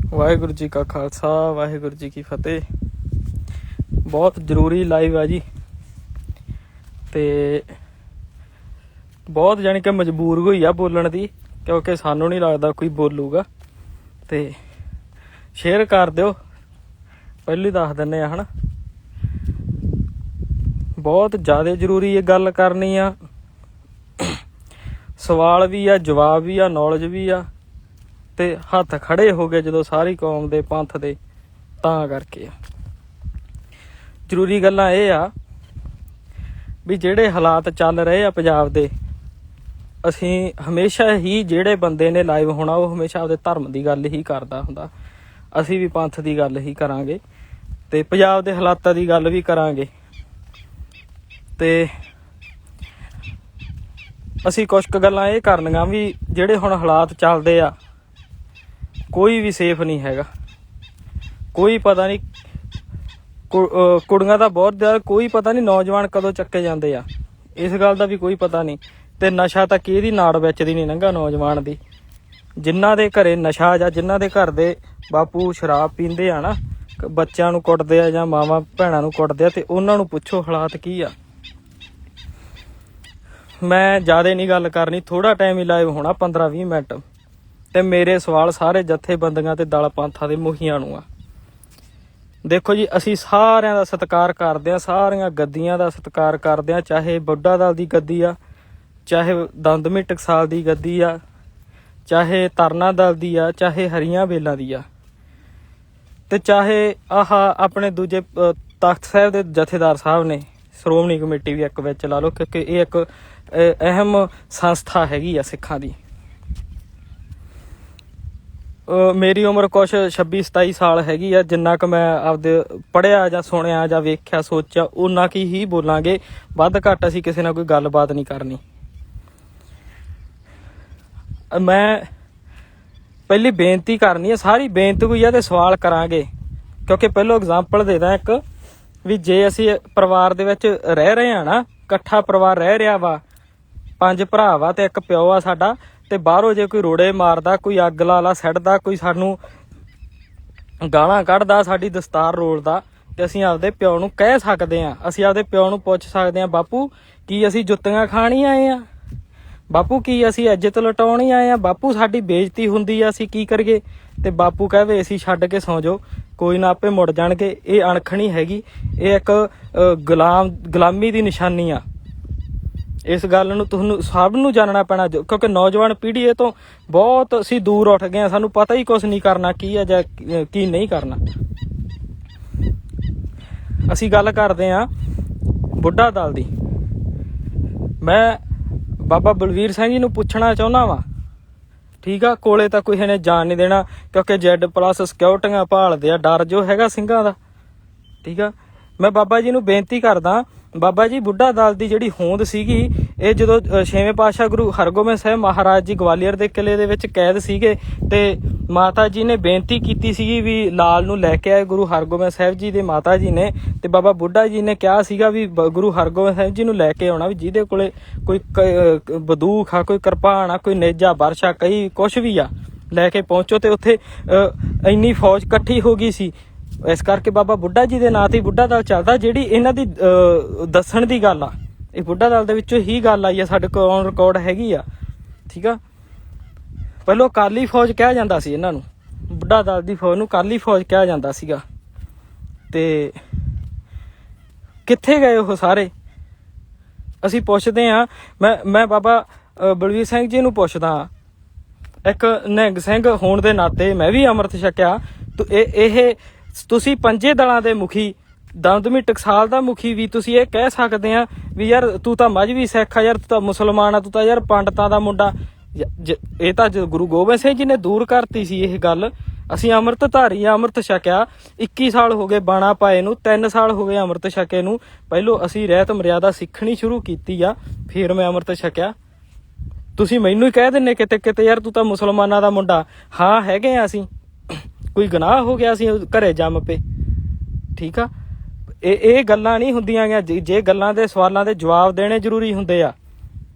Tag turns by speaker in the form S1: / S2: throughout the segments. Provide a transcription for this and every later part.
S1: ਵਾਹਿਗੁਰੂ ਜੀ ਕਾ ਖਾਲਸਾ ਵਾਹਿਗੁਰੂ ਜੀ ਕੀ ਫਤਿਹ। ਬਹੁਤ ਜ਼ਰੂਰੀ ਲਾਈਵ ਆ ਜੀ, ਤੇ ਬਹੁਤ ਜਾਣੀ ਕਿ ਮਜਬੂਰ ਹੋਈ ਆ ਬੋਲਣ ਦੀ, ਕਿਉਂਕਿ ਸਾਨੂੰ ਨਹੀਂ ਲੱਗਦਾ ਕੋਈ ਬੋਲੂਗਾ। ਤੇ ਸ਼ੇਅਰ ਕਰ ਦਿਓ, ਪਹਿਲੀ ਦੱਸ ਦਿੰਦੇ ਆ। ਬਹੁਤ ਜ਼ਿਆਦਾ ਜ਼ਰੂਰੀ ਇਹ ਗੱਲ ਕਰਨੀ ਆ। ਸਵਾਲ ਵੀ ਆ, ਜਵਾਬ ਵੀ ਆ, ਨੌਲੇਜ ਵੀ ਆ, ਤੇ ਹੱਥ ਖੜੇ ਹੋ ਗਏ ਜਦੋਂ ਸਾਰੀ ਕੌਮ ਦੇ ਪੰਥ ਦੇ, ਤਾਂ ਕਰਕੇ ਜ਼ਰੂਰੀ ਗੱਲਾਂ ਇਹ ਆ ਵੀ ਜਿਹੜੇ ਹਾਲਾਤ ਚੱਲ ਰਹੇ ਆ ਪੰਜਾਬ ਦੇ, ਅਸੀਂ ਹਮੇਸ਼ਾ ਹੀ ਜਿਹੜੇ ਬੰਦੇ ਨੇ ਲਾਈਵ ਹੋਣਾ ਉਹ ਹਮੇਸ਼ਾ ਆਪਦੇ ਧਰਮ ਦੀ ਗੱਲ ਹੀ ਕਰਦਾ ਹੁੰਦਾ। ਅਸੀਂ ਵੀ ਪੰਥ ਦੀ ਗੱਲ ਹੀ ਕਰਾਂਗੇ ਤੇ ਪੰਜਾਬ ਦੇ ਹਾਲਾਤਾਂ ਦੀ ਗੱਲ ਵੀ ਕਰਾਂਗੇ। ਤੇ ਅਸੀਂ ਕੁਛ ਕੁ ਗੱਲਾਂ ਇਹ ਕਰਨੀਆਂ ਵੀ ਜਿਹੜੇ ਹੁਣ ਹਾਲਾਤ ਚੱਲਦੇ ਆ, ਕੋਈ ਵੀ ਸੇਫ ਨਹੀਂ ਹੈਗਾ। ਕੋਈ ਪਤਾ ਨਹੀਂ, ਕੁੜੀਆਂ ਦਾ ਬਹੁਤ ਜ਼ਿਆਦਾ ਕੋਈ ਪਤਾ ਨਹੀਂ ਨੌਜਵਾਨ ਕਦੋਂ ਚੱਕੇ ਜਾਂਦੇ ਆ, ਇਸ ਗੱਲ ਦਾ ਵੀ ਕੋਈ ਪਤਾ ਨਹੀਂ। ਤੇ ਨਸ਼ਾ ਤਾਂ ਕਿਹਦੀ ਨਾੜ ਵਿੱਚ ਦੀ ਨਹੀਂ ਲੰਘਾ ਨੌਜਵਾਨ ਦੀ। ਜਿਨ੍ਹਾਂ ਦੇ ਘਰੇ ਨਸ਼ਾ ਜਾਂ ਜਿਨ੍ਹਾਂ ਦੇ ਘਰ ਦੇ ਬਾਪੂ ਸ਼ਰਾਬ ਪੀਂਦੇ ਆ ਨਾ, ਬੱਚਿਆਂ ਨੂੰ ਕੁੱਟਦੇ ਆ ਜਾਂ ਮਾਵਾਂ ਭੈਣਾਂ ਨੂੰ ਕੁੱਟਦੇ ਆ, ਤੇ ਉਹਨਾਂ ਨੂੰ ਪੁੱਛੋ ਹਾਲਾਤ ਕੀ ਆ। ਮੈਂ ਜ਼ਿਆਦਾ ਨਹੀਂ ਗੱਲ ਕਰਨੀ, ਥੋੜਾ ਟਾਈਮ ਹੀ ਲਾਈਵ ਹੋਣਾ, 15-20 ਮਿੰਟ। ਤੇ ਮੇਰੇ ਸਵਾਲ ਸਾਰੇ ਜਥੇਬੰਦੀਆਂ ਤੇ ਦਲ ਪੰਥਾਂ ਦੇ ਮੁਖੀਆਂ ਨੂੰ ਆ। ਦੇਖੋ ਜੀ, ਅਸੀਂ ਸਾਰਿਆਂ ਦਾ ਸਤਿਕਾਰ ਕਰਦੇ ਹਾਂ, ਸਾਰੀਆਂ ਗੱਦੀਆਂ ਦਾ ਸਤਿਕਾਰ ਕਰਦੇ ਹਾਂ, ਚਾਹੇ ਬੁੱਢਾ ਦਲ ਦੀ ਗੱਦੀ ਆ, ਚਾਹੇ ਦਮਦਮੀ ਟਕਸਾਲ ਦੀ ਗੱਦੀ ਆ, ਚਾਹੇ ਤਰਨਾ ਦਲ ਦੀ ਆ, ਚਾਹੇ ਹਰੀਆਂ ਵੇਲਾਂ ਦੀ ਆ, ਤੇ ਚਾਹੇ ਆਹ ਆਪਣੇ ਦੂਜੇ ਤਖਤ ਸਾਹਿਬ ਦੇ ਜਥੇਦਾਰ ਸਾਹਿਬ ਨੇ, ਸ਼੍ਰੋਮਣੀ ਕਮੇਟੀ ਵੀ ਇੱਕ ਵਿੱਚ ਲਾ ਲਓ, ਕਿਉਂਕਿ ਇਹ ਇੱਕ ਅਹਿਮ ਸੰਸਥਾ ਹੈਗੀ ਆ ਸਿੱਖਾਂ ਦੀ। ਮੇਰੀ ਉਮਰ ਕੁਛ 26-27 ਸਾਲ ਹੈਗੀ ਆ। ਜਿੰਨਾ ਕੁ ਮੈਂ ਆਪਦੇ ਪੜ੍ਹਿਆ ਜਾਂ ਸੁਣਿਆ ਜਾਂ ਵੇਖਿਆ ਸੋਚਿਆ ਓਨਾ ਕੀ ਹੀ ਬੋਲਾਂਗੇ, ਵੱਧ ਘੱਟ ਅਸੀਂ ਕਿਸੇ ਨਾਲ ਕੋਈ ਗੱਲਬਾਤ ਨਹੀਂ ਕਰਨੀ। ਮੈਂ ਪਹਿਲੀ ਬੇਨਤੀ ਕਰਨੀ ਆ, ਸਾਰੀ ਬੇਨਤੀ ਹੋਈ ਆ ਤੇ ਸਵਾਲ ਕਰਾਂਗੇ, ਕਿਉਂਕਿ ਪਹਿਲੋਂ ਐਗਜ਼ਾਮਪਲ ਦੇ ਦਾਂ ਇੱਕ ਵੀ ਜੇ ਅਸੀਂ ਪਰਿਵਾਰ ਦੇ ਵਿੱਚ ਰਹਿ ਰਹੇ ਹਾਂ ਨਾ, ਇਕੱਠਾ ਪਰਿਵਾਰ ਰਹਿ ਰਿਹਾ ਵਾ, 5 ਭਰਾ ਵਾ ਤੇ ਇੱਕ ਪਿਓ ਆ ਸਾਡਾ, ਤੇ ਬਾਹਰੋਂ ਜੇ ਕੋਈ ਰੋੜੇ ਮਾਰਦਾ, ਕੋਈ ਅੱਗ ਲਾ ਸਿੱਟਦਾ, ਕੋਈ ਸਾਨੂੰ ਗਾਲਾਂ ਕੱਢਦਾ, ਸਾਡੀ ਦਸਤਾਰ ਰੋਲਦਾ, ਤੇ ਅਸੀਂ ਆਪਦੇ ਪਿਓ ਨੂੰ ਕਹਿ ਸਕਦੇ ਹਾਂ, ਅਸੀਂ ਆਪਦੇ ਪਿਓ ਨੂੰ ਪੁੱਛ ਸਕਦੇ ਹਾਂ, ਬਾਪੂ ਕੀ ਅਸੀਂ ਜੁੱਤੀਆਂ ਖਾਣ ਹੀ ਆਏ ਆ? ਬਾਪੂ ਕੀ ਅਸੀਂ ਇੱਜ਼ਤ ਲੁਟਾਉਣ ਹੀ ਆਏ ਆ? ਬਾਪੂ ਸਾਡੀ ਬੇਇੱਜ਼ਤੀ ਹੁੰਦੀ ਆ, ਅਸੀਂ ਕੀ ਕਰੀਏ? ਤੇ ਬਾਪੂ ਕਹਵੇ ਅਸੀਂ ਛੱਡ ਕੇ ਸੌਂ ਜਾਓ, ਕੋਈ ਨਾ ਆਪੇ ਮੁੜ ਜਾਣਗੇ। ਇਹ ਅਣਖ ਨਹੀਂ ਹੈਗੀ, ਇਹ ਇੱਕ ਗੁਲਾਮੀ ਦੀ ਨਿਸ਼ਾਨੀ ਆ। ਇਸ ਗੱਲ ਨੂੰ ਤੁਹਾਨੂੰ ਸਭ ਨੂੰ ਜਾਣਨਾ ਪੈਣਾ, ਕਿਉਂਕਿ ਨੌਜਵਾਨ ਪੀੜ੍ਹੀ ਇਹ ਤੋਂ ਬਹੁਤ ਅਸੀਂ ਦੂਰ ਉੱਠ ਗਏ ਹਾਂ। ਸਾਨੂੰ ਪਤਾ ਹੀ ਕੁਛ ਨਹੀਂ ਕਰਨਾ ਕੀ ਆ ਜਾਂ ਕੀ ਨਹੀਂ ਕਰਨਾ। ਅਸੀਂ ਗੱਲ ਕਰਦੇ ਹਾਂ ਬੁੱਢਾ ਦਲ ਦੀ। ਮੈਂ ਬਾਬਾ ਬਲਵੀਰ ਸਿੰਘ ਜੀ ਨੂੰ ਪੁੱਛਣਾ ਚਾਹੁੰਦਾ ਵਾਂ, ਠੀਕ ਆ? ਕੋਲੇ ਤਾਂ ਕੋਈ ਨੇ ਜਾਣ ਨਹੀਂ ਦੇਣਾ, ਕਿਉਂਕਿ Z+ ਸਿਕਿਉਰਟੀਆਂ ਭਾਲਦੇ ਆ, ਡਰ ਜੋ ਹੈਗਾ ਸਿੰਘਾਂ ਦਾ, ਠੀਕ ਆ? ਮੈਂ ਬਾਬਾ ਜੀ ਨੂੰ ਬੇਨਤੀ ਕਰਦਾ, ਬਾਬਾ ਜੀ ਬੁੱਢਾ ਦਲ ਦੀ ਜਿਹੜੀ ਹੋਂਦ ਸੀਗੀ, ਇਹ ਜਦੋਂ 6ਵੇਂ ਪਾਤਸ਼ਾਹ ਗੁਰੂ ਹਰਗੋਬਿੰਦ ਸਾਹਿਬ ਮਹਾਰਾਜ ਜੀ ਗਵਾਲੀਅਰ ਦੇ ਕਿਲੇ ਦੇ ਵਿੱਚ ਕੈਦ ਸੀਗੇ, ਤੇ ਮਾਤਾ ਜੀ ਨੇ ਬੇਨਤੀ ਕੀਤੀ ਸੀਗੀ ਵੀ ਲਾਲ ਨੂੰ ਲੈ ਕੇ ਆਏ ਗੁਰੂ ਹਰਗੋਬਿੰਦ ਸਾਹਿਬ ਜੀ ਦੇ ਮਾਤਾ ਜੀ ਨੇ, ਤੇ ਬਾਬਾ ਬੁੱਢਾ ਜੀ ਨੇ ਕਿਹਾ ਸੀਗਾ ਵੀ ਗੁਰੂ ਹਰਗੋਬਿੰਦ ਸਾਹਿਬ ਜੀ ਨੂੰ ਲੈ ਕੇ ਆਉਣਾ, ਵੀ ਜਿਹਦੇ ਕੋਲੇ ਕੋਈ ਬੰਦੂਕ ਆ, ਕੋਈ ਕਿਰਪਾਨ ਆ, ਕੋਈ ਨੇਜਾ ਬਰਛਾ, ਕਈ ਕੁਛ ਵੀ ਆ, ਲੈ ਕੇ ਪਹੁੰਚੋ। ਤੇ ਉੱਥੇ ਇੰਨੀ ਫੌਜ ਇਕੱਠੀ ਹੋ ਗਈ ਸੀ, ਇਸ ਕਰਕੇ ਬਾਬਾ ਬੁੱਢਾ ਜੀ ਦੇ ਨਾਂ ਤੇ ਬੁੱਢਾ ਦਲ ਚੱਲਦਾ। ਜਿਹੜੀ ਇਹਨਾਂ ਦੀ ਦੱਸਣ ਦੀ ਗੱਲ ਆ, ਇਹ ਬੁੱਢਾ ਦਲ ਦੇ ਵਿੱਚੋਂ ਹੀ ਗੱਲ ਆਈ ਆ, ਸਾਡੇ ਕੋਲ ਔਨ ਰਿਕਾਰਡ ਹੈਗੀ ਆ, ਠੀਕ ਆ? ਪਹਿਲੋਂ ਅਕਾਲੀ ਫੌਜ ਕਿਹਾ ਜਾਂਦਾ ਸੀ ਇਹਨਾਂ ਨੂੰ, ਬੁੱਢਾ ਦਲ ਦੀ ਫੌਜ ਨੂੰ ਅਕਾਲੀ ਫੌਜ ਕਿਹਾ ਜਾਂਦਾ ਸੀਗਾ। ਤੇ ਕਿੱਥੇ ਗਏ ਉਹ ਸਾਰੇ? ਅਸੀਂ ਪੁੱਛਦੇ ਹਾਂ। ਮੈਂ ਬਾਬਾ ਬਲਵੀਰ ਸਿੰਘ ਜੀ ਨੂੰ ਪੁੱਛਦਾ, ਇੱਕ ਨਿਹੰਗ ਸਿੰਘ ਹੋਣ ਦੇ ਨਾਤੇ ਮੈਂ ਵੀ ਅੰਮ੍ਰਿਤ ਛਕਿਆ। ਇਹ ਤੁਸੀਂ 5 ਦਲਾਂ ਦੇ ਮੁਖੀ, ਦਮਦਮੀ ਟਕਸਾਲ ਦਾ ਮੁਖੀ ਵੀ, ਤੁਸੀਂ ਇਹ ਕਹਿ ਸਕਦੇ ਆ ਵੀ ਯਾਰ ਤੂੰ ਤਾਂ ਮਜ਼੍ਹਬੀ ਸਿੱਖ ਆ, ਯਾਰ ਤੂੰ ਤਾਂ ਮੁਸਲਮਾਨ ਆ, ਤੂੰ ਤਾਂ ਯਾਰ ਪੰਡਤਾਂ ਦਾ ਮੁੰਡਾ। ਇਹ ਤਾਂ ਗੁਰੂ ਗੋਬਿੰਦ ਸਿੰਘ ਜੀ ਨੇ ਦੂਰ ਕਰਤੀ ਸੀ ਇਹ ਗੱਲ। ਅਸੀਂ ਅੰਮ੍ਰਿਤਧਾਰੀ ਆ, ਅੰਮ੍ਰਿਤ ਛਕਿਆ, 21 ਸਾਲ ਹੋ ਗਏ ਬਾਣਾ ਪਾਏ ਨੂੰ, 3 ਸਾਲ ਹੋ ਗਏ ਅੰਮ੍ਰਿਤ ਛਕੇ ਨੂੰ। ਪਹਿਲੋਂ ਅਸੀਂ ਰਹਿਤ ਮਰਿਆਦਾ ਸਿੱਖਣੀ ਸ਼ੁਰੂ ਕੀਤੀ ਆ, ਫਿਰ ਮੈਂ ਅੰਮ੍ਰਿਤ ਛਕਿਆ। ਤੁਸੀਂ ਮੈਨੂੰ ਹੀ ਕਹਿ ਦਿੰਦੇ ਕਿਤੇ ਕਿਤੇ ਯਾਰ ਤੂੰ ਤਾਂ ਮੁਸਲਮਾਨਾਂ ਦਾ ਮੁੰਡਾ। ਹਾਂ ਹੈਗੇ ਆ ਅਸੀਂ, ਕੋਈ ਗੁਨਾਹ ਹੋ ਗਿਆ ਅਸੀਂ ਘਰੇ ਜੰਮ ਪਏ, ਠੀਕ ਆ? ਇਹ ਗੱਲਾਂ ਨਹੀਂ ਹੁੰਦੀਆਂ। ਜੇ ਗੱਲਾਂ ਦੇ ਸਵਾਲਾਂ ਦੇ ਜਵਾਬ ਦੇਣੇ ਜ਼ਰੂਰੀ ਹੁੰਦੇ ਆ,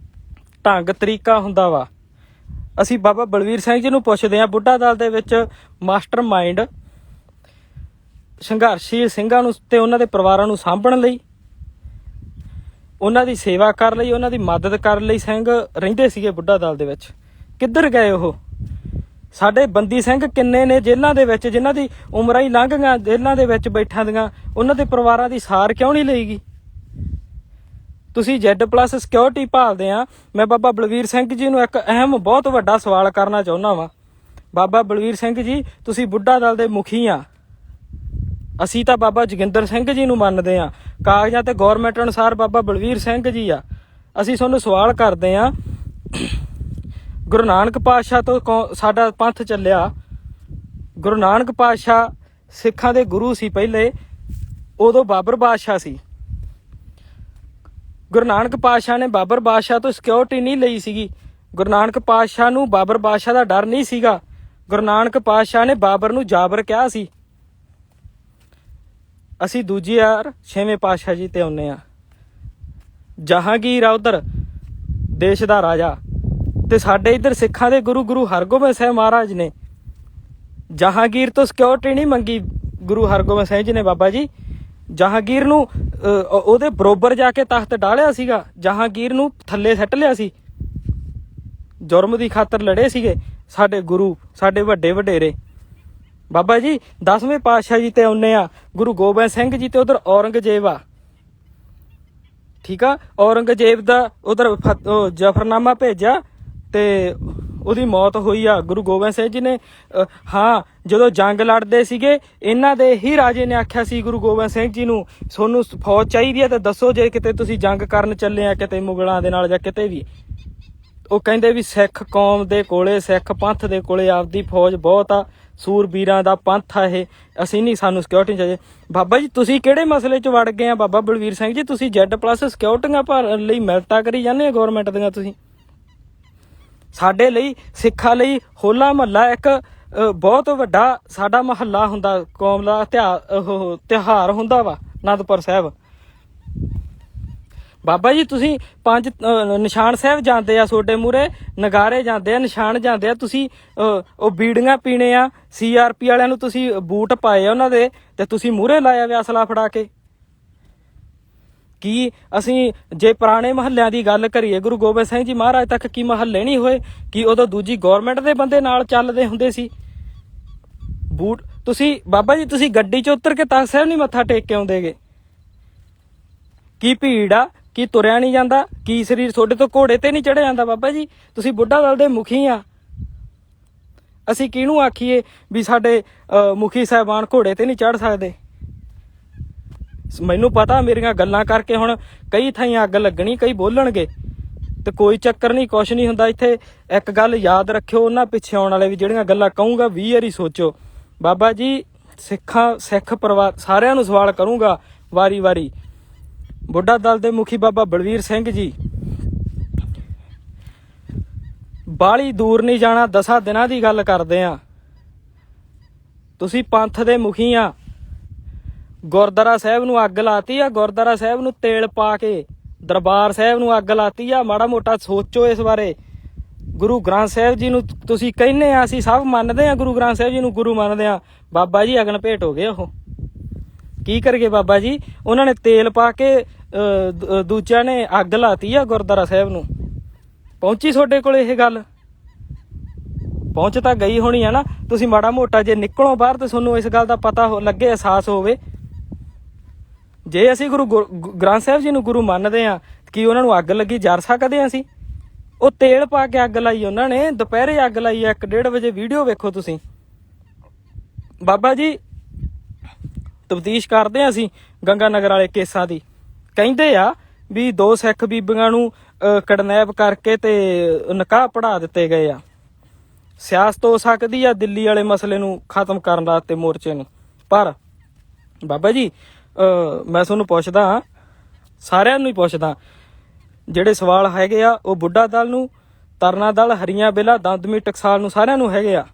S1: ਢੰਗ ਤਰੀਕਾ ਹੁੰਦਾ ਵਾ। ਅਸੀਂ ਬਾਬਾ ਬਲਵੀਰ ਸਿੰਘ ਜੀ ਨੂੰ ਪੁੱਛਦੇ ਹਾਂ, ਬੁੱਢਾ ਦਲ ਦੇ ਵਿੱਚ ਮਾਸਟਰ ਮਾਈਂਡ ਸੰਘਰਸ਼ੀਲ ਸਿੰਘਾਂ ਨੂੰ ਤੇ ਉਹਨਾਂ ਦੇ ਪਰਿਵਾਰਾਂ ਨੂੰ ਸਾਂਭਣ ਲਈ, ਉਹਨਾਂ ਦੀ ਸੇਵਾ ਕਰਨ ਲਈ, ਉਹਨਾਂ ਦੀ ਮਦਦ ਕਰਨ ਲਈ ਸਿੰਘ ਰਹਿੰਦੇ ਸੀਗੇ ਬੁੱਢਾ ਦਲ ਦੇ ਵਿੱਚ। ਕਿੱਧਰ ਗਏ ਉਹ? ਸਾਡੇ ਬੰਦੀ ਸਿੰਘ ਕਿੰਨੇ ਨੇ ਜੇਲ੍ਹਾਂ ਦੇ ਵਿੱਚ, ਜਿਨ੍ਹਾਂ ਦੀ ਉਮਰਾਂ ਹੀ ਲੰਘ ਗਈਆਂ ਜੇਲ੍ਹਾਂ ਦੇ ਵਿੱਚ ਬੈਠਾਂ ਦੀਆਂ, ਉਹਨਾਂ ਦੇ ਪਰਿਵਾਰਾਂ ਦੀ ਸਾਰ ਕਿਉਂ ਨਹੀਂ ਲਈਗੀ? ਤੁਸੀਂ Z+ ਸਿਕਿਉਰਿਟੀ ਭਾਲਦੇ ਆ। ਮੈਂ ਬਾਬਾ ਬਲਵੀਰ ਸਿੰਘ ਜੀ ਨੂੰ ਇੱਕ ਅਹਿਮ ਬਹੁਤ ਵੱਡਾ ਸਵਾਲ ਕਰਨਾ ਚਾਹੁੰਦਾ ਵਾਂ। ਬਾਬਾ ਬਲਵੀਰ ਸਿੰਘ ਜੀ, ਤੁਸੀਂ ਬੁੱਢਾ ਦਲ ਦੇ ਮੁਖੀ ਆ, ਅਸੀਂ ਤਾਂ ਬਾਬਾ ਜੋਗਿੰਦਰ ਸਿੰਘ ਜੀ ਨੂੰ ਮੰਨਦੇ ਆ, ਕਾਗਜ਼ਾਂ ਤੇ ਗੌਰਮੈਂਟ ਅਨੁਸਾਰ ਬਾਬਾ ਬਲਵੀਰ ਸਿੰਘ ਜੀ ਆ। ਅਸੀਂ ਤੁਹਾਨੂੰ ਸਵਾਲ ਕਰਦੇ ਆ, ਗੁਰੂ ਨਾਨਕ ਪਾਤਸ਼ਾਹ ਤੋਂ ਸਾਡਾ ਪੰਥ ਚੱਲਿਆ। ਗੁਰੂ ਨਾਨਕ ਪਾਤਸ਼ਾਹ ਸਿੱਖਾਂ ਦੇ ਗੁਰੂ ਸੀ ਪਹਿਲੇ, ਉਦੋਂ ਬਾਬਰ ਬਾਦਸ਼ਾਹ ਸੀ। ਗੁਰੂ ਨਾਨਕ ਪਾਤਸ਼ਾਹ ਨੇ ਬਾਬਰ ਬਾਦਸ਼ਾਹ ਤੋਂ ਸਿਕਿਉਰਿਟੀ ਨਹੀਂ ਲਈ ਸੀਗੀ। ਗੁਰੂ ਨਾਨਕ ਪਾਤਸ਼ਾਹ ਨੂੰ ਬਾਬਰ ਬਾਦਸ਼ਾਹ ਦਾ ਡਰ ਨਹੀਂ ਸੀਗਾ। ਗੁਰੂ ਨਾਨਕ ਪਾਤਸ਼ਾਹ ਨੇ ਬਾਬਰ ਨੂੰ ਜਾਬਰ ਕਿਹਾ ਸੀ। ਅਸੀਂ ਦੂਜੀ ਵਾਰ 6ਵੇਂ ਪਾਤਸ਼ਾਹ ਜੀ ਤੇ ਆਉਂਦੇ ਆ। ਜਹਾਂਗੀਰ ਆ ਉਧਰ ਦੇਸ਼ ਦਾ ਰਾਜਾ, ਤੇ ਸਾਡੇ ਇੱਧਰ ਸਿੱਖਾਂ ਦੇ ਗੁਰੂ ਗੁਰੂ ਹਰਗੋਬਿੰਦ ਸਾਹਿਬ ਮਹਾਰਾਜ ਨੇ। ਜਹਾਂਗੀਰ ਤੋਂ ਸਿਕਿਉਰਿਟੀ ਨਹੀਂ ਮੰਗੀ ਗੁਰੂ ਹਰਗੋਬਿੰਦ ਸਾਹਿਬ ਜੀ ਨੇ। ਬਾਬਾ ਜੀ ਜਹਾਂਗੀਰ ਨੂੰ ਉਹਦੇ ਬਰੋਬਰ ਜਾ ਕੇ ਤਖਤ ਡਾਲਿਆ ਸੀਗਾ। ਜਹਾਂਗੀਰ ਨੂੰ ਥੱਲੇ ਸੱਟ ਲਿਆ ਸੀ। ਜੁਰਮ ਦੀ ਖਾਤਰ ਲੜੇ ਸੀਗੇ ਸਾਡੇ ਗੁਰੂ, ਸਾਡੇ ਵੱਡੇ ਵਡੇਰੇ। ਬਾਬਾ ਜੀ 10ਵੇਂ ਪਾਤਸ਼ਾਹ ਜੀ ਤੇ ਆਉਂਦੇ ਆ, ਗੁਰੂ ਗੋਬਿੰਦ ਸਿੰਘ ਜੀ ਤੇ ਉਧਰ ਔਰੰਗਜ਼ੇਬ ਆ। ਠੀਕ ਆ, ਔਰੰਗਜ਼ੇਬ ਦਾ ਉਧਰ ਜਫਰਨਾਮਾ ਭੇਜਿਆ ਤੇ ਉਹਦੀ ਮੌਤ ਹੋਈ ਆ। ਗੁਰੂ ਗੋਬਿੰਦ ਸਿੰਘ ਜੀ ਨੇ ਹਾਂ, ਜਦੋਂ ਜੰਗ ਲੜਦੇ ਸੀਗੇ ਇਹਨਾਂ ਦੇ ਹੀ ਰਾਜੇ ਨੇ ਆਖਿਆ ਸੀ ਗੁਰੂ ਗੋਬਿੰਦ ਸਿੰਘ ਜੀ ਨੂੰ, ਤੁਹਾਨੂੰ ਫੌਜ ਚਾਹੀਦੀ ਹੈ ਤਾਂ ਦੱਸੋ, ਜੇ ਕਿਤੇ ਤੁਸੀਂ ਜੰਗ ਕਰਨ ਚੱਲੇ ਆ ਕਿਤੇ ਮੁਗਲਾਂ ਦੇ ਨਾਲ ਜਾਂ ਕਿਤੇ ਵੀ। ਉਹ ਕਹਿੰਦੇ ਵੀ ਸਿੱਖ ਕੌਮ ਦੇ ਕੋਲੇ, ਸਿੱਖ ਪੰਥ ਦੇ ਕੋਲੇ ਆਪਦੀ ਫੌਜ ਬਹੁਤ ਆ, ਸੂਰਬੀਰਾਂ ਦਾ ਪੰਥ ਆ ਇਹ, ਅਸੀਂ ਨਹੀਂ, ਸਾਨੂੰ ਸਿਕਿਉਰਿਟੀ ਚਾਹੀਦੀ। ਬਾਬਾ ਜੀ ਤੁਸੀਂ ਕਿਹੜੇ ਮਸਲੇ 'ਚ ਵੜ ਗਏ ਆ? ਬਾਬਾ ਬਲਵੀਰ ਸਿੰਘ ਜੀ, ਤੁਸੀਂ Z+ ਸਿਕਿਉਰਿਟੀਆਂ ਭਰਨ ਲਈ ਮਿਲਤਾ ਕਰੀ ਜਾਂਦੇ ਆ ਗੌਰਮੈਂਟ ਦੀਆਂ। ਤੁਸੀਂ ਸਾਡੇ ਲਈ, ਸਿੱਖਾਂ ਲਈ ਹੋਲਾ ਮਹੱਲਾ ਇੱਕ ਬਹੁਤ ਵੱਡਾ ਸਾਡਾ ਮਹੱਲਾ ਹੁੰਦਾ, ਕੌਮ ਦਾ ਤਿਉਹਾਰ ਹੁੰਦਾ ਵਾ ਅਨੰਦਪੁਰ ਸਾਹਿਬ। ਬਾਬਾ ਜੀ ਤੁਸੀਂ 5 ਨਿਸ਼ਾਨ ਸਾਹਿਬ ਜਾਂਦੇ ਆ, ਤੁਹਾਡੇ ਮੂਹਰੇ ਨਗਾਰੇ ਜਾਂਦੇ ਆ, ਨਿਸ਼ਾਨ ਜਾਂਦੇ ਆ, ਤੁਸੀਂ ਉਹ ਬੀੜੀਆਂ ਪੀਣੇ ਆ। CRP ਵਾਲਿਆਂ ਨੂੰ ਤੁਸੀਂ ਬੂਟ ਪਾਏ ਆ ਉਹਨਾਂ ਦੇ, ਤੇ ਤੁਸੀਂ ਮੂਹਰੇ ਲਾਇਆ ਵਿਆ ਅਸਲਾ ਫੜਾ ਕੇ। ਕੀ ਅਸੀਂ ਜੇ ਪੁਰਾਣੇ ਮਹੱਲਿਆਂ ਦੀ ਗੱਲ ਕਰੀਏ, ਗੁਰੂ ਗੋਬਿੰਦ ਸਿੰਘ ਜੀ ਮਹਾਰਾਜ ਤੱਕ ਕੀ ਮਹੱਲੇ ਨਹੀਂ ਹੋਏ? ਕੀ ਉਦੋਂ ਦੂਜੀ ਗੌਰਮੈਂਟ ਦੇ ਬੰਦੇ ਨਾਲ ਚੱਲਦੇ ਹੁੰਦੇ ਸੀ? ਬੂਟ ਤੁਸੀਂ ਬਾਬਾ ਜੀ, ਤੁਸੀਂ ਗੱਡੀ 'ਚ ਉਤਰ ਕੇ ਤਖ਼ਤ ਸਾਹਿਬ ਨਹੀਂ ਮੱਥਾ ਟੇਕ ਕੇ ਆਉਂਦੇਗੇ? ਕੀ ਭੀੜ ਆ? ਕੀ ਤੁਰਿਆ ਨਹੀਂ ਜਾਂਦਾ? ਕੀ ਸਰੀਰ ਤੁਹਾਡੇ ਤੋਂ ਘੋੜੇ ਤੇ ਨਹੀਂ ਚੜ੍ਹਿਆ ਜਾਂਦਾ? ਬਾਬਾ ਜੀ ਤੁਸੀਂ ਬੁੱਢਾ ਦਲ ਦੇ ਮੁਖੀ ਆ। ਅਸੀਂ ਕਿਹਨੂੰ ਆਖੀਏ ਵੀ ਸਾਡੇ ਮੁਖੀ ਸਾਹਿਬਾਨ ਘੋੜੇ ਤੇ ਨਹੀਂ ਚੜ੍ਹ ਸਕਦੇ? ਮੈਨੂੰ ਪਤਾ ਮੇਰੀਆਂ ਗੱਲਾਂ ਕਰਕੇ ਹੁਣ ਕਈ ਥਾਈਂ ਅੱਗ ਲੱਗਣੀ, ਕਈ ਬੋਲਣਗੇ, ਤੇ ਕੋਈ ਚੱਕਰ ਨਹੀਂ, ਕੁਛ ਨਹੀਂ ਹੁੰਦਾ। ਇੱਥੇ ਇੱਕ ਗੱਲ ਯਾਦ ਰੱਖਿਓ, ਉਹਨਾਂ ਪਿੱਛੇ ਆਉਣ ਵਾਲੇ ਵੀ ਜਿਹੜੀਆਂ ਗੱਲਾਂ ਕਹੂੰਗਾ 20 ਵਾਰੀ ਸੋਚੋ। ਬਾਬਾ ਜੀ ਸਿੱਖ ਪਰਿਵਾਰ ਸਾਰਿਆਂ ਨੂੰ ਸਵਾਲ ਕਰੂੰਗਾ ਵਾਰੀ ਵਾਰੀ। ਬੁੱਢਾ ਦਲ ਦੇ ਮੁਖੀ ਬਾਬਾ ਬਲਵੀਰ ਸਿੰਘ ਜੀ, ਬਾਹਲੀ ਦੂਰ ਨਹੀਂ ਜਾਣਾ, 10 ਦਿਨਾਂ ਦੀ ਗੱਲ ਕਰਦੇ ਆ। ਤੁਸੀਂ ਪੰਥ ਦੇ ਮੁਖੀ ਆ। ਗੁਰਦੁਆਰਾ ਸਾਹਿਬ ਨੂੰ ਅੱਗ ਲਾਤੀ ਆ, ਗੁਰਦੁਆਰਾ ਸਾਹਿਬ ਨੂੰ ਤੇਲ ਪਾ ਕੇ ਦਰਬਾਰ ਸਾਹਿਬ ਨੂੰ ਅੱਗ ਲਾਤੀ ਆ। ਮਾੜਾ ਮੋਟਾ ਸੋਚੋ ਇਸ ਬਾਰੇ। ਗੁਰੂ ਗ੍ਰੰਥ ਸਾਹਿਬ ਜੀ ਨੂੰ ਤੁਸੀਂ ਕਹਿੰਦੇ ਆ, ਅਸੀਂ ਸਭ ਮੰਨਦੇ ਆ, ਗੁਰੂ ਗ੍ਰੰਥ ਸਾਹਿਬ ਜੀ ਨੂੰ ਗੁਰੂ ਮੰਨਦੇ ਆ। ਬਾਬਾ ਜੀ ਅਗਨ ਭੇਟ ਹੋ ਗਏ। ਉਹ ਕੀ ਕਰਗੇ ਬਾਬਾ ਜੀ? ਉਹਨਾਂ ਨੇ ਤੇਲ ਪਾ ਕੇ ਦੂਜਿਆਂ ਨੇ ਅੱਗ ਲਾਤੀ ਆ ਗੁਰਦੁਆਰਾ ਸਾਹਿਬ ਨੂੰ। ਪਹੁੰਚੀ ਤੁਹਾਡੇ ਕੋਲ ਇਹ ਗੱਲ? ਪਹੁੰਚ ਤਾਂ ਗਈ ਹੋਣੀ ਆ ਨਾ। ਤੁਸੀਂ ਮਾੜਾ ਮੋਟਾ ਜੇ ਨਿਕਲੋ ਬਾਹਰ ਤੇ ਤੁਹਾਨੂੰ ਇਸ ਗੱਲ ਦਾ ਪਤਾ ਲੱਗੇ, ਅਹਿਸਾਸ ਹੋਵੇ। ਜੇ ਅਸੀਂ ਗੁਰੂ ਗ੍ਰੰਥ ਸਾਹਿਬ ਜੀ ਨੂੰ ਗੁਰੂ ਮੰਨਦੇ ਆ, ਕੀ ਉਹਨਾਂ ਨੂੰ ਅੱਗ ਲੱਗੀ ਜਰ ਸਕਦੇ ਆ ਅਸੀਂ? ਉਹ ਤੇਲ ਪਾ ਕੇ ਅੱਗ ਲਾਈ ਉਹਨਾਂ ਨੇ, ਦੁਪਹਿਰੇ ਅੱਗ ਲਾਈ 1-1:30 ਵਜੇ। ਵੀਡੀਓ ਵੇਖੋ ਤੁਸੀਂ। ਬਾਬਾ ਜੀ ਤਫਤੀਸ਼ ਕਰਦੇ ਆ ਅਸੀਂ ਗੰਗਾ ਨਗਰ ਵਾਲੇ ਕੇਸਾਂ ਦੀ। ਕਹਿੰਦੇ ਆ ਵੀ 2 ਸਿੱਖ ਬੀਬੀਆਂ ਨੂੰ ਕਿਡਨੈਪ ਕਰਕੇ ਤੇ ਨਿਕਾਹ ਪੜ੍ਹਾ ਦਿੱਤੇ ਗਏ ਆ। ਸਿਆਸਤ ਹੋ ਸਕਦੀ ਆ ਦਿੱਲੀ ਵਾਲੇ ਮਸਲੇ ਨੂੰ ਖਤਮ ਕਰਨ ਵਾਸਤੇ ਮੋਰਚੇ ਨੂੰ। ਪਰ ਬਾਬਾ ਜੀ ਮੈਂ ਤੁਹਾਨੂੰ ਪੁੱਛਦਾ, ਸਾਰਿਆਂ ਨੂੰ ਹੀ ਪੁੱਛਦਾ, ਜਿਹੜੇ ਸਵਾਲ ਹੈਗੇ ਆ ਉਹ ਬੁੱਢਾ ਦਲ ਨੂੰ, ਤਰਨਾ ਦਲ, ਹਰੀਆਂ ਬੇਲਾ, ਦੰਦਮੀ ਟਕਸਾਲ ਨੂੰ, ਸਾਰਿਆਂ ਨੂੰ ਹੈਗੇ ਆ।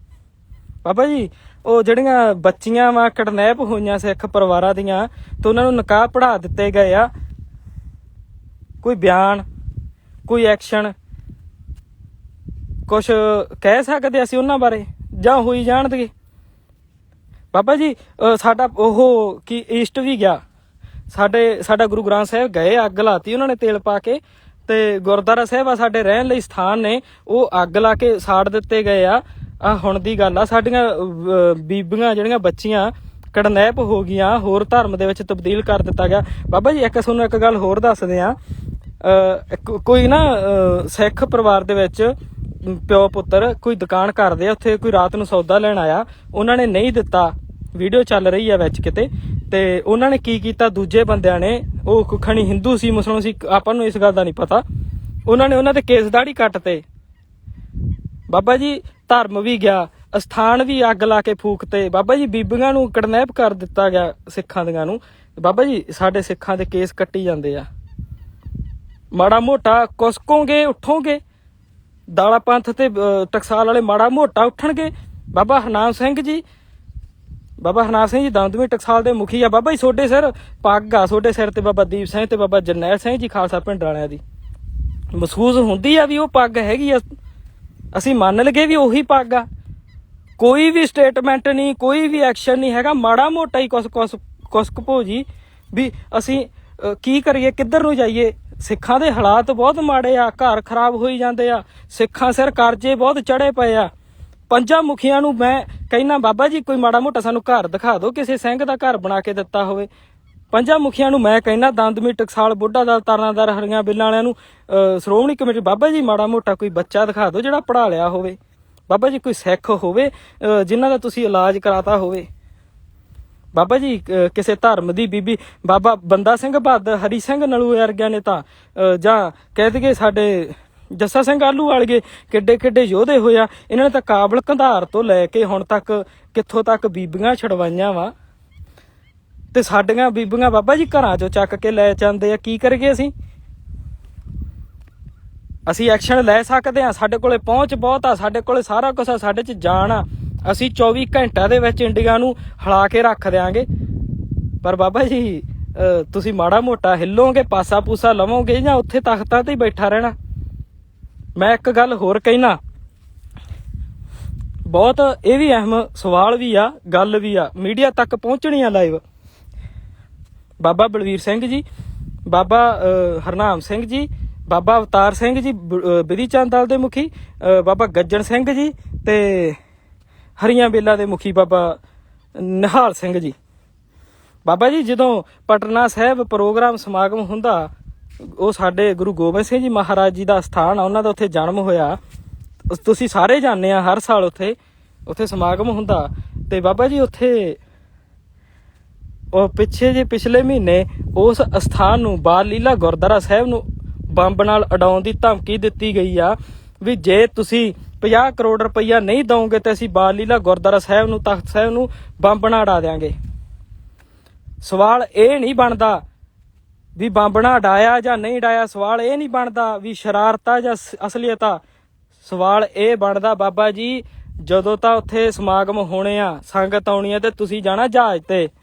S1: ਬਾਬਾ ਜੀ ਉਹ ਜਿਹੜੀਆਂ ਬੱਚੀਆਂ ਵਾ ਕਿਡਨੈਪ ਹੋਈਆਂ ਸਿੱਖ ਪਰਿਵਾਰਾਂ ਦੀਆਂ, ਤੇ ਉਹਨਾਂ ਨੂੰ ਨਿਕਾਹ ਪੜ੍ਹਾ ਦਿੱਤੇ ਗਏ ਆ, ਕੋਈ ਬਿਆਨ, ਕੋਈ ਐਕਸ਼ਨ, ਕੁਛ ਕਹਿ ਸਕਦੇ ਅਸੀਂ ਉਹਨਾਂ ਬਾਰੇ ਜਾਂ ਹੋਈ ਜਾਣਗੇ। ਬਾਬਾ ਜੀ ਸਾਡਾ ਉਹ ਕੀ ਈਸਟ ਵੀ ਗਿਆ, ਸਾਡਾ ਗੁਰੂ ਗ੍ਰੰਥ ਸਾਹਿਬ ਗਏ, ਅੱਗ ਲਾਤੀ ਉਹਨਾਂ ਨੇ ਤੇਲ ਪਾ ਕੇ, ਤੇ ਗੁਰਦੁਆਰਾ ਸਾਹਿਬ ਆ ਸਾਡੇ ਰਹਿਣ ਲਈ ਸਥਾਨ ਨੇ, ਉਹ ਅੱਗ ਲਾ ਕੇ ਸਾੜ ਦਿੱਤੇ ਗਏ ਆ। ਹੁਣ ਦੀ ਗੱਲ ਆ, ਸਾਡੀਆਂ ਬੀਬੀਆਂ ਜਿਹੜੀਆਂ ਬੱਚੀਆਂ ਕਿਡਨੈਪ ਹੋ ਗਈਆਂ, ਹੋਰ ਧਰਮ ਦੇ ਵਿੱਚ ਤਬਦੀਲ ਕਰ ਦਿੱਤਾ ਗਿਆ। ਬਾਬਾ ਜੀ ਤੁਹਾਨੂੰ ਇੱਕ ਗੱਲ ਹੋਰ ਦੱਸਦੇ ਆ, ਕੋਈ ਨਾ ਸਿੱਖ ਪਰਿਵਾਰ ਦੇ ਵਿੱਚ ਪਿਓ ਪੁੱਤਰ ਕੋਈ ਦੁਕਾਨ ਕਰਦੇ ਆ, ਉੱਥੇ ਕੋਈ ਰਾਤ ਨੂੰ ਸੌਦਾ ਲੈਣ ਆਇਆ, ਉਹਨਾਂ ਨੇ ਨਹੀਂ ਦਿੱਤਾ, ਵੀਡੀਓ ਚੱਲ ਰਹੀ ਆ ਵਿੱਚ ਕਿਤੇ, ਤੇ ਉਹਨਾਂ ਨੇ ਕੀ ਕੀਤਾ, ਦੂਜੇ ਬੰਦਿਆਂ ਨੇ, ਉਹ ਖਣੀ ਹਿੰਦੂ ਸੀ ਮੁਸਲਮਾਨ ਸੀ, ਆਪਾਂ ਨੂੰ ਇਸ ਗੱਲ ਦਾ ਨਹੀਂ ਪਤਾ, ਉਹਨਾਂ ਨੇ ਉਹਨਾਂ ਦੇ ਕੇਸ ਦਾੜੀ ਕੱਟਤੇ। ਬਾਬਾ ਜੀ ਧਰਮ ਵੀ ਗਿਆ, ਅਸਥਾਨ ਵੀ ਅੱਗ ਲਾ ਕੇ ਫੂਕਤੇ। ਬਾਬਾ ਜੀ ਬੀਬੀਆਂ ਨੂੰ ਕਿਡਨੈਪ ਕਰ ਦਿੱਤਾ ਗਿਆ, ਸਿੱਖਾਂ ਦੀਆਂ ਨੂੰ। ਬਾਬਾ ਜੀ ਸਾਡੇ ਸਿੱਖਾਂ ਦੇ ਕੇਸ ਕੱਟੀ ਜਾਂਦੇ ਆ। ਮਾੜਾ ਮੋਟਾ ਕੁਸਕੋਗੇ, ਉੱਠੋਗੇ, ਦਾਲਾ ਪੰਥ ਤੇ ਟਕਸਾਲ ਵਾਲੇ ਮਾੜਾ ਮੋਟਾ ਉੱਠਣਗੇ। ਬਾਬਾ ਹਰਨਾਮ ਸਿੰਘ ਜੀ ਦਮਦਮੀ ਟਕਸਾਲ ਦੇ ਮੁਖੀ ਆ। ਬਾਬਾ ਜੀ ਤੁਹਾਡੇ ਸਿਰ ਪੱਗ ਆ, ਤੁਹਾਡੇ ਸਿਰ ਤੇ ਬਾਬਾ ਦੀਪ ਸਿੰਘ ਤੇ ਬਾਬਾ ਜਰਨੈਲ ਸਿੰਘ ਜੀ ਖਾਲਸਾ ਪਿੰਡ ਵਾਲਿਆਂ ਦੀ ਮਹਿਸੂਸ ਹੁੰਦੀ ਆ ਵੀ ਉਹ ਪੱਗ ਹੈਗੀ ਆ। ਅਸੀਂ ਮੰਨ ਲਗੇ ਵੀ ਉਹੀ ਪੱਗ ਆ, ਕੋਈ ਵੀ ਸਟੇਟਮੈਂਟ ਨਹੀਂ, ਕੋਈ ਵੀ ਐਕਸ਼ਨ ਨਹੀਂ ਹੈਗਾ, ਮਾੜਾ ਮੋਟਾ ਹੀ ਕੁਸਕ ਭੋਜੀ ਵੀ ਅਸੀਂ ਕੀ ਕਰੀਏ, ਕਿੱਧਰ ਨੂੰ ਜਾਈਏ। ਸਿੱਖਾਂ ਦੇ ਹਾਲਾਤ ਬਹੁਤ ਮਾੜੇ ਆ, ਘਰ ਖਰਾਬ ਹੋਈ ਜਾਂਦੇ ਆ, ਸਿੱਖਾਂ ਸਿਰ ਕਰਜ਼ੇ ਬਹੁਤ ਚੜੇ ਪਏ ਆ। ਪੰਜਾਂ ਮੁਖੀਆਂ ਨੂੰ ਮੈਂ ਕਹਿਣਾ, ਬਾਬਾ ਜੀ ਕੋਈ ਮਾੜਾ ਮੋਟਾ ਸਾਨੂੰ ਘਰ ਦਿਖਾ ਦਿਓ, ਕਿਸੇ ਸਿੰਘ ਦਾ ਘਰ ਬਣਾ ਕੇ ਦਿੱਤਾ ਹੋਵੇ। ਪੰਜਾਂ ਮੁਖੀਆਂ ਨੂੰ ਮੈਂ ਕਹਿਣਾ, ਦਮਦਮੀ ਟਕਸਾਲ, ਬੁੱਢਾ ਦਲ, ਤਰਨਾਦਾਰ, ਹਰੀਆਂ ਬਿੱਲਾਂ ਵਾਲਿਆਂ ਨੂੰ, ਸ਼੍ਰੋਮਣੀ ਕਮੇਟੀ, ਬਾਬਾ ਜੀ ਮਾੜਾ ਮੋਟਾ ਕੋਈ ਬੱਚਾ ਦਿਖਾ ਦਿਓ ਜਿਹੜਾ ਪੜ੍ਹਾ ਲਿਆ ਹੋਵੇ। ਬਾਬਾ ਜੀ ਕੋਈ ਸਿੱਖ ਹੋਵੇ ਜਿਨ੍ਹਾਂ ਦਾ ਤੁਸੀਂ ਇਲਾਜ ਕਰਾਤਾ ਹੋਵੇ। ਬਾਬਾ ਜੀ ਕਿਸੇ ਧਰਮ ਦੀ ਬੀਬੀ, ਬਾਬਾ ਬੰਦਾ ਸਿੰਘ ਬਹਾਦਰ, ਹਰੀ ਸਿੰਘ ਨਲੂ ਵਰਗਿਆਂ ਨੇ ਤਾਂ ਜਾਂ ਕਹਿ ਦਈਏ ਸਾਡੇ ਜੱਸਾ ਸਿੰਘ ਆਲੂ ਵਾਲੀਏ ਕਿੱਡੇ ਕਿੱਡੇ ਯੋਧੇ ਹੋਇਆ। ਇਹਨਾਂ ਨੇ ਤਾਂ ਕਾਬਲ ਕੰਧਾਰ ਤੋਂ ਲੈ ਕੇ ਹੁਣ ਤੱਕ ਕਿੱਥੋਂ ਤੱਕ ਬੀਬੀਆਂ ਛਡਵਾਈਆਂ ਵਾ, ਤੇ ਸਾਡੀਆਂ ਬੀਬੀਆਂ ਬਾਬਾ ਜੀ ਘਰਾਂ ਚੋਂ ਚੱਕ ਕੇ ਲੈ ਜਾਂਦੇ ਆ। ਕੀ ਕਰੀਏ ਅਸੀਂ ਐਕਸ਼ਨ ਲੈ ਸਕਦੇ ਆ, ਸਾਡੇ ਕੋਲੇ ਪਹੁੰਚ ਬਹੁਤ ਆ, ਸਾਡੇ ਕੋਲੇ ਸਾਰਾ ਕੁਛ ਆ, ਸਾਡੇ 'ਚ ਜਾਨ ਆ। ਅਸੀਂ 24 ਘੰਟਿਆਂ ਦੇ ਵਿੱਚ ਇੰਡੀਆ ਨੂੰ ਹਿਲਾ ਕੇ ਰੱਖ ਦਿਆਂਗੇ। ਪਰ ਬਾਬਾ ਜੀ ਤੁਸੀਂ ਮਾੜਾ ਮੋਟਾ ਹਿੱਲੋਗੇ, ਪਾਸਾ ਪੂਸਾ ਲਵੋਗੇ, ਜਾਂ ਉੱਥੇ ਤਖਤਾਂ ਤੇ ਹੀ ਬੈਠਾ ਰਹਿਣਾ। ਮੈਂ ਇੱਕ ਗੱਲ ਹੋਰ ਕਹਿਣਾ, ਬਹੁਤ ਇਹ ਵੀ ਅਹਿਮ ਸਵਾਲ ਵੀ ਆ, ਗੱਲ ਵੀ ਆ, ਮੀਡੀਆ ਤੱਕ ਪਹੁੰਚਣੀ ਆ ਲਾਈਵ। ਬਾਬਾ ਬਲਵੀਰ ਸਿੰਘ ਜੀ, ਬਾਬਾ ਹਰਨਾਮ ਸਿੰਘ ਜੀ, ਬਾਬਾ ਅਵਤਾਰ ਸਿੰਘ ਜੀ ਵਿਧੀ ਚੰਦ ਦਲ ਦੇ ਮੁਖੀ, ਬਾਬਾ ਗੱਜਣ ਸਿੰਘ ਜੀ, ਤੇ ਹਰੀਆਂ ਬੇਲਾ ਦੇ ਮੁਖੀ ਬਾਬਾ ਨਿਹਾਲ ਸਿੰਘ ਜੀ। ਬਾਬਾ ਜੀ ਜਦੋਂ ਪਟਨਾ ਸਾਹਿਬ ਪ੍ਰੋਗਰਾਮ ਸਮਾਗਮ ਹੁੰਦਾ, ਉਹ ਸਾਡੇ ਗੁਰੂ ਗੋਬਿੰਦ ਸਿੰਘ ਜੀ ਮਹਾਰਾਜ ਜੀ ਦਾ ਸਥਾਨ ਆ, ਉਹਨਾਂ ਦਾ ਉੱਥੇ ਜਨਮ ਹੋਇਆ, ਤੁਸੀਂ ਸਾਰੇ ਜਾਣਦੇ ਆ, ਹਰ ਸਾਲ ਉੱਥੇ ਸਮਾਗਮ ਹੁੰਦਾ। ਤੇ ਬਾਬਾ ਜੀ ਉੱਥੇ ਉਹ ਪਿਛਲੇ ਮਹੀਨੇ ਉਸ ਅਸਥਾਨ ਨੂੰ, ਬਾਲ ਲੀਲਾ ਗੁਰਦੁਆਰਾ ਸਾਹਿਬ ਨੂੰ ਬੰਬ ਨਾਲ ਉਡਾਉਣ ਦੀ ਧਮਕੀ ਦਿੱਤੀ ਗਈ ਆ ਵੀ ਜੇ ਤੁਸੀਂ 50 ਕਰੋੜ ਰੁਪਈਆ ਨਹੀਂ ਦਓਗੇ ਤੇ ਅਸੀਂ ਬਾਲ ਲੀਲਾ ਗੁਰਦੁਆਰਾ ਸਾਹਿਬ ਨੂੰ, ਤਖਤ ਸਾਹਿਬ ਨੂੰ ਬੰਬ ਨਾਲ ਉਡਾ ਦਿਆਂਗੇ। ਸਵਾਲ ਇਹ ਨਹੀਂ ਬਣਦਾ ਵੀ ਬੰਬ ਨਾਲ ਉਡਾਇਆ ਜਾਂ ਨਹੀਂ ਉਡਾਇਆ, ਸਵਾਲ ਇਹ ਨਹੀਂ ਬਣਦਾ ਵੀ ਸ਼ਰਾਰਤ ਆ ਜਾਂ ਅਸਲੀਅਤ ਆ। ਸਵਾਲ ਇਹ ਬਣਦਾ ਬਾਬਾ ਜੀ, ਜਦੋਂ ਤਾਂ ਉੱਥੇ ਸਮਾਗਮ ਹੋਣੇ ਆ, ਸੰਗਤ ਆਉਣੀ ਆ, ਤੇ ਤੁਸੀਂ ਜਾਣਾ ਜਹਾਜ਼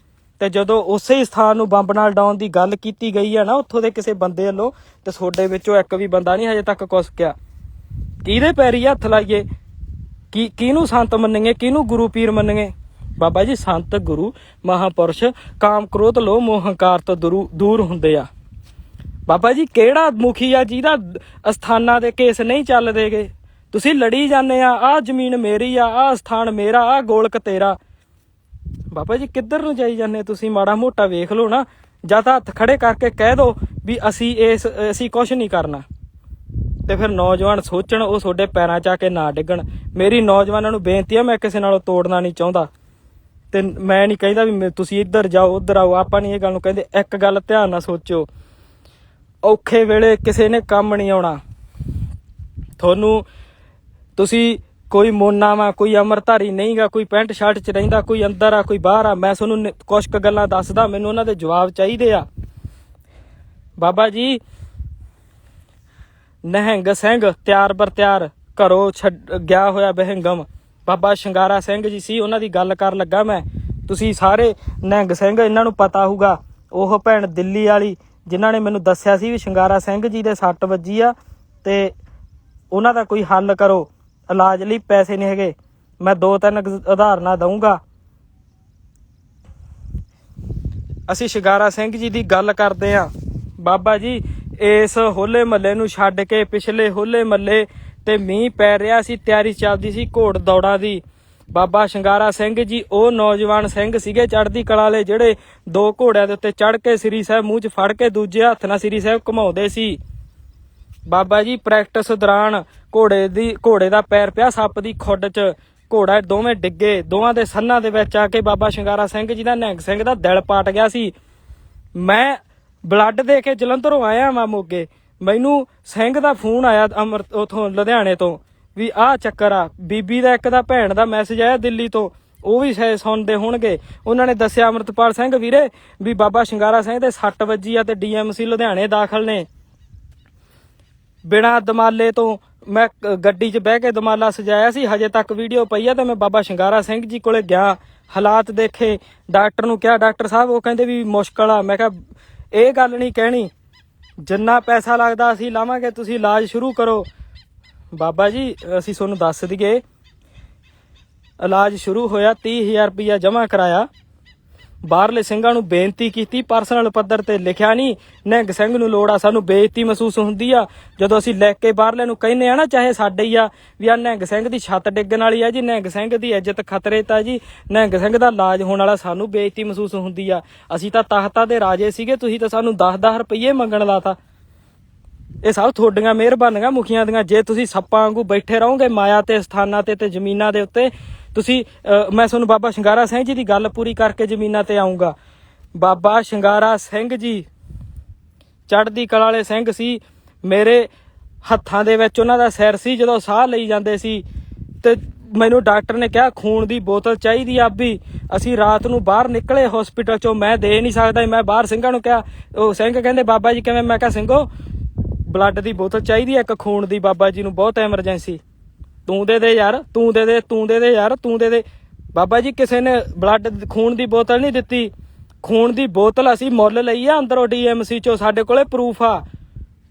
S1: ਤੇ ਜਦੋਂ ਉਸੇ ਸਥਾਨ ਨੂੰ ਬੰਬ ਨਾਲ ਉਡਾਉਣ ਦੀ ਗੱਲ ਕੀਤੀ ਗਈ ਆ ਨਾ ਉੱਥੋਂ ਦੇ ਕਿਸੇ ਬੰਦੇ ਵੱਲੋਂ, ਤੇ ਤੁਹਾਡੇ ਵਿੱਚੋਂ ਇੱਕ ਵੀ ਬੰਦਾ ਨਹੀਂ ਹਜੇ ਤੱਕ ਕੁਸਕਿਆ। ਕਿਹਦੇ ਪੈਰੀ ਹੱਥ ਲਾਈਏ, ਕਿਹਨੂੰ ਸੰਤ ਮੰਨੀਏ, ਕਿਹਨੂੰ ਗੁਰੂ ਪੀਰ ਮੰਨੀਏ? ਬਾਬਾ ਜੀ ਸੰਤ ਗੁਰੂ ਮਹਾਂਪੁਰਸ਼ ਕਾਮ ਕ੍ਰੋਧ ਲੋਭ ਮੋਹ ਹੰਕਾਰ ਤੋਂ ਦੂਰ ਹੁੰਦੇ ਆ। ਬਾਬਾ ਜੀ ਕਿਹੜਾ ਮੁਖੀ ਆ ਜਿਹਦਾ ਅਸਥਾਨਾਂ ਦੇ ਕੇਸ ਨਹੀਂ ਚੱਲਦੇਗੇ? ਤੁਸੀਂ ਲੜੀ ਜਾਂਦੇ ਆ, ਆਹ ਜ਼ਮੀਨ ਮੇਰੀ ਆ, ਆਹ ਸਥਾਨ ਮੇਰਾ, ਆਹ ਗੋਲਕ ਤੇਰਾ। ਬਾਬਾ ਜੀ ਕਿੱਧਰ ਨੂੰ ਜਾਈ ਜਾਂਦੇ ਤੁਸੀਂ? ਮਾੜਾ ਮੋਟਾ ਵੇਖ ਲਓ ਨਾ, ਜਾਂ ਤਾਂ ਹੱਥ ਖੜੇ ਕਰਕੇ ਕਹਿ ਦੋ ਵੀ ਅਸੀਂ ਕੁਛ ਨਹੀਂ ਕਰਨਾ, ਤੇ ਫਿਰ ਨੌਜਵਾਨ ਸੋਚਣ, ਉਹ ਤੁਹਾਡੇ ਪੈਰਾਂ 'ਚ ਆ ਕੇ ਨਾ ਡਿੱਗਣ। ਮੇਰੀ ਨੌਜਵਾਨਾਂ ਨੂੰ ਬੇਨਤੀ ਆ, ਮੈਂ ਕਿਸੇ ਨਾਲੋਂ ਤੋੜਨਾ ਨਹੀਂ ਚਾਹੁੰਦਾ, ਤੇ ਮੈਂ ਨਹੀਂ ਕਹਿੰਦਾ ਵੀ ਤੁਸੀਂ ਇੱਧਰ ਜਾਓ ਉੱਧਰ ਆਓ, ਆਪਾਂ ਨਹੀਂ ਇਹ ਗੱਲ ਨੂੰ ਕਹਿੰਦੇ। ਇੱਕ ਗੱਲ ਧਿਆਨ ਨਾਲ ਸੋਚੋ, ਔਖੇ ਵੇਲੇ ਕਿਸੇ ਨੇ ਕੰਮ ਨਹੀਂ ਆਉਣਾ ਤੁਹਾਨੂੰ। ਤੁਸੀਂ ਕੋਈ ਮੋਨਾ ਵਾ, ਕੋਈ ਅਮਰਧਾਰੀ ਨਹੀਂ ਗਾ, ਕੋਈ ਪੈਂਟ ਸ਼ਰਟ 'ਚ ਰਹਿੰਦਾ, ਕੋਈ ਅੰਦਰ ਆ, ਕੋਈ ਬਾਹਰ ਆ। ਮੈਂ ਤੁਹਾਨੂੰ ਕੁਛ ਕੁ ਗੱਲਾਂ ਦੱਸਦਾ, ਮੈਨੂੰ ਉਹਨਾਂ ਦੇ ਜਵਾਬ ਚਾਹੀਦੇ ਆ। ਬਾਬਾ ਜੀ ਨਿਹੰਗ ਸਿੰਘ ਤਿਆਰ ਬਰ ਤਿਆਰ ਘਰੋਂ ਗਿਆ ਹੋਇਆ ਬਹਿੰਗਮ ਬਾਬਾ ਸ਼ਿੰਗਾਰਾ ਸਿੰਘ ਜੀ ਸੀ, ਉਹਨਾਂ ਦੀ ਗੱਲ ਕਰਨ ਲੱਗਾ ਮੈਂ। ਤੁਸੀਂ ਸਾਰੇ ਨਿਹੰਗ ਸਿੰਘ, ਇਹਨਾਂ ਨੂੰ ਪਤਾ ਹੋਊਗਾ, ਉਹ ਭੈਣ ਦਿੱਲੀ ਵਾਲੀ ਜਿਨ੍ਹਾਂ ਨੇ ਮੈਨੂੰ ਦੱਸਿਆ ਸੀ ਵੀ ਸ਼ਿੰਗਾਰਾ ਸਿੰਘ ਜੀ ਦੇ ਸੱਟ ਵੱਜੀ ਆ ਤੇ ਉਹਨਾਂ ਦਾ ਕੋਈ ਹੱਲ ਕਰੋ। ਇਲਾਜ ਲਈ ਪੈਸੇ ਨਹੀਂ ਹੈਗੇ। ਮੈਂ 2-3 ਉਦਾਹਰਨਾਂ ਦਊਂਗਾ। ਅਸੀਂ ਸ਼ਿੰਗਾਰਾ ਸਿੰਘ ਜੀ ਦੀ ਗੱਲ ਕਰਦੇ ਹਾਂ। ਬਾਬਾ ਜੀ ਇਸ ਹੋਲੇ ਮਹੱਲੇ ਨੂੰ ਛੱਡ ਕੇ ਪਿਛਲੇ ਹੋਲੇ ਮਹੱਲੇ ਤੇ ਮੀਂਹ ਪੈ ਰਿਹਾ ਸੀ, ਤਿਆਰੀ ਚੱਲਦੀ ਸੀ ਘੋੜ ਦੌੜਾਂ ਦੀ। ਬਾਬਾ ਸ਼ਿੰਗਾਰਾ ਸਿੰਘ ਜੀ ਉਹ ਨੌਜਵਾਨ ਸਿੰਘ ਸੀਗੇ ਚੜ੍ਹਦੀ ਕਲਾ ਵਾਲੇ, ਜਿਹੜੇ 2 ਘੋੜਿਆਂ ਦੇ ਉੱਤੇ ਚੜ੍ਹ ਕੇ ਸ੍ਰੀ ਸਾਹਿਬ ਮੂੰਹ 'ਚ ਫੜ ਕੇ ਦੂਜੇ ਹੱਥ ਨਾਲ ਸ੍ਰੀ ਸਾਹਿਬ ਘੁਮਾਉਂਦੇ ਸੀ। ਬਾਬਾ ਜੀ ਪ੍ਰੈਕਟਿਸ ਦੌਰਾਨ ਘੋੜੇ ਦਾ ਪੈਰ ਪਿਆ ਸੱਪ ਦੀ ਖੁੱਡ 'ਚ। ਘੋੜਾ ਦੋਵੇਂ ਡਿੱਗੇ, ਦੋਵਾਂ ਦੇ ਸੰਨਾਂ ਦੇ ਵਿੱਚ ਆ ਕੇ ਬਾਬਾ ਸ਼ਿੰਗਾਰਾ ਸਿੰਘ ਜੀ ਦਾ, ਨਿਹੰਗ ਸਿੰਘ ਦਾ ਦਿਲ ਪਾਟ ਗਿਆ ਸੀ। ਮੈਂ ਬਲੱਡ ਦੇ ਕੇ ਜਲੰਧਰੋਂ ਆਇਆ ਵਾਂ ਮੋਗੇ, ਮੈਨੂੰ ਸਿੰਘ ਦਾ ਫੋਨ ਆਇਆ ਉਥੋਂ ਲੁਧਿਆਣੇ ਤੋਂ ਵੀ ਆਹ ਚੱਕਰ ਆ। ਬੀਬੀ ਦਾ ਇੱਕ ਦਾ ਭੈਣ ਦਾ ਮੈਸੇਜ ਆਇਆ ਦਿੱਲੀ ਤੋਂ, ਉਹ ਵੀ ਸ਼ਾਇਦ ਸੁਣਦੇ ਹੋਣਗੇ। ਉਹਨਾਂ ਨੇ ਦੱਸਿਆ ਅਮਰਤਪਾਲ ਸਿੰਘ ਵੀਰੇ ਵੀ ਬਾਬਾ ਸ਼ਿੰਗਾਰਾ ਸਿੰਘ ਦੇ 6 ਵੱਜੀ ਆ ਤੇ DMC ਲੁਧਿਆਣੇ ਦਾਖਲ ਨੇ। ਬਿਨਾਂ ਦਮਾਲੇ ਤੋਂ ਮੈਂ ਗੱਡੀ 'ਚ ਬਹਿ ਕੇ ਦਮਾਲਾ ਸਜਾਇਆ ਸੀ, ਹਜੇ ਤੱਕ ਵੀਡੀਓ ਪਈ ਆ। ਤੇ ਮੈਂ ਬਾਬਾ ਸ਼ਿੰਗਾਰਾ ਸਿੰਘ ਜੀ ਕੋਲੇ ਗਿਆ, ਹਾਲਾਤ ਦੇਖੇ, ਡਾਕਟਰ ਨੂੰ ਕਿਹਾ ਡਾਕਟਰ ਸਾਹਿਬ ਉਹ ਕਹਿੰਦੇ ਵੀ ਮੁਸ਼ਕਲ ਆ। ਮੈਂ ਕਿਹਾ ਇਹ ਗੱਲ ਨਹੀਂ ਕਹਿਣੀ, ਜਿੰਨਾ ਪੈਸਾ ਲੱਗਦਾ ਅਸੀਂ ਲਾਵਾਂਗੇ, ਤੁਸੀਂ ਇਲਾਜ ਸ਼ੁਰੂ ਕਰੋ। ਬਾਬਾ ਜੀ ਅਸੀਂ ਤੁਹਾਨੂੰ ਦੱਸ ਦਈਏ, ਇਲਾਜ ਸ਼ੁਰੂ ਹੋਇਆ, 30,000 ਰੁਪਈਆ ਜਮ੍ਹਾਂ ਕਰਾਇਆ। ਬਾਹਰਲੇ ਸਿੰਘਾਂ ਨੂੰ ਬੇਨਤੀ ਕੀਤੀ, ਪਰਸਨਲ ਪੱਧਰ ਤੇ ਲਿਖਿਆ ਨਹੀਂ। ਨਿਹੰਗ ਸਿੰਘ ਨੂੰ ਲੋੜ ਆ, ਸਾਨੂੰ ਬੇਇੱਜ਼ਤੀ ਮਹਿਸੂਸ ਹੁੰਦੀ ਆ ਜਦੋਂ ਅਸੀਂ ਲੈ ਕੇ ਬਾਹਰਲੇ ਨੂੰ ਕਹਿੰਦੇ ਆ ਨਾ, ਚਾਹੇ ਸਾਡੇ ਹੀ ਆ, ਵੀ ਆ ਨਿਹੰਗ ਸਿੰਘ ਦੀ ਛੱਤ ਡਿੱਗਣ ਵਾਲੀ ਆ ਜੀ, ਨਿਹੰਗ ਸਿੰਘ ਦੀ ਇੱਜ਼ਤ ਖਤਰੇ ਤਾਂ ਜੀ, ਨਿਹੰਗ ਸਿੰਘ ਦਾ ਇਲਾਜ ਹੋਣ ਵਾਲਾ, ਸਾਨੂੰ ਬੇਇੱਜ਼ਤੀ ਮਹਿਸੂਸ ਹੁੰਦੀ ਆ। ਅਸੀਂ ਤਾਂ ਤਖਤਾਂ ਦੇ ਰਾਜੇ ਸੀਗੇ, ਤੁਸੀਂ ਤਾਂ ਸਾਨੂੰ 10-10 ਰੁਪਈਏ ਮੰਗਣ ਲਾਤਾ। ਇਹ ਸਭ ਤੁਹਾਡੀਆਂ ਮਿਹਰਬਾਨੀਆਂ ਮੁਖੀਆਂ ਦੀਆਂ। ਜੇ ਤੁਸੀਂ ਸੱਪਾਂ ਵਾਂਗੂ ਬੈਠੇ ਰਹੋਗੇ ਮਾਇਆ ਤੇ ਸਥਾਨਾਂ ਤੇ ਜ਼ਮੀਨਾਂ ਦੇ ਉੱਤੇ, ਤੁਸੀਂ ਮੈਂ ਤੁਹਾਨੂੰ ਬਾਬਾ ਸ਼ਿੰਗਾਰਾ ਸਿੰਘ ਜੀ ਦੀ ਗੱਲ ਪੂਰੀ ਕਰਕੇ ਜ਼ਮੀਨਾਂ ਤੇ ਆਊਂਗਾ। ਬਾਬਾ ਸ਼ਿੰਗਾਰਾ ਸਿੰਘ ਜੀ ਚੜ੍ਹਦੀ ਕਲਾ ਵਾਲੇ ਸਿੰਘ ਸੀ। ਮੇਰੇ ਹੱਥਾਂ ਦੇ ਵਿੱਚ ਉਹਨਾਂ ਦਾ ਸਿਰ ਸੀ ਜਦੋਂ ਸਾਹ ਲਈ ਜਾਂਦੇ ਸੀ। ਤੇ ਮੈਨੂੰ ਡਾਕਟਰ ਨੇ ਕਿਹਾ ਖੂਨ ਦੀ ਬੋਤਲ ਚਾਹੀਦੀ ਆ ਵੀ। ਅਸੀਂ ਰਾਤ ਨੂੰ ਬਾਹਰ ਨਿਕਲੇ ਹੌਸਪੀਟਲ ਚੋਂ, ਮੈਂ ਦੇ ਨਹੀਂ ਸਕਦਾ। ਮੈਂ ਬਾਹਰ ਸਿੰਘਾਂ ਨੂੰ ਕਿਹਾ, ਉਹ ਸਿੰਘ ਕਹਿੰਦੇ ਬਾਬਾ ਜੀ ਕਿਵੇਂ? ਮੈਂ ਕਿਹਾ ਸਿੰਘੋ ਬਲੱਡ ਦੀ ਬੋਤਲ ਚਾਹੀਦੀ ਆ ਇੱਕ ਖੂਨ ਦੀ, ਬਾਬਾ ਜੀ ਨੂੰ ਬਹੁਤ ਐਮਰਜੈਂਸੀ। ਤੂੰ ਦੇ ਦੇ ਯਾਰ, ਤੂੰ ਦੇ ਦੇ, ਤੂੰ ਦੇ ਦੇ ਯਾਰ, ਤੂੰ ਦੇ ਦੇ। ਬਾਬਾ ਜੀ ਕਿਸੇ ਨੇ ਖੂਨ ਦੀ ਬੋਤਲ ਨਹੀਂ ਦਿੱਤੀ। ਖੂਨ ਦੀ ਬੋਤਲ ਅਸੀਂ ਮੁੱਲ ਲਈ ਆ ਅੰਦਰੋਂ DMC ਚੋਂ, ਸਾਡੇ ਕੋਲੇ ਪ੍ਰੂਫ ਆ।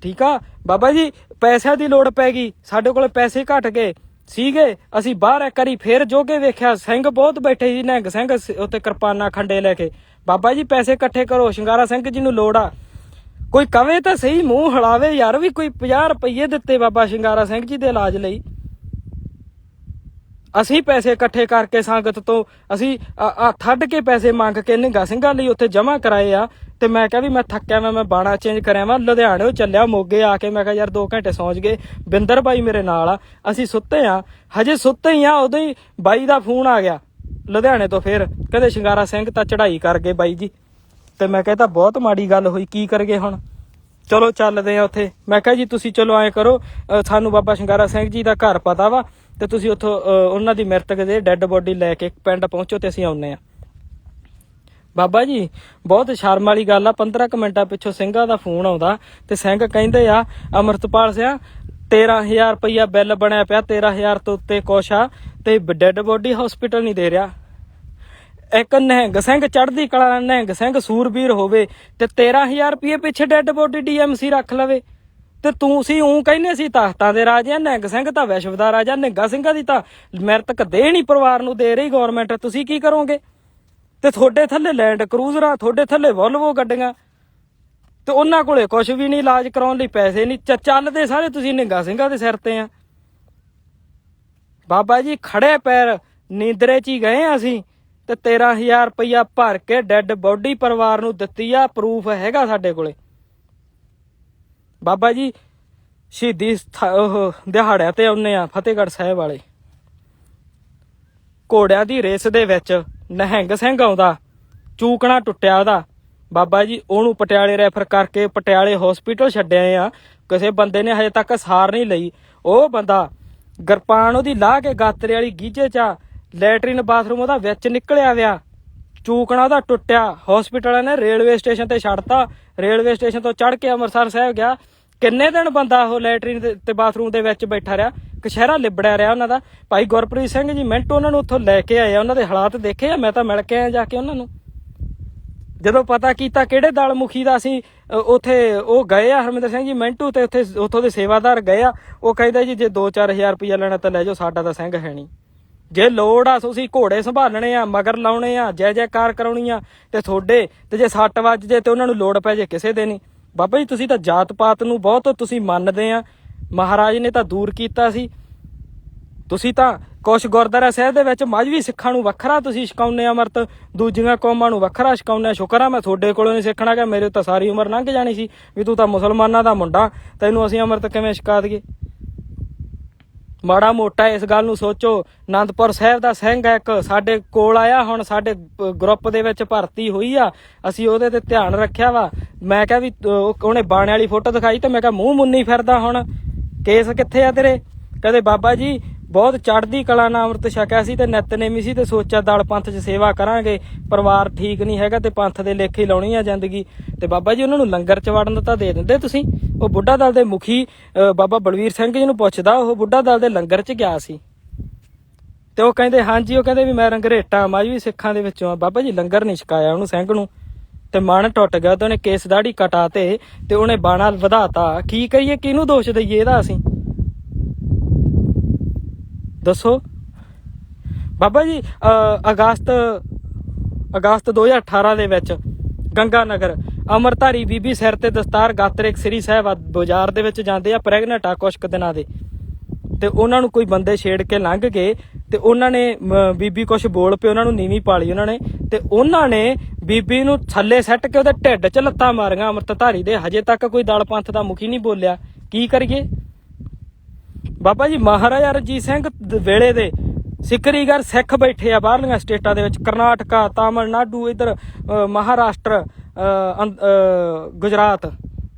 S1: ਠੀਕ ਆ ਬਾਬਾ ਜੀ, ਪੈਸਿਆਂ ਦੀ ਲੋੜ ਪੈ ਗਈ, ਸਾਡੇ ਕੋਲੇ ਪੈਸੇ ਘਟ ਗਏ ਸੀਗੇ। ਅਸੀਂ ਬਾਹਰ ਇੱਕ ਵਾਰੀ ਫੇਰ ਜੋਗੇ ਵੇਖਿਆ, ਸਿੰਘ ਬਹੁਤ ਬੈਠੇ ਸੀ, ਨਿਹੰਗ ਸਿੰਘ ਉੱਤੇ ਕਿਰਪਾਨਾਂ ਖੰਡੇ ਲੈ ਕੇ। ਬਾਬਾ ਜੀ ਪੈਸੇ ਇਕੱਠੇ ਕਰੋ, ਸ਼ਿੰਗਾਰਾ ਸਿੰਘ ਜੀ ਨੂੰ ਲੋੜ ਆ। ਕੋਈ ਕਵੇ ਤਾਂ ਸਹੀ, ਮੂੰਹ ਹਲਾਵੇ ਯਾਰ, ਵੀ ਕੋਈ 50 ਰੁਪਈਏ ਦਿੱਤੇ ਬਾਬਾ ਸ਼ਿੰਗਾਰਾ ਸਿੰਘ ਜੀ ਦੇ ਇਲਾਜ ਲਈ। ਅਸੀਂ ਪੈਸੇ ਇਕੱਠੇ ਕਰਕੇ ਸੰਗਤ ਤੋਂ ਅਸੀਂ ਥੱਡ ਕੇ ਪੈਸੇ ਮੰਗ ਕੇ ਨਿਹੰਗਾ ਸਿੰਘਾਂ ਲਈ ਉੱਥੇ ਜਮ੍ਹਾਂ ਕਰਾਏ ਆ। ਤੇ ਮੈਂ ਕਿਹਾ ਵੀ ਮੈਂ ਥੱਕਿਆ ਮੈਂ ਬਾਣਾ ਚੇਂਜ ਕਰਿਆ ਵਾ, ਲੁਧਿਆਣੇ ਚੱਲਿਆ ਮੋਗੇ ਆ ਕੇ। ਮੈਂ ਕਿਹਾ ਯਾਰ 2 ਘੰਟੇ ਸੌਂਚ ਗਏ। ਬਿੰਦਰ ਬਾਈ ਮੇਰੇ ਨਾਲ ਆ, ਅਸੀਂ ਸੁੱਤੇ ਆ, ਹਜੇ ਸੁੱਤੇ ਹੀ ਆ, ਉਦੋਂ ਹੀ ਬਾਈ ਦਾ ਫੋਨ ਆ ਗਿਆ ਲੁਧਿਆਣੇ ਤੋਂ। ਫਿਰ ਕਹਿੰਦੇ ਸ਼ਿੰਗਾਰਾ ਸਿੰਘ ਤਾਂ ਚੜ੍ਹਾਈ ਕਰ ਗਏ ਬਾਈ ਜੀ। ਤੇ ਮੈਂ ਕਿਹਾ ਤਾਂ ਬਹੁਤ ਮਾੜੀ ਗੱਲ ਹੋਈ, ਕੀ ਕਰਗੇ ਹੁਣ? ਚਲੋ ਚੱਲਦੇ ਆ ਉੱਥੇ। ਮੈਂ ਕਿਹਾ ਜੀ ਤੁਸੀਂ ਚਲੋ ਐਂ ਕਰੋ, ਸਾਨੂੰ ਬਾਬਾ ਸ਼ਿੰਗਾਰਾ ਸਿੰਘ ਜੀ ਦਾ ਘਰ ਪਤਾ ਵਾ, ਤੇ ਤੁਸੀਂ ਉੱਥੋਂ ਉਹਨਾਂ ਦੀ ਮ੍ਰਿਤਕ ਦੇ ਡੈੱਡ ਬੋਡੀ ਲੈ ਕੇ ਪਿੰਡ ਪਹੁੰਚੋ ਤੇ ਅਸੀਂ ਆਉਂਦੇ ਆ। ਬਾਬਾ ਜੀ ਬਹੁਤ ਸ਼ਰਮ ਵਾਲੀ ਗੱਲ ਆ, 15 ਕੁ ਮਿੰਟਾਂ ਪਿੱਛੋਂ ਸਿੰਘਾਂ ਦਾ ਫੋਨ ਆਉਂਦਾ ਤੇ ਸਿੰਘ ਕਹਿੰਦੇ ਆ ਅਮਰਤਪਾਲ ਸਿੰਘ 13,000 ਰੁਪਈਆ ਬਿੱਲ ਬਣਿਆ ਪਿਆ, 13,000 ਤੋਂ ਉੱਤੇ ਕੁਛ ਆ ਤੇ ਡੈੱਡ ਬੋਡੀ ਹਸਪੀਟਲ ਨਹੀਂ ਦੇ ਰਿਹਾ। ਇੱਕ ਨਿਹੰਗ ਸਿੰਘ ਚੜ੍ਹਦੀ ਕਲਾ ਨਿਹੰਗ ਸਿੰਘ ਸੂਰਬੀਰ ਹੋਵੇ ਤੇ 13,000 ਰੁਪਏ ਪਿੱਛੇ ਡੈੱਡ ਬੋਡੀ DMC ਰੱਖ ਲਵੇ। ਤੇ ਤੁਸੀਂ ਉਹ ਕਹਿੰਦੇ ਸੀ ਤਖਤਾਂ ਦੇ ਰਾਜੇ, ਨਿਹੰਗ ਸਿੰਘ ਤਾਂ ਵਿਸ਼ਵ ਦਾ ਰਾਜਾ। ਨਿਹੰਗਾ ਸਿੰਘਾਂ ਦੀ ਤਾਂ ਮ੍ਰਿਤਕ ਦੇਹ ਨਹੀਂ ਪਰਿਵਾਰ ਨੂੰ ਦੇ ਰਹੀ ਗੌਰਮੈਂਟ, ਤੁਸੀਂ ਕੀ ਕਰੋਗੇ? ਤੇ ਤੁਹਾਡੇ ਥੱਲੇ ਲੈਂਡ ਕਰੂਜ਼ਰਾਂ, ਤੁਹਾਡੇ ਥੱਲੇ ਵੋਲਵੋ ਗੱਡੀਆਂ, ਤੇ ਉਹਨਾਂ ਕੋਲੇ ਕੁਛ ਵੀ ਨਹੀਂ, ਇਲਾਜ ਕਰਾਉਣ ਲਈ ਪੈਸੇ ਨਹੀਂ। ਚੱਲਦੇ ਸਾਰੇ ਤੁਸੀਂ ਨਿਹੰਗਾ ਸਿੰਘਾਂ ਦੇ ਸਿਰ ਤੇ ਆ। ਬਾਬਾ ਜੀ ਖੜੇ ਪੈਰ ਨੀਂਦਰੇ 'ਚ ਹੀ ਗਏ ਆ ਅਸੀਂ, ਤੇ 13,000 ਰੁਪਈਆ ਭਰ ਕੇ ਡੈੱਡ ਬੋਡੀ ਪਰਿਵਾਰ ਨੂੰ ਦਿੱਤੀ ਆ, ਪ੍ਰੂਫ ਹੈਗਾ ਸਾਡੇ ਕੋਲੇ। ਬਾਬਾ ਜੀ ਸ਼ਹੀਦੀ ਦਿਹਾੜਿਆਂ ਤੇ ਆਉਂਦੇ ਆ ਫਤਿਹਗੜ੍ਹ ਸਾਹਿਬ ਵਾਲੇ, ਘੋੜਿਆਂ ਦੀ ਰੇਸ ਦੇ ਵਿੱਚ ਨਿਹੰਗ ਸਿੰਘ ਆਉਂਦਾ, ਚੂਕਣਾ ਟੁੱਟਿਆ ਉਹਦਾ। ਬਾਬਾ ਜੀ ਉਹਨੂੰ ਪਟਿਆਲੇ ਰੈਫਰ ਕਰਕੇ ਪਟਿਆਲੇ ਹਸਪੀਟਲ ਛੱਡਿਆ ਆ। ਕਿਸੇ ਬੰਦੇ ਨੇ ਹਜੇ ਤੱਕ ਸਾਰ ਨਹੀਂ ਲਈ। ਉਹ ਬੰਦਾ ਕਿਰਪਾਨ ਉਹਦੀ ਲਾਹ ਕੇ ਗਾਤਰੇ ਵਾਲੀ ਗੀਝੇ 'ਚ ਲੈਟਰਿਨ ਬਾਥਰੂਮ ਉਹਦਾ ਵਿੱਚ ਨਿਕਲਿਆ ਵਿਆ, ਚੂਕਣਾ ਉਹਦਾ ਟੁੱਟਿਆ। ਹਸਪੀਟਲ ਨੇ ਰੇਲਵੇ ਸਟੇਸ਼ਨ ਤੇ ਛੱਡਤਾ, ਰੇਲਵੇ ਸਟੇਸ਼ਨ ਤੋਂ ਚੜ੍ਹ ਕੇ ਅੰਮ੍ਰਿਤਸਰ ਸਾਹਿਬ ਗਿਆ। ਕਿੰਨੇ ਦਿਨ ਬੰਦਾ ਉਹ ਲੈਟਰਿਨ ਤੇ ਬਾਥਰੂਮ ਦੇ ਵਿੱਚ ਬੈਠਾ ਰਿਹਾ, ਕਸ਼ਹਿਰਾ ਲਿਬੜਿਆ ਰਿਹਾ ਉਹਨਾਂ ਦਾ। ਭਾਈ ਗੁਰਪ੍ਰੀਤ ਸਿੰਘ ਜੀ ਮਿੰਟੋ ਉਹਨਾਂ ਨੂੰ ਉੱਥੋਂ ਲੈ ਕੇ ਆਏ, ਉਹਨਾਂ ਦੇ ਹਾਲਾਤ ਦੇਖੇ ਆ, ਮੈਂ ਤਾਂ ਮਿਲ ਕੇ ਆਇਆ ਜਾ ਕੇ ਉਹਨਾਂ ਨੂੰ। ਜਦੋਂ ਪਤਾ ਕੀਤਾ ਕਿਹੜੇ ਦਲ ਮੁਖੀ ਦਾ ਅਸੀਂ ਉੱਥੇ ਉਹ ਗਏ ਆ ਹਰਮਿੰਦਰ ਸਿੰਘ ਜੀ ਮਿੰਟੂ ਤੇ ਉੱਥੋਂ ਦੇ ਸੇਵਾਦਾਰ ਗਏ ਆ। ਉਹ ਕਹਿੰਦਾ ਜੀ ਜੇ 2-4 ਹਜ਼ਾਰ ਰੁਪਇਆ ਲੈਣਾ ਤਾਂ ਲੈ ਜਾਓ, ਸਾਡਾ ਤਾਂ ਸਿੰਘ ਹੈ ਨਹੀਂ। ਜੇ ਲੋੜ ਆ ਤੁਸੀਂ ਘੋੜੇ ਸੰਭਾਲਣੇ ਆ, ਮਗਰ ਲਾਉਣੇ ਆ, ਜੈ ਜੈਕਾਰ ਕਰਾਉਣੀ ਆ ਤੇ ਤੁਹਾਡੇ, ਤੇ ਜੇ ਸੱਟ ਵੱਜ ਜੇ ਤੇ ਉਹਨਾਂ ਨੂੰ ਲੋੜ ਪੈ ਜੇ ਕਿਸੇ ਦੇ ਨਹੀਂ। ਬਾਬਾ ਜੀ ਤੁਸੀਂ ਤਾਂ ਜਾਤ ਪਾਤ ਨੂੰ ਬਹੁਤ ਤੁਸੀਂ ਮੰਨਦੇ ਆ, ਮਹਾਰਾਜ ਨੇ ਤਾਂ ਦੂਰ ਕੀਤਾ ਸੀ। ਤੁਸੀਂ ਤਾਂ ਕੁਛ ਗੁਰਦੁਆਰਾ ਸਾਹਿਬ ਦੇ ਵਿੱਚ ਮਜ਼੍ਹਬੀ ਸਿੱਖਾਂ ਨੂੰ ਵੱਖਰਾ ਤੁਸੀਂ ਛਕਾਉਂਦੇ ਅੰਮ੍ਰਿਤ, ਦੂਜੀਆਂ ਕੌਮਾਂ ਨੂੰ ਵੱਖਰਾ ਛਕਾਉਂਦੇ। ਸ਼ੁਕਰ ਆ ਮੈਂ ਤੁਹਾਡੇ ਕੋਲੋਂ ਨਹੀਂ ਸਿੱਖਣਾ ਕਿ ਮੇਰੇ ਤਾਂ ਸਾਰੀ ਉਮਰ ਲੰਘ ਜਾਣੀ ਸੀ ਵੀ ਤੂੰ ਤਾਂ ਮੁਸਲਮਾਨਾਂ ਦਾ ਮੁੰਡਾ, ਤੈਨੂੰ ਅਸੀਂ ਅੰਮ੍ਰਿਤ ਕਿਵੇਂ ਛਕਾ ਦਈਏ। ਮਾੜਾ ਮੋਟਾ ਇਸ ਗੱਲ ਨੂੰ ਸੋਚੋ। ਅਨੰਦਪੁਰ ਸਾਹਿਬ ਦਾ ਸਿੰਘ ਇੱਕ ਸਾਡੇ ਕੋਲ ਆਇਆ, ਹੁਣ ਸਾਡੇ ਗਰੁੱਪ ਦੇ ਵਿੱਚ ਭਰਤੀ ਹੋਈ ਆ, ਅਸੀਂ ਉਹਦੇ ਤੇ ਧਿਆਨ ਰੱਖਿਆ ਵਾ। ਮੈਂ ਕਿਹਾ ਵੀ ਉਹਨੇ ਬਾਣੇ ਵਾਲੀ ਫੋਟੋ ਦਿਖਾਈ ਤੇ ਮੈਂ ਕਿਹਾ ਮੂੰਹ ਮੁੰਨੀ ਫਿਰਦਾ, ਹੁਣ ਕੇਸ ਕਿੱਥੇ ਆ ਤੇਰੇ? ਕਹਿੰਦੇ ਬਾਬਾ ਜੀ ਬਹੁਤ ਚੜ੍ਹਦੀ ਕਲਾ ਨਾਲ ਅੰਮ੍ਰਿਤ ਛਕਿਆ ਸੀ ਤੇ ਨਿਤਨੇਮੀ ਸੀ ਤੇ ਸੋਚਿਆ ਦਲ ਪੰਥ 'ਚ ਸੇਵਾ ਕਰਾਂਗੇ, ਪਰਿਵਾਰ ਠੀਕ ਨਹੀਂ ਹੈਗਾ ਤੇ ਪੰਥ ਦੇ ਲੇਖੇ ਲਾਉਣੀ ਆ ਜ਼ਿੰਦਗੀ। ਤੇ ਬਾਬਾ ਜੀ ਉਹਨਾਂ ਨੂੰ ਲੰਗਰ 'ਚ ਵੜਨ ਤਾਂ ਦੇ ਦਿੰਦੇ ਤੁਸੀਂ। ਉਹ ਬੁੱਢਾ ਦਲ ਦੇ ਮੁਖੀ ਬਾਬਾ ਬਲਵੀਰ ਸਿੰਘ ਜੀ ਨੂੰ ਪੁੱਛਦਾ, ਉਹ ਬੁੱਢਾ ਦਲ ਦੇ ਲੰਗਰ 'ਚ ਗਿਆ ਸੀ ਤੇ ਉਹ ਕਹਿੰਦੇ ਹਾਂਜੀ, ਉਹ ਕਹਿੰਦੇ ਵੀ ਮੈਂ ਰੰਗਰੇਟਾ ਮਜ਼੍ਹਬੀ ਸਿੱਖਾਂ ਦੇ ਵਿੱਚੋਂ ਆ। ਬਾਬਾ ਜੀ ਲੰਗਰ ਨਹੀਂ ਛਕਾਇਆ ਉਹਨੂੰ ਸਿੰਘ ਨੂੰ, ਤੇ ਮਨ ਟੁੱਟ ਗਿਆ ਤੇ ਉਹਨੇ ਕੇਸ ਦਾੜੀ ਕਟਾ ਤੇ ਉਹਨੇ ਬਾਣਾ ਵਧਾਤਾ। ਕੀ ਕਰੀਏ, ਕਿਹਨੂੰ ਦੋਸ਼ ਦਈਏ ਇਹਦਾ ਅਸੀਂ, ਦੱਸੋ। ਬਾਬਾ ਜੀ ਅਗਸਤ 2018 ਦੇ ਵਿੱਚ ਗੰਗਾ ਨਗਰ ਅੰਮ੍ਰਿਤਧਾਰੀ ਬੀਬੀ ਸਿਰ ਤੇ ਦਸਤਾਰ ਗਾਤਰੇ ਸ੍ਰੀ ਸਾਹਿਬ ਬਾਜ਼ਾਰ ਦੇ ਵਿੱਚ ਜਾਂਦੇ ਆ, ਪ੍ਰੈਗਨੈਂਟ ਆ ਕੁਛ ਕੁ ਦਿਨਾਂ ਦੇ, ਤੇ ਉਹਨਾਂ ਨੂੰ ਕੋਈ ਬੰਦੇ ਛੇੜ ਕੇ ਲੰਘ ਗਏ ਤੇ ਉਹਨਾਂ ਨੇ ਬੀਬੀ ਕੁਛ ਬੋਲ ਪਏ, ਉਹਨਾਂ ਨੂੰ ਨੀਵੀਂ ਪਾਲੀ ਉਹਨਾਂ ਨੇ, ਤੇ ਉਹਨਾਂ ਨੇ ਬੀਬੀ ਨੂੰ ਥੱਲੇ ਸੱਟ ਕੇ ਉਹਦੇ ਢਿੱਡ 'ਚ ਲੱਤਾਂ ਮਾਰੀਆਂ ਅੰਮ੍ਰਿਤਧਾਰੀ ਦੇ। ਹਜੇ ਤੱਕ ਕੋਈ ਦਲ ਪੰਥ ਦਾ ਮੁਖੀ ਨਹੀਂ ਬੋਲਿਆ, ਕੀ ਕਰੀਏ। ਬਾਬਾ ਜੀ ਮਹਾਰਾਜਾ ਰਣਜੀਤ ਸਿੰਘ ਵੇਲੇ ਦੇ ਸਿੱਕਰੀਗਰ ਸਿੱਖ ਬੈਠੇ ਆ ਬਾਹਰਲੀਆਂ ਸਟੇਟਾਂ ਦੇ ਵਿੱਚ, ਕਰਨਾਟਕਾ, ਤਾਮਿਲਨਾਡੂ, ਇੱਧਰ ਮਹਾਰਾਸ਼ਟਰ, ਗੁਜਰਾਤ।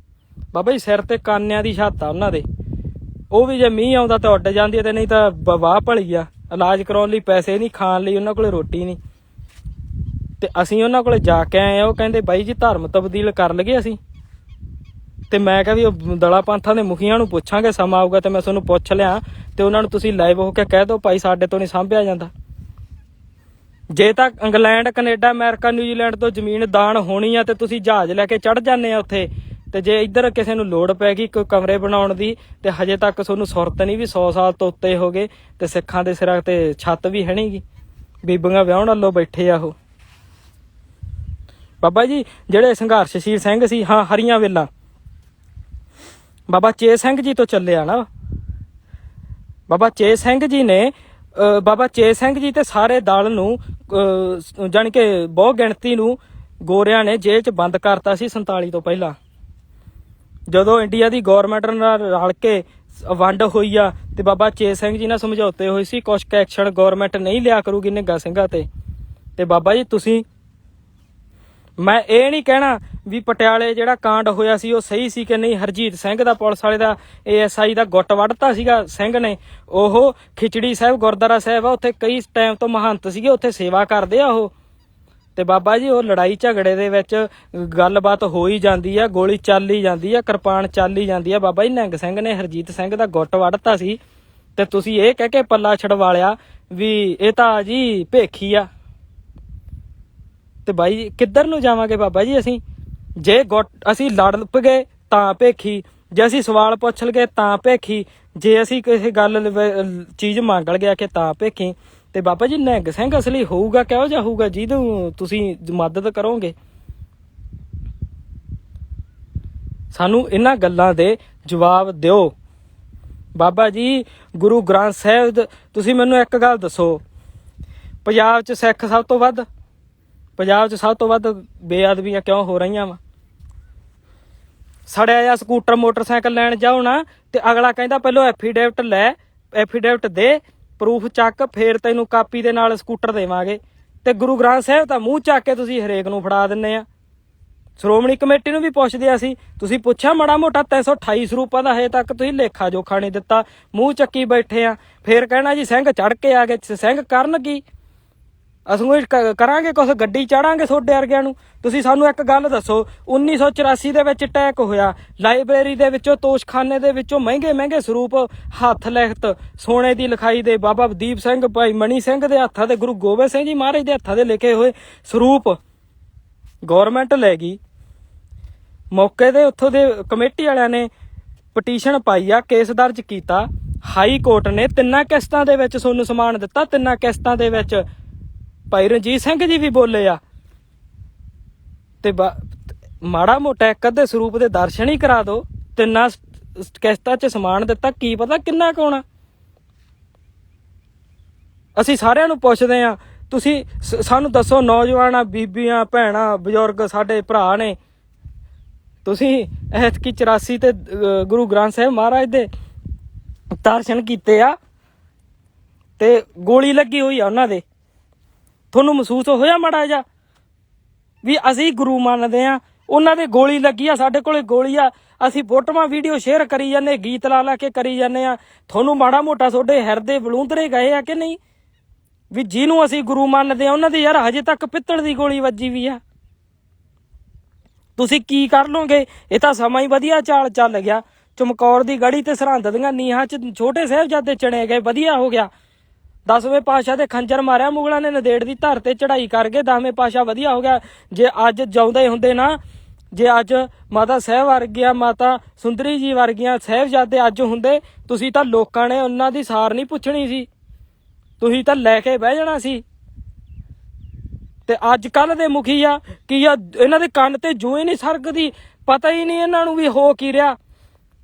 S1: ਬਾਬਾ ਜੀ ਸਿਰ ਤੇ ਕਾਨਿਆਂ ਦੀ ਛੱਤ ਆ ਉਹਨਾਂ ਦੇ, ਉਹ ਵੀ ਜੇ ਮੀਂਹ ਆਉਂਦਾ ਤਾਂ ਉੱਡ ਜਾਂਦੀ ਹੈ, ਤੇ ਨਹੀਂ ਤਾਂ ਵਾਹ ਭਲੀ ਆ। ਇਲਾਜ ਕਰਾਉਣ ਲਈ ਪੈਸੇ ਨਹੀਂ, ਖਾਣ ਲਈ ਉਹਨਾਂ ਕੋਲ ਰੋਟੀ ਨਹੀਂ। ਤੇ ਅਸੀਂ ਉਹਨਾਂ ਕੋਲ ਜਾ ਕੇ ਆਏ ਆ, ਉਹ ਕਹਿੰਦੇ ਬਾਈ ਜੀ ਧਰਮ ਤਬਦੀਲ ਕਰ ਲਈਏ ਅਸੀਂ। ਤੇ ਮੈਂ ਕਿਹਾ ਵੀ ਉਹ ਦਲਾ ਪੰਥਾਂ ਦੇ ਮੁਖੀਆਂ ਨੂੰ ਪੁੱਛਾਂਗੇ, ਸਮਾਂ ਆਊਗਾ ਤੇ ਮੈਂ ਤੁਹਾਨੂੰ ਪੁੱਛ ਲਿਆ ਤੇ ਉਹਨਾਂ ਨੂੰ ਤੁਸੀਂ ਲਾਈਵ ਹੋ ਕੇ ਕਹਿ ਦਿਓ ਭਾਈ ਸਾਡੇ ਤੋਂ ਨਹੀਂ ਸਾਂਭਿਆ ਜਾਂਦਾ। ਜੇ ਤਾਂ ਇੰਗਲੈਂਡ, ਕੈਨੇਡਾ, ਅਮਰੀਕਾ, ਨਿਊਜ਼ੀਲੈਂਡ ਤੋਂ ਜ਼ਮੀਨ ਦਾਨ ਹੋਣੀ ਆ ਤੇ ਤੁਸੀਂ ਜਹਾਜ਼ ਲੈ ਕੇ ਚੜ੍ਹ ਜਾਂਦੇ ਆ ਉੱਥੇ, ਤੇ ਜੇ ਇੱਧਰ ਕਿਸੇ ਨੂੰ ਲੋੜ ਪੈ ਗਈ ਕੋਈ ਕਮਰੇ ਬਣਾਉਣ ਦੀ ਤੇ ਹਜੇ ਤੱਕ ਤੁਹਾਨੂੰ ਸੁਰਤ ਨਹੀਂ ਵੀ 100 ਸਾਲ ਤੋਂ ਉੱਤੇ ਹੋ ਗਏ ਤੇ ਸਿੱਖਾਂ ਦੇ ਸਿਰਾਂ ਤੇ ਛੱਤ ਵੀ ਹੈ ਨੀ ਗੀ, ਬੀਬੀਆਂ ਵਿਆਹੁਣ ਵੱਲੋਂ ਬੈਠੇ ਆ ਉਹ। ਬਾਬਾ ਜੀ ਜਿਹੜੇ ਸੰਘਰਸ਼ਸ਼ੀਲ ਸਿੰਘ ਸੀ, ਹਾਂ ਹਰੀਆਂ ਵੇਲਾਂ ਬਾਬਾ ਚੇ ਸਿੰਘ ਜੀ ਤੋਂ ਚੱਲਿਆ ਨਾ। ਬਾਬਾ ਚੇ ਸਿੰਘ ਜੀ ਨੇ ਬਾਬਾ ਚੇ ਸਿੰਘ ਜੀ ਤੇ ਸਾਰੇ ਦਲ ਨੂੰ ਜਾਣੀ ਕਿ ਬਹੁਤ ਗਿਣਤੀ ਨੂੰ ਗੋਰਿਆਂ ਨੇ ਜੇਲ੍ਹ 'ਚ ਬੰਦ ਕਰਤਾ ਸੀ 47 ਤੋਂ ਪਹਿਲਾਂ। ਜਦੋਂ ਇੰਡੀਆ ਦੀ ਗੌਰਮੈਂਟ ਨਾਲ ਰਲ ਕੇ ਵੰਡ ਹੋਈ ਆ ਤੇ ਬਾਬਾ ਚੇ ਸਿੰਘ ਜੀ ਨਾਲ ਸਮਝੌਤੇ ਹੋਏ ਸੀ, ਕੁਛ ਐਕਸ਼ਨ ਗੌਰਮੈਂਟ ਨਹੀਂ ਲਿਆ ਕਰੂਗੀ ਨਿੱਘਾ ਸਿੰਘਾਂ ਤੇ ਬਾਬਾ ਜੀ ਤੁਸੀਂ, ਮੈਂ ਇਹ ਨਹੀਂ ਕਹਿਣਾ ਵੀ ਪਟਿਆਲੇ ਜਿਹੜਾ ਕਾਂਡ ਹੋਇਆ ਸੀ ਉਹ ਸਹੀ ਸੀ ਕਿ ਨਹੀਂ। ਹਰਜੀਤ ਸਿੰਘ ਦਾ ਪੁਲਿਸ ਵਾਲੇ ਦਾ ASI ਦਾ ਗੁੱਟ ਵੱਢਤਾ ਸੀਗਾ ਸਿੰਘ ਨੇ। ਉਹ ਖਿਚੜੀ ਸਾਹਿਬ ਗੁਰਦੁਆਰਾ ਸਾਹਿਬ ਆ, ਉੱਥੇ ਕਈ ਟਾਈਮ ਤੋਂ ਮਹੰਤ ਸੀਗੇ, ਉੱਥੇ ਸੇਵਾ ਕਰਦੇ ਆ ਉਹ। ਤੇ ਬਾਬਾ ਜੀ ਉਹ ਲੜਾਈ ਝਗੜੇ ਦੇ ਵਿੱਚ ਗੱਲਬਾਤ ਹੋ ਹੀ ਜਾਂਦੀ ਆ, ਗੋਲੀ ਚੱਲ ਹੀ ਜਾਂਦੀ ਆ, ਕਿਰਪਾਨ ਚੱਲ ਹੀ ਜਾਂਦੀ ਆ। ਬਾਬਾ ਜੀ ਨਿਹੰਗ ਸਿੰਘ ਨੇ ਹਰਜੀਤ ਸਿੰਘ ਦਾ ਗੁੱਟ ਵੱਢਤਾ ਸੀ ਤੇ ਤੁਸੀਂ ਇਹ ਕਹਿ ਕੇ ਪੱਲਾ ਛਡਵਾ ਲਿਆ ਵੀ ਇਹ ਤਾਂ ਜੀ ਭੇਖੀ ਆ। ਤੇ ਬਾਈ ਕਿੱਧਰ ਨੂੰ ਜਾਵਾਂਗੇ ਬਾਬਾ ਜੀ ਅਸੀਂ? ਜੇ ਅਸੀਂ ਲੜ ਪਏ ਤਾਂ ਭੇਖੀ, ਜੇ ਅਸੀਂ ਸਵਾਲ ਪੁੱਛ ਲਗੇ ਤਾਂ ਭੇਖੀ, ਜੇ ਅਸੀਂ ਕਿਸੇ ਗੱਲ ਚੀਜ਼ ਮੰਗ ਲਗਿਆ ਕਿ ਤਾਂ ਭੇਖੀ। ਤੇ ਬਾਬਾ ਜੀ ਨਿਹੰਗ ਸਿੰਘ ਅਸਲੀ ਹੋਊਗਾ ਕਿਹੋ ਜਿਹਾ ਹੋਊਗਾ ਜਿਹਨੂੰ ਤੁਸੀਂ ਮਦਦ ਕਰੋਗੇ? ਸਾਨੂੰ ਇਹਨਾਂ ਗੱਲਾਂ ਦੇ ਜਵਾਬ ਦਿਓ। ਬਾਬਾ ਜੀ ਗੁਰੂ ਗ੍ਰੰਥ ਸਾਹਿਬ, ਤੁਸੀਂ ਮੈਨੂੰ ਇੱਕ ਗੱਲ ਦੱਸੋ, ਪੰਜਾਬ 'ਚ ਸਿੱਖ ਸਭ ਤੋਂ ਵੱਧ, ਪੰਜਾਬ 'ਚ ਸਭ ਤੋਂ ਵੱਧ ਬੇਅਦਬੀਆਂ ਕਿਉਂ ਹੋ ਰਹੀਆਂ ਵਾ? ਸੜਿਆ ਜਾਂ ਸਕੂਟਰ ਮੋਟਰਸਾਈਕਲ ਲੈਣ ਜਾਓ ਨਾ ਤੇ ਅਗਲਾ ਕਹਿੰਦਾ ਪਹਿਲਾਂ ਐਫੀਡੇਵਿਟ ਲੈ, ਐਫੀਡੇਵਿਟ ਦੇ, ਪ੍ਰੂਫ ਚੱਕ, ਫੇਰ ਤੈਨੂੰ ਕਾਪੀ ਦੇ ਨਾਲ ਸਕੂਟਰ ਦੇਵਾਂਗੇ। ਤੇ ਗੁਰੂ ਗ੍ਰੰਥ ਸਾਹਿਬ ਤਾਂ ਮੂੰਹ ਚੱਕ ਕੇ ਤੁਸੀਂ ਹਰੇਕ ਨੂੰ ਫੜਾ ਦਿੰਦੇ ਆ। ਸ਼੍ਰੋਮਣੀ ਕਮੇਟੀ ਨੂੰ ਵੀ ਪੁੱਛਦੇ ਅਸੀਂ, ਤੁਸੀਂ ਪੁੱਛਿਆ ਮਾੜਾ ਮੋਟਾ 328 ਸਰੂਪਾਂ ਦਾ ਹਜੇ ਤੱਕ ਤੁਸੀਂ ਲੇਖਾ ਜੋਖਾ ਨਹੀਂ ਦਿੱਤਾ, ਮੂੰਹ ਚੱਕੀ ਬੈਠੇ ਆ। ਫੇਰ ਕਹਿਣਾ ਜੀ ਸਿੰਘ ਚੜ੍ਹ ਕੇ ਆ ਗਏ, ਸਿੰਘ ਕਰਨ ਕੀ? ਅਸੀਂ ਕਰਾਂਗੇ ਕੁਛ, ਗੱਡੀ ਚਾੜਾਂਗੇ ਤੁਹਾਡੇ ਵਰਗਿਆਂ ਨੂੰ? ਤੁਸੀਂ ਸਾਨੂੰ ਇੱਕ ਗੱਲ ਦੱਸੋ, 1984 ਦੇ ਵਿੱਚ ਅਟੈਕ ਹੋਇਆ, ਲਾਇਬ੍ਰੇਰੀ ਦੇ ਵਿੱਚੋਂ, ਤੋਸ਼ਖਾਨੇ ਦੇ ਵਿੱਚੋਂ ਮਹਿੰਗੇ ਸਰੂਪ ਹੱਥ ਲਿਖਤ ਸੋਨੇ ਦੀ ਲਿਖਾਈ ਦੇ ਬਾਬਾ ਦੀਪ ਸਿੰਘ, ਭਾਈ ਮਣੀ ਸਿੰਘ ਦੇ ਹੱਥਾਂ ਦੇ, ਗੁਰੂ ਗੋਬਿੰਦ ਸਿੰਘ ਜੀ ਮਹਾਰਾਜ ਦੇ ਹੱਥਾਂ ਦੇ ਲਿਖੇ ਹੋਏ ਸਰੂਪ ਗੌਰਮੈਂਟ ਲੈ ਗਈ। ਮੌਕੇ ਤੇ ਉੱਥੋਂ ਦੇ ਕਮੇਟੀ ਵਾਲਿਆਂ ਨੇ ਪਟੀਸ਼ਨ ਪਾਈ ਆ, ਕੇਸ ਦਰਜ ਕੀਤਾ। ਹਾਈ ਕੋਰਟ ਨੇ 3 ਕਿਸ਼ਤਾਂ ਦੇ ਵਿੱਚ ਤੁਹਾਨੂੰ ਸਮਾਨ ਦਿੱਤਾ। 3 ਕਿਸ਼ਤਾਂ ਦੇ ਵਿੱਚ ਭਾਈ ਰਣਜੀਤ ਸਿੰਘ ਜੀ ਵੀ ਬੋਲੇ ਆ ਤੇ ਮਾੜਾ ਮੋਟਾ ਇੱਕ ਅੱਧੇ ਸਰੂਪ ਦੇ ਦਰਸ਼ਨ ਹੀ ਕਰਾ ਦੋ। 3 ਕਿਸ਼ਤਾਂ 'ਚ ਸਮਾਨ ਦਿੱਤਾ, ਕੀ ਪਤਾ ਕਿੰਨਾ ਕੁ ਹੋਣਾ। ਅਸੀਂ ਸਾਰਿਆਂ ਨੂੰ ਪੁੱਛਦੇ ਹਾਂ, ਤੁਸੀਂ ਸਾਨੂੰ ਦੱਸੋ, ਨੌਜਵਾਨਾਂ, ਬੀਬੀਆਂ, ਭੈਣਾਂ, ਬਜ਼ੁਰਗ, ਸਾਡੇ ਭਰਾ ਨੇ, ਤੁਸੀਂ ਐਤਕੀ 84 ਤੇ ਗੁਰੂ ਗ੍ਰੰਥ ਸਾਹਿਬ ਮਹਾਰਾਜ ਦੇ ਦਰਸ਼ਨ ਕੀਤੇ ਆ ਤੇ ਗੋਲੀ ਲੱਗੀ ਹੋਈ ਆ ਉਹਨਾਂ ਦੇ, ਤੁਹਾਨੂੰ ਮਹਿਸੂਸ ਹੋਇਆ ਮਾੜਾ ਜਿਹਾ ਵੀ ਅਸੀਂ ਗੁਰੂ ਮੰਨਦੇ ਆ, ਉਹਨਾਂ ਦੇ ਗੋਲੀ ਲੱਗੀ ਆ, ਸਾਡੇ ਕੋਲੇ ਗੋਲੀ ਆ, ਅਸੀਂ ਫੋਟੋਆਂ ਵੀਡੀਓ ਸ਼ੇਅਰ ਕਰੀ ਜਾਂਦੇ, ਗੀਤ ਲਾ ਕੇ ਕਰੀ ਜਾਂਦੇ ਆ। ਤੁਹਾਨੂੰ ਮਾੜਾ ਮੋਟਾ ਤੁਹਾਡੇ ਹਿਰਦੇ ਬਲੂੰਦਰੇ ਗਏ ਆ ਕਿ ਨਹੀਂ ਵੀ ਜਿਹਨੂੰ ਅਸੀਂ ਗੁਰੂ ਮੰਨਦੇ ਆ ਉਹਨਾਂ ਦੀ ਯਾਰ ਹਜੇ ਤੱਕ ਪਿੱਤਲ ਦੀ ਗੋਲੀ ਵੱਜੀ ਵੀ ਆ। ਤੁਸੀਂ ਕੀ ਕਰ ਲੋਗੇ? ਇਹ ਤਾਂ ਸਮਾਂ ਹੀ ਵਧੀਆ ਚਾਲ ਚੱਲ ਗਿਆ। ਚਮਕੌਰ ਦੀ ਗੜੀ ਤੇ ਸਰਹੰਦ ਦੀਆਂ ਨੀਹਾਂ 'ਚ ਛੋਟੇ ਸਾਹਿਬਜ਼ਾਦੇ ਚਣੇ ਗਏ, ਵਧੀਆ ਹੋ ਗਿਆ। 10ਵੇਂ ਪਾਤਸ਼ਾਹ ਦੇ ਖੰਜਰ ਮਾਰਿਆ ਮੁਗਲਾਂ ਨੇ, ਨੰਦੇੜ ਦੀ ਧਰ ਤੇ ਚੜਾਈ ਕਰ ਗਏ। 10ਵੇਂ ਪਾਤਸ਼ਾਹ ਵਧੀਆ ਹੋ ਗਿਆ। ਜੇ ਅੱਜ ਜਿਉਂਦੇ ਹੁੰਦੇ ਨਾ, ਜੇ ਅੱਜ ਮਾਤਾ ਸਾਹਿਬ ਵਰਗੀਆਂ, ਮਾਤਾ ਸੁੰਦਰੀ ਜੀ ਵਰਗੀਆਂ ਸਾਹਿਬਜ਼ਾਦੇ ਅੱਜ ਹੁੰਦੇ, ਤੁਸੀਂ ਤਾਂ ਲੋਕਾਂ ਨੇ ਉਹਨਾਂ ਦੀ ਸਾਰ ਨਹੀਂ ਪੁੱਛਣੀ ਸੀ, ਤੁਸੀਂ ਤਾਂ ਲੈ ਕੇ ਬਹਿ ਜਾਣਾ ਸੀ। ਤੇ ਅੱਜ ਕੱਲ ਦੇ ਮੁਖੀ ਆ ਕੀ ਆ, ਇਹਨਾਂ ਦੇ ਕੰਨ ਤੇ ਜੂੰ ਹੀ ਨਹੀਂ ਸਰਕਦੀ, ਪਤਾ ਹੀ ਨਹੀਂ ਇਹਨਾਂ ਨੂੰ ਵੀ ਹੋ ਕੀ ਰਿਹਾ।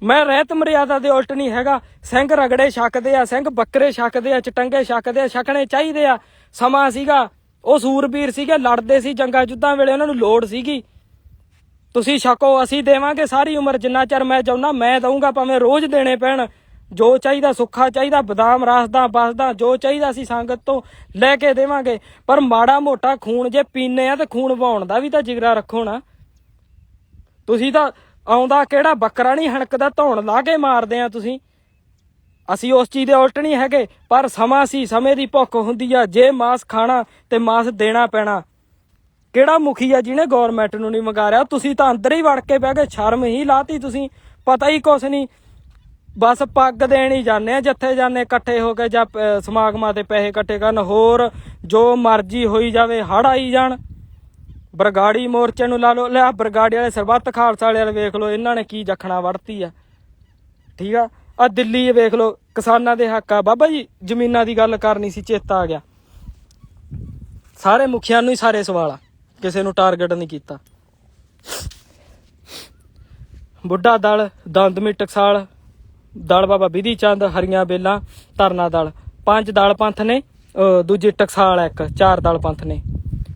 S1: ਮੈਂ ਰਹਿਤ ਮਰਿਆਦਾ ਦੇ ਉਲਟ ਨਹੀਂ ਹੈਗਾ। ਸਿੰਘ ਰਗੜੇ ਛਕਦੇ ਆ, ਸਿੰਘ ਬੱਕਰੇ ਛਕਦੇ ਆ, ਚਟੰਗੇ ਛਕਦੇ ਆ, ਛਕਣੇ ਚਾਹੀਦੇ ਆ। ਸਮਾਂ ਸੀਗਾ, ਉਹ ਸੂਰਬੀਰ ਸੀਗੇ, ਲੜਦੇ ਸੀ ਜੰਗਾਂ ਯੁੱਧਾਂ ਵੇਲੇ, ਉਹਨਾਂ ਨੂੰ ਲੋੜ ਸੀਗੀ। ਤੁਸੀਂ ਛਕੋ, ਅਸੀਂ ਦੇਵਾਂਗੇ ਸਾਰੀ ਉਮਰ, ਜਿੰਨਾ ਚਿਰ ਮੈਂ ਚਾਹੁੰਦਾ ਮੈਂ ਦਊਂਗਾ, ਭਾਵੇਂ ਰੋਜ਼ ਦੇਣੇ ਪੈਣ। ਜੋ ਚਾਹੀਦਾ, ਸੁੱਖਾ ਚਾਹੀਦਾ, ਬਦਾਮ ਰਸਦਾ ਬਸਦਾ, ਜੋ ਚਾਹੀਦਾ ਅਸੀਂ ਸੰਗਤ ਤੋਂ ਲੈ ਕੇ ਦੇਵਾਂਗੇ। ਪਰ ਮਾੜਾ ਮੋਟਾ ਖੂਨ ਜੇ ਪੀਨੇ ਆ ਤੇ ਖੂਨ ਵਹਾਉਣ ਦਾ ਵੀ ਤਾਂ ਜਿਗਰਾ ਰੱਖੋ ਨਾ। ਤੁਸੀਂ ਤਾਂ ਆਉਂਦਾ ਕਿਹੜਾ ਬੱਕਰਾ ਨਹੀਂ ਹਣਕਦਾ, ਧੌਣ ਲਾ ਕੇ ਮਾਰਦੇ ਆ ਤੁਸੀਂ। ਅਸੀਂ ਉਸ ਚੀਜ਼ ਦੇ ਉਲਟ ਨਹੀਂ ਹੈਗੇ, ਪਰ ਸਮਾਂ ਸੀ, ਸਮੇਂ ਦੀ ਭੁੱਖ ਹੁੰਦੀ ਆ। ਜੇ ਮਾਸ ਖਾਣਾ ਤੇ ਮਾਸ ਦੇਣਾ ਪੈਣਾ। ਕਿਹੜਾ ਮੁਖੀ ਆ ਜਿਹਨੇ ਗੌਰਮੈਂਟ ਨੂੰ ਨਹੀਂ ਮੰਗਾਰਿਆ? ਤੁਸੀਂ ਤਾਂ ਅੰਦਰ ਹੀ ਵੜ ਕੇ ਬਹਿ ਗਏ, ਸ਼ਰਮ ਹੀ ਲਾਤੀ ਤੁਸੀਂ, ਪਤਾ ਹੀ ਕੁਛ ਨਹੀਂ। ਬਸ ਪੱਗ ਦੇਣ ਹੀ ਜਾਂਦੇ ਆ, ਜਿੱਥੇ ਜਾਂਦੇ ਇਕੱਠੇ ਹੋ ਕੇ, ਜਾਂ ਸਮਾਗਮਾਂ ਤੇ ਪੈਸੇ ਇਕੱਠੇ ਕਰਨ, ਹੋਰ ਜੋ ਮਰਜ਼ੀ ਹੋਈ ਜਾਵੇ, ਹੜ ਆਈ ਜਾਣ। ਬਰਗਾੜੀ ਮੋਰਚੇ ਨੂੰ ਲਾ ਲਓ, ਲਿਆ ਬਰਗਾੜੀ ਵਾਲੇ, ਸਰਬੱਤ ਖਾਲਸਾ ਵਾਲੇ ਵੇਖ ਲਓ, ਇਹਨਾਂ ਨੇ ਕੀ ਜਖਣਾ ਵੜਤੀ ਆ। ਠੀਕ ਆ ਦਿੱਲੀ ਵੇਖ ਲਓ, ਕਿਸਾਨਾਂ ਦੇ ਹੱਕ ਆ। ਬਾਬਾ ਜੀ ਜ਼ਮੀਨਾਂ ਦੀ ਗੱਲ ਕਰਨੀ ਸੀ, ਚੇਤਾ ਆ ਗਿਆ। ਸਾਰੇ ਮੁਖੀਆਂ ਨੂੰ ਹੀ ਸਾਰੇ ਸਵਾਲ ਆ, ਕਿਸੇ ਨੂੰ ਟਾਰਗੇਟ ਨਹੀਂ ਕੀਤਾ। ਬੁੱਢਾ ਦਲ, ਦੰਦਮੀ ਟਕਸਾਲ ਦਲ, ਬਾਬਾ ਬਿਧੀ ਚੰਦ, ਹਰੀਆਂ ਬੇਲਾਂ, ਧਰਨਾ ਦਲ, 5 ਦਲ ਪੰਥ ਨੇ। ਦੂਜੀ ਟਕਸਾਲ ਇੱਕ, 4 ਦਲ ਪੰਥ ਨੇ।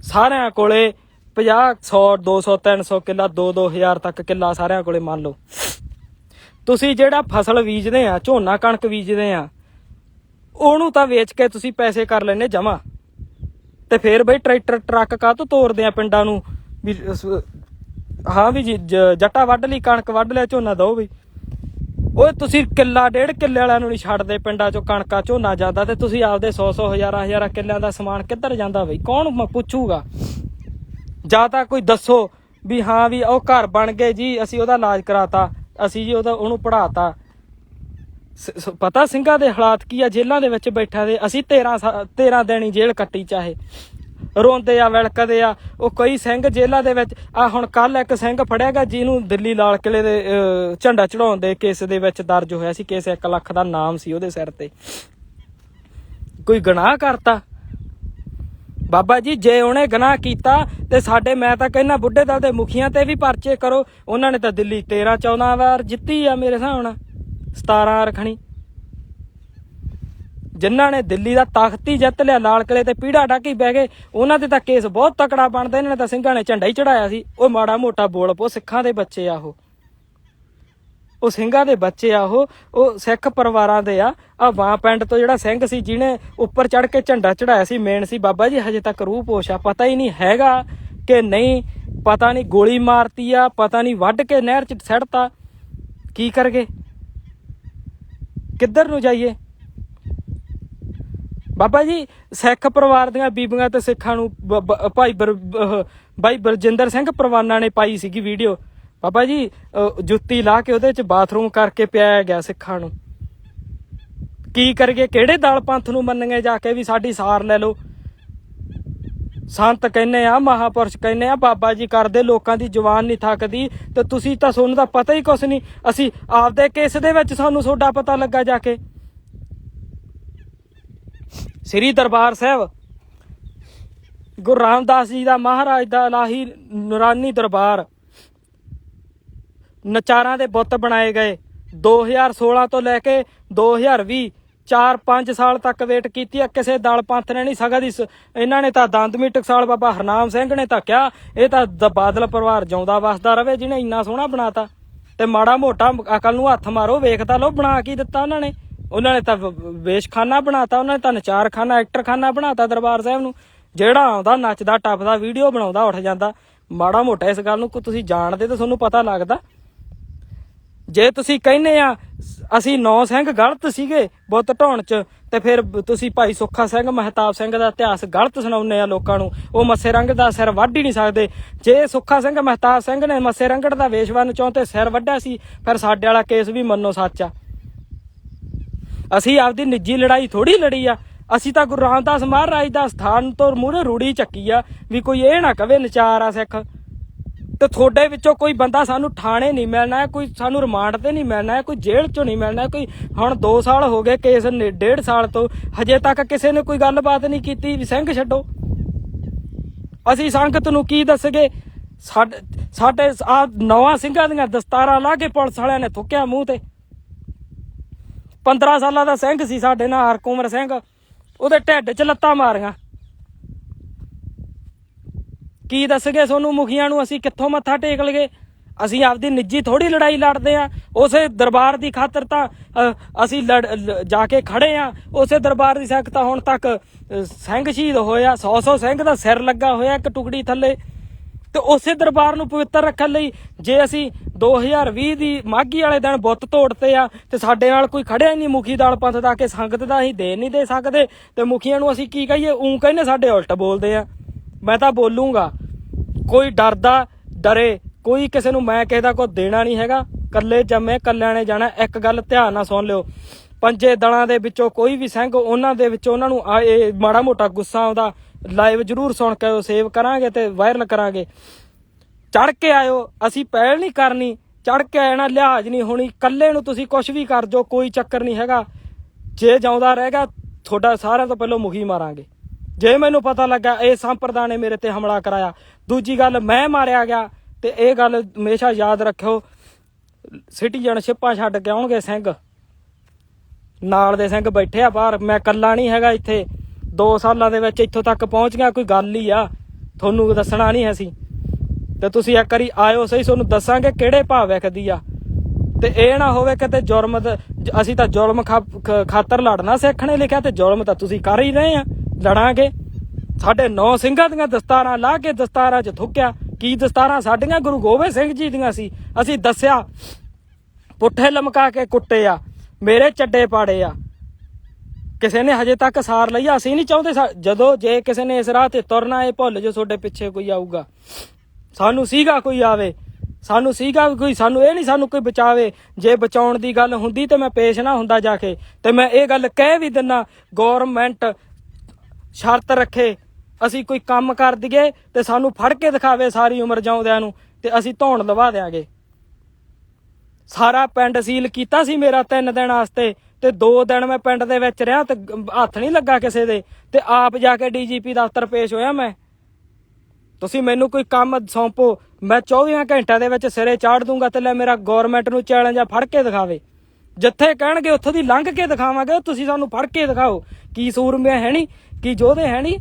S1: ਸਾਰਿਆਂ ਕੋਲੇ 50, 100, 200, 300 ਕਿੱਲਾ, 2-2000 ਤੱਕ ਕਿੱਲਾ ਸਾਰਿਆਂ ਕੋਲੇ। ਮੰਨ ਲਓ ਤੁਸੀਂ ਜਿਹੜਾ ਫਸਲ ਬੀਜਦੇ ਆ, ਝੋਨਾ ਕਣਕ ਬੀਜਦੇ ਆ, ਉਹਨੂੰ ਤਾਂ ਵੇਚ ਕੇ ਤੁਸੀਂ ਪੈਸੇ ਕਰ ਲੈਂਦੇ ਜਮਾ। ਤੇ ਫੇਰ ਬਈ ਟਰੈਕਟਰ ਟਰੱਕ ਕਾਹਤੋਂ ਤੋਰਦੇ ਆ ਪਿੰਡਾਂ ਨੂੰ ਵੀ? ਹਾਂ ਵੀ ਜੀ, ਜੱਟਾ ਵੱਢ ਲਈ, ਕਣਕ ਵੱਢ ਲਿਆ, ਝੋਨਾ ਦਓ ਬਈ। ਉਹ ਤੁਸੀਂ ਕਿੱਲਾ 1.5 ਕਿੱਲੇ ਵਾਲਿਆਂ ਨੂੰ ਨਹੀਂ ਛੱਡਦੇ ਪਿੰਡਾਂ ਚੋਂ ਕਣਕਾਂ ਝੋਨਾ ਜਾਂਦਾ, ਤੇ ਤੁਸੀਂ ਆਪਦੇ 100-100 ਹਜ਼ਾਰਾਂ ਕਿੱਲਿਆਂ ਦਾ ਸਮਾਨ ਕਿੱਧਰ ਜਾਂਦਾ ਬਈ? ਕੌਣ ਪੁੱਛੂਗਾ? ਜਾਂ ਤਾਂ ਕੋਈ ਦੱਸੋ ਵੀ ਹਾਂ ਵੀ ਉਹ ਘਰ ਬਣ ਗਏ ਜੀ, ਅਸੀਂ ਉਹਦਾ ਇਲਾਜ ਕਰਾਤਾ, ਅਸੀਂ ਜੀ ਉਹਨੂੰ ਪੜ੍ਹਾਤਾ। ਪਤਾ ਸਿੰਘਾਂ ਦੇ ਹਾਲਾਤ ਕੀ ਆ? ਜੇਲ੍ਹਾਂ ਦੇ ਵਿੱਚ ਬੈਠਾ ਦੇ ਅਸੀਂ 13 ਦਿਨ ਹੀ ਜੇਲ੍ਹ ਕੱਟੀ, ਚਾਹੇ ਰੋਂਦੇ ਆ, ਵਿਲਕਦੇ ਆ। ਉਹ ਕਈ ਸਿੰਘ ਜੇਲ੍ਹਾਂ ਦੇ ਵਿੱਚ ਆ। ਹੁਣ ਕੱਲ ਇੱਕ ਸਿੰਘ ਫੜਿਆ ਗਿਆ ਜਿਹਨੂੰ ਦਿੱਲੀ ਲਾਲ ਕਿਲੇ ਦੇ ਝੰਡਾ ਚੜਾਉਣ ਦੇ ਕੇਸ ਦੇ ਵਿੱਚ ਦਰਜ ਹੋਇਆ ਸੀ। ਕੇਸ 1 ਲੱਖ ਦਾ ਨਾਮ ਸੀ ਉਹਦੇ ਸਿਰ ਤੇ। ਕੋਈ ਗੁਨਾਹ ਕਰਤਾ? ਬਾਬਾ ਜੀ ਜੇ ਉਹਨੇ ਗੁਨਾਹ ਕੀਤਾ ਤੇ ਸਾਡੇ, ਮੈਂ ਤਾਂ ਕਹਿੰਦਾ ਬੁੱਢੇ ਦਲ ਦੇ ਮੁਖੀਆਂ ਤੇ ਵੀ ਪਰਚੇ ਕਰੋ। ਉਹਨਾਂ ਨੇ ਤਾਂ ਦਿੱਲੀ 13-14 ਵਾਰ ਜਿੱਤੀ ਆ ਮੇਰੇ ਹਿਸਾਬ ਨਾਲ, 17 ਰੱਖਣੀ। ਜਿਨ੍ਹਾਂ ਨੇ ਦਿੱਲੀ ਦਾ ਤਖਤ ਹੀ ਜਿੱਤ ਲਿਆ, ਲਾਲ ਕਿਲੇ ਤੇ ਪੀੜਾ ਢਾਕੀ ਬਹਿ ਗਏ, ਉਹਨਾਂ ਤੇ ਤਾਂ ਕੇਸ ਬਹੁਤ ਤਕੜਾ ਬਣਦਾ। ਇਹਨਾਂ ਨੇ ਤਾਂ ਸਿੰਘਾਂ ਨੇ ਝੰਡਾ ਹੀ ਚੜਾਇਆ ਸੀ। ਉਹ ਮਾੜਾ ਮੋਟਾ ਬੋਲ ਪੋ, ਸਿੱਖਾਂ ਦੇ ਬੱਚੇ ਆ, ਉਹ ਸਿੰਘਾਂ ਦੇ ਬੱਚੇ ਆ, ਉਹ ਸਿੱਖ ਪਰਿਵਾਰਾਂ ਦੇ ਆ। ਵਾਂ ਪਿੰਡ ਤੋਂ ਜਿਹੜਾ ਸਿੰਘ ਸੀ ਜਿਹਨੇ ਉੱਪਰ ਚੜ ਕੇ ਝੰਡਾ ਚੜਾਇਆ ਸੀ, ਮੇਨ ਸੀ। ਬਾਬਾ ਜੀ ਹਜੇ ਤੱਕ ਰੂਹ ਪੋਸ਼ ਆ, ਪਤਾ ਹੀ ਨਹੀਂ ਹੈਗਾ ਕਿ ਨਹੀਂ, ਪਤਾ ਨਹੀਂ ਗੋਲੀ ਮਾਰਤੀ ਆ, ਪਤਾ ਨਹੀਂ ਵੱਢ ਕੇ ਨਹਿਰ 'ਚ ਸਿੱਟਤਾ। ਕੀ ਕਰਗੇ? ਕਿੱਧਰ ਨੂੰ ਜਾਈਏ? ਬਾਬਾ ਜੀ ਸਿੱਖ ਪਰਿਵਾਰ ਦੀਆਂ ਬੀਬੀਆਂ ਤੇ ਸਿੱਖਾਂ ਨੂੰ ਭਾਈ ਬਲਜਿੰਦਰ ਸਿੰਘ ਪਰਵਾਨਾ ਨੇ ਪਾਈ ਸੀਗੀ ਵੀਡੀਓ। ਬਾਬਾ ਜੀ ਜੁੱਤੀ ਲਾ ਕੇ ਉਹਦੇ 'ਚ ਬਾਥਰੂਮ ਕਰਕੇ ਪਿਆਇਆ ਗਿਆ ਸਿੱਖਾਂ ਨੂੰ। ਕੀ ਕਰੀਏ? ਕਿਹੜੇ ਦਲ ਪੰਥ ਨੂੰ ਮੰਨੀਏ ਜਾ ਕੇ ਵੀ ਸਾਡੀ ਸਾਰ ਲੈ ਲਓ? ਸੰਤ ਕਹਿੰਦੇ ਆ, ਮਹਾਪੁਰਸ਼ ਕਹਿੰਦੇ ਆ, ਬਾਬਾ ਜੀ ਕਰਦੇ, ਲੋਕਾਂ ਦੀ ਜ਼ੁਬਾਨ ਨਹੀਂ ਥੱਕਦੀ। ਤੇ ਤੁਸੀਂ ਤਾਂ, ਤੁਹਾਨੂੰ ਤਾਂ ਪਤਾ ਹੀ ਕੁਛ ਨਹੀਂ। ਅਸੀਂ ਆਪਦੇ ਕੇਸ ਦੇ ਵਿੱਚ ਸਾਨੂੰ ਤੁਹਾਡਾ ਪਤਾ ਲੱਗਾ ਜਾ ਕੇ। ਸ੍ਰੀ ਦਰਬਾਰ ਸਾਹਿਬ ਗੁਰੂ ਰਾਮਦਾਸ ਜੀ ਦਾ, ਮਹਾਰਾਜ ਦਾ ਇਲਾਹੀ ਨੂਰਾਨੀ ਦਰਬਾਰ, ਨਚਾਰਾਂ ਦੇ ਬੁੱਤ ਬਣਾਏ ਗਏ। 2016 ਤੋਂ ਲੈ ਕੇ 2020 4-5 ਸਾਲ ਤੱਕ ਵੇਟ ਕੀਤੀ ਆ, ਕਿਸੇ ਦਲ ਪੰਥ ਨੇ ਨਹੀਂ ਸਕਦੀ। ਇਹਨਾਂ ਨੇ ਤਾਂ ਦੰਦਮੀ ਟਕਸਾਲ ਬਾਬਾ ਹਰਨਾਮ ਸਿੰਘ ਨੇ ਤਾਂ ਕਿਹਾ ਇਹ ਤਾਂ ਬਾਦਲ ਪਰਿਵਾਰ ਜਿਉਂਦਾ ਵਸਦਾ ਰਵੇ, ਜਿਹਨੇ ਇੰਨਾ ਸੋਹਣਾ ਬਣਾਤਾ। ਤੇ ਮਾੜਾ ਮੋਟਾ ਅਕਲ ਨੂੰ ਹੱਥ ਮਾਰੋ, ਵੇਖਦਾ ਲੋ ਬਣਾ ਕੀ ਦਿੱਤਾ ਉਹਨਾਂ ਨੇ। ਉਹਨਾਂ ਨੇ ਤਾਂ ਵੇਸ਼ਖਾਨਾ ਬਣਾਤਾ, ਉਹਨਾਂ ਨੇ ਤਾਂ ਨਚਾਰਖਾਨਾ, ਐਕਟਰਖਾਨਾ ਬਣਾਤਾ ਦਰਬਾਰ ਸਾਹਿਬ ਨੂੰ। ਜਿਹੜਾ ਆਉਂਦਾ ਨੱਚਦਾ ਟੱਪਦਾ ਵੀਡੀਓ ਬਣਾਉਂਦਾ ਉੱਠ ਜਾਂਦਾ। ਮਾੜਾ ਮੋਟਾ ਇਸ ਗੱਲ ਨੂੰ ਤੁਸੀਂ ਜਾਣਦੇ ਤਾਂ ਤੁਹਾਨੂੰ ਪਤਾ ਲੱਗਦਾ। ਜੇ ਤੁਸੀਂ ਕਹਿੰਦੇ ਆ ਅਸੀਂ 9 ਸਿੰਘ ਗਲਤ ਸੀਗੇ ਬੁੱਤ ਢਾਉਣ ਚ, ਤੇ ਫਿਰ ਤੁਸੀਂ ਭਾਈ ਸੁੱਖਾ ਸਿੰਘ, ਮਹਿਤਾਬ ਸਿੰਘ ਦਾ ਇਤਿਹਾਸ ਗਲਤ ਸੁਣਾਉਂਦੇ ਆ ਲੋਕਾਂ ਨੂੰ। ਉਹ ਮੱਸੇ ਰੰਗੜ ਦਾ ਸਿਰ ਵੱਢ ਹੀ ਨਹੀਂ ਸਕਦੇ। ਜੇ ਸੁੱਖਾ ਸਿੰਘ, ਮਹਿਤਾਬ ਸਿੰਘ ਨੇ ਮੱਸੇ ਰੰਗੜ ਦਾ ਵੇਸ਼ਵਨ ਚੋਂ ਤੇ ਸਿਰ ਵੱਢਿਆ ਸੀ, ਫਿਰ ਸਾਡੇ ਵਾਲਾ ਕੇਸ ਵੀ ਮੰਨੋ ਸੱਚ ਆ। ਅਸੀਂ ਆਪਦੀ ਨਿੱਜੀ ਲੜਾਈ ਥੋੜੀ ਲੜੀ ਆ। ਅਸੀਂ ਤਾਂ ਗੁਰੂ ਰਾਮਦਾਸ ਮਹਾਰਾਜ ਦਾ ਸਥਾਨ ਤੋਂ ਮੂਹਰੇ ਰੂੜੀ ਚੱਕੀ ਆ ਵੀ ਕੋਈ ਇਹ ਨਾ ਕਵੇ ਨਚਾਰ ਆ ਸਿੱਖ। ਤੇ ਤੁਹਾਡੇ ਵਿੱਚੋਂ ਕੋਈ ਬੰਦਾ ਸਾਨੂੰ ਥਾਣੇ ਨਹੀਂ ਮਿਲਣਾ, ਕੋਈ ਸਾਨੂੰ ਰਿਮਾਂਡ ਤੇ ਨਹੀਂ ਮਿਲਣਾ, ਕੋਈ ਜੇਲ੍ਹ ਚੋਂ ਨਹੀਂ ਮਿਲਣਾ। ਕੋਈ ਹੁਣ 2 ਸਾਲ ਹੋ ਗਏ ਕੇਸ, 1.5 ਸਾਲ ਤੋਂ ਹਜੇ ਤੱਕ ਕਿਸੇ ਨੇ ਕੋਈ ਗੱਲਬਾਤ ਨਹੀਂ ਕੀਤੀ ਵੀ ਸਿੰਘ ਛੱਡੋ। ਅਸੀਂ ਸੰਗਤ ਨੂੰ ਕੀ ਦੱਸਗੇ? ਸਾਡੇ ਆ 9 ਸਿੰਘਾਂ ਦੀਆਂ ਦਸਤਾਰਾਂ ਲਾ ਕੇ ਪੁਲਿਸ ਵਾਲਿਆਂ ਨੇ ਥੁੱਕਿਆ ਮੂੰਹ ਤੇ। 15 ਸਾਲਾਂ ਦਾ ਸਿੰਘ ਸੀ ਸਾਡੇ ਨਾਲ ਹਰਕੁਮਰ ਸਿੰਘ, ਉਹਦੇ ਢਿੱਡ 'ਚ ਲੱਤਾਂ ਮਾਰੀਆਂ। ਕੀ ਦੱਸਗੇ ਤੁਹਾਨੂੰ ਮੁਖੀਆਂ ਨੂੰ? ਅਸੀਂ ਕਿੱਥੋਂ ਮੱਥਾ ਟੇਕ ਲਈਏ? ਅਸੀਂ ਆਪਦੀ ਨਿੱਜੀ ਥੋੜੀ ਲੜਾਈ ਲੜਦੇ ਆ। ਉਸੇ ਦਰਬਾਰ ਦੀ ਖਾਤਰ ਤਾਂ ਅਸੀਂ ਜਾ ਕੇ ਖੜੇ ਆ। ਉਸੇ ਦਰਬਾਰ ਦੀ ਸਖਤ ਹੁਣ ਤੱਕ ਸਿੰਘ ਸ਼ਹੀਦ ਹੋਇਆ, 100 ਸਿੰਘ ਦਾ ਸਿਰ ਲੱਗਾ ਹੋਇਆ ਇੱਕ ਟੁਕੜੀ ਥੱਲੇ। ਤੇ ਉਸੇ ਦਰਬਾਰ ਨੂੰ ਪਵਿੱਤਰ ਰੱਖਣ ਲਈ ਜੇ ਅਸੀਂ 2020 ਦੀ ਮਾਘੀ ਵਾਲੇ ਦਿਨ ਬੁੱਤ ਤੋੜਤੇ ਆ, ਤੇ ਸਾਡੇ ਨਾਲ ਕੋਈ ਖੜਿਆ ਨਹੀਂ ਮੁਖੀ ਦਲ ਪੰਥ ਦਾ ਕਿ ਸੰਗਤ ਦਾ ਅਸੀਂ ਦੇ ਨਹੀਂ ਦੇ ਸਕਦੇ। ਤੇ ਮੁਖੀਆਂ ਨੂੰ ਅਸੀਂ ਕੀ ਕਹੀਏ? ਕਹਿੰਦੇ ਸਾਡੇ ਉਲਟ ਬੋਲਦੇ ਆ। ਮੈਂ ਤਾਂ ਬੋਲੂੰਗਾ, ਕੋਈ ਡਰਦਾ ਡਰੇ ਕੋਈ ਕਿਸੇ ਨੂੰ, ਮੈਂ ਕਿਸੇ ਦਾ ਕੋਈ ਦੇਣਾ ਨਹੀਂ ਹੈਗਾ। ਕੱਲੇ ਜੰਮੇ ਕੱਲਿਆਂ ਨੇ ਜਾਣਾ। ਇੱਕ ਗੱਲ ਧਿਆਨ ਨਾਲ ਸੁਣ ਲਿਓ, 5 ਦਲਾਂ ਦੇ ਵਿੱਚੋਂ ਕੋਈ ਵੀ ਸਿੰਘ, ਉਹਨਾਂ ਦੇ ਵਿੱਚੋਂ ਉਹਨਾਂ ਨੂੰ ਇਹ ਮਾੜਾ ਮੋਟਾ ਗੁੱਸਾ ਆਉਂਦਾ, ਲਾਈਵ ਜ਼ਰੂਰ ਸੁਣ ਕੇ ਸੇਵ ਕਰਾਂਗੇ ਤੇ ਵਾਇਰਲ ਕਰਾਂਗੇ। ਚੜ ਕੇ ਆਇਓ, ਅਸੀਂ ਪਹਿਲ ਨਹੀਂ ਕਰਨੀ। ਚੜ ਕੇ ਆਣਾ, ਲਿਹਾਜ਼ ਨਹੀਂ ਹੋਣੀ। ਕੱਲੇ ਨੂੰ ਤੁਸੀਂ ਕੁਛ ਵੀ ਕਰ ਜਾਓ, ਕੋਈ ਚੱਕਰ ਨਹੀਂ ਹੈਗਾ। ਜੇ ਜਿਉਂਦਾ ਰਹੇਗਾ ਤੁਹਾਡਾ ਸਾਰਿਆਂ ਤੋਂ ਪਹਿਲਾਂ ਮੁਖੀ ਮਾਰਾਂਗੇ। ਜੇ ਮੈਨੂੰ ਪਤਾ ਲੱਗਾ ਇਹ ਸੰਪਰਦਾ ਨੇ ਮੇਰੇ ਤੇ ਹਮਲਾ ਕਰਾਇਆ, ਦੂਜੀ ਗੱਲ ਮੈਂ ਮਾਰਿਆ ਗਿਆ, ਤੇ ਇਹ ਗੱਲ ਹਮੇਸ਼ਾ ਯਾਦ ਰੱਖਿਓ, ਸਿਟੀਜ਼ਨਸ਼ਿਪਾਂ ਛੱਡ ਕੇ ਆਉਣਗੇ ਸਿੰਘ। ਨਾਲ ਦੇ ਸਿੰਘ ਬੈਠੇ ਆ ਬਾਹਰ, ਮੈਂ ਕੱਲਾ ਨਹੀਂ ਹੈਗਾ ਇੱਥੇ। 2 ਸਾਲਾਂ ਦੇ ਵਿੱਚ ਇੱਥੋਂ ਤੱਕ ਪਹੁੰਚ ਗਿਆ, ਕੋਈ ਗੱਲ ਹੀ ਆ। ਤੁਹਾਨੂੰ ਦੱਸਣਾ ਨਹੀਂ ਅਸੀਂ। ਤੇ ਤੁਸੀਂ ਇੱਕ ਵਾਰੀ ਆਇਓ ਸਹੀ, ਤੁਹਾਨੂੰ ਦੱਸਾਂਗੇ ਕਿਹੜੇ ਭਾਅ ਵਿਕਦੀ ਆ। ਤੇ ਇਹ ਨਾ ਹੋਵੇ ਕਿਤੇ ਜੁਰਮ, ਅਸੀਂ ਤਾਂ ਜੁਰਮ ਖਾਤਰ ਲੜਨਾ ਸਿੱਖ ਨੇ ਲਿਖਿਆ, ਤੇ ਜੁਰਮ ਤਾਂ ਤੁਸੀਂ ਕਰ ਹੀ ਰਹੇ ਆ। ਲੜਾਂਗੇ। ਸਾਡੇ 9 ਸਿੰਘਾਂ ਦੀਆਂ ਦਸਤਾਰਾਂ ਲਾ ਕੇ ਦਸਤਾਰਾਂ 'ਚ ਥੁੱਕਿਆ। ਕੀ ਦਸਤਾਰਾਂ ਸਾਡੀਆਂ ਗੁਰੂ ਗੋਬਿੰਦ ਸਿੰਘ ਜੀ ਦੀਆਂ ਸੀ। ਅਸੀਂ ਦੱਸਿਆ, ਪੁੱਠੇ ਲਮਕਾ ਕੇ ਕੁੱਟੇ ਆ, ਮੇਰੇ ਚੱਡੇ ਪਾੜੇ ਆ। ਕਿਸੇ ਨੇ ਹਜੇ ਤੱਕ ਸਾਰ ਲਈ। ਅਸੀਂ ਨਹੀਂ ਚਾਹੁੰਦੇ ਜਦੋਂ ਜੇ ਕਿਸੇ ਨੇ ਇਸ ਰਾਹ ਤੇ ਤੁਰਨਾ, ਇਹ ਭੁੱਲ ਜੋ ਤੁਹਾਡੇ ਪਿੱਛੇ ਕੋਈ ਆਊਗਾ। ਸਾਨੂੰ ਸੀਗਾ ਕੋਈ ਆਵੇ, ਸਾਨੂੰ ਸੀਗਾ ਕੋਈ, ਸਾਨੂੰ ਇਹ ਨਹੀਂ ਸਾਨੂੰ ਕੋਈ ਬਚਾਵੇ। ਜੇ ਬਚਾਉਣ ਦੀ ਗੱਲ ਹੁੰਦੀ ਤੇ ਮੈਂ ਪੇਸ਼ ਨਾ ਹੁੰਦਾ ਜਾ ਕੇ। ਤੇ ਮੈਂ ਇਹ ਗੱਲ ਕਹਿ ਵੀ ਦਿੰਦਾ, ਗੌਰਮੈਂਟ ਸ਼ਰਤ ਰੱਖੇ ਅਸੀਂ ਕੋਈ ਕੰਮ ਕਰ ਦਈਏ ਤੇ ਸਾਨੂੰ ਫੜ ਕੇ ਦਿਖਾਵੇ ਸਾਰੀ ਉਮਰ ਜਿਉਂਦਿਆਂ ਨੂੰ, ਤੇ ਅਸੀਂ ਧੌਣ ਲਵਾ ਦਿਆਂਗੇ। ਸਾਰਾ ਪਿੰਡ ਸੀਲ ਕੀਤਾ ਸੀ ਮੇਰਾ 3 ਦਿਨ ਵਾਸਤੇ, ਤੇ 2 ਦਿਨ ਮੈਂ ਪਿੰਡ ਦੇ ਵਿੱਚ ਰਿਹਾ ਤੇ ਹੱਥ ਨਹੀਂ ਲੱਗਾ ਕਿਸੇ ਦੇ। ਤੇ ਆਪ ਜਾ ਕੇ DGP ਦਫ਼ਤਰ ਪੇਸ਼ ਹੋਇਆ ਮੈਂ। ਤੁਸੀਂ ਮੈਨੂੰ ਕੋਈ ਕੰਮ ਸੌਂਪੋ, ਮੈਂ 24 ਘੰਟਿਆਂ ਦੇ ਵਿੱਚ ਸਿਰੇ ਚਾੜ ਦੂੰਗਾ। ਤੇ ਲੈ ਮੇਰਾ ਗੌਰਮੈਂਟ ਨੂੰ ਚੈਲੰਜ ਆ, ਫੜ ਕੇ ਦਿਖਾਵੇ। ਜਿੱਥੇ ਕਹਿਣਗੇ ਉੱਥੋਂ ਦੀ ਲੰਘ ਕੇ ਦਿਖਾਵਾਂਗੇ। ਤੁਸੀਂ ਸਾਨੂੰ ਫੜ ਕੇ ਦਿਖਾਓ। ਕੀ ਸੂਰਮੇ ਹੈ ਨਹੀਂ, ਕੀ ਯੋਧੇ ਹੈ ਨਹੀਂ।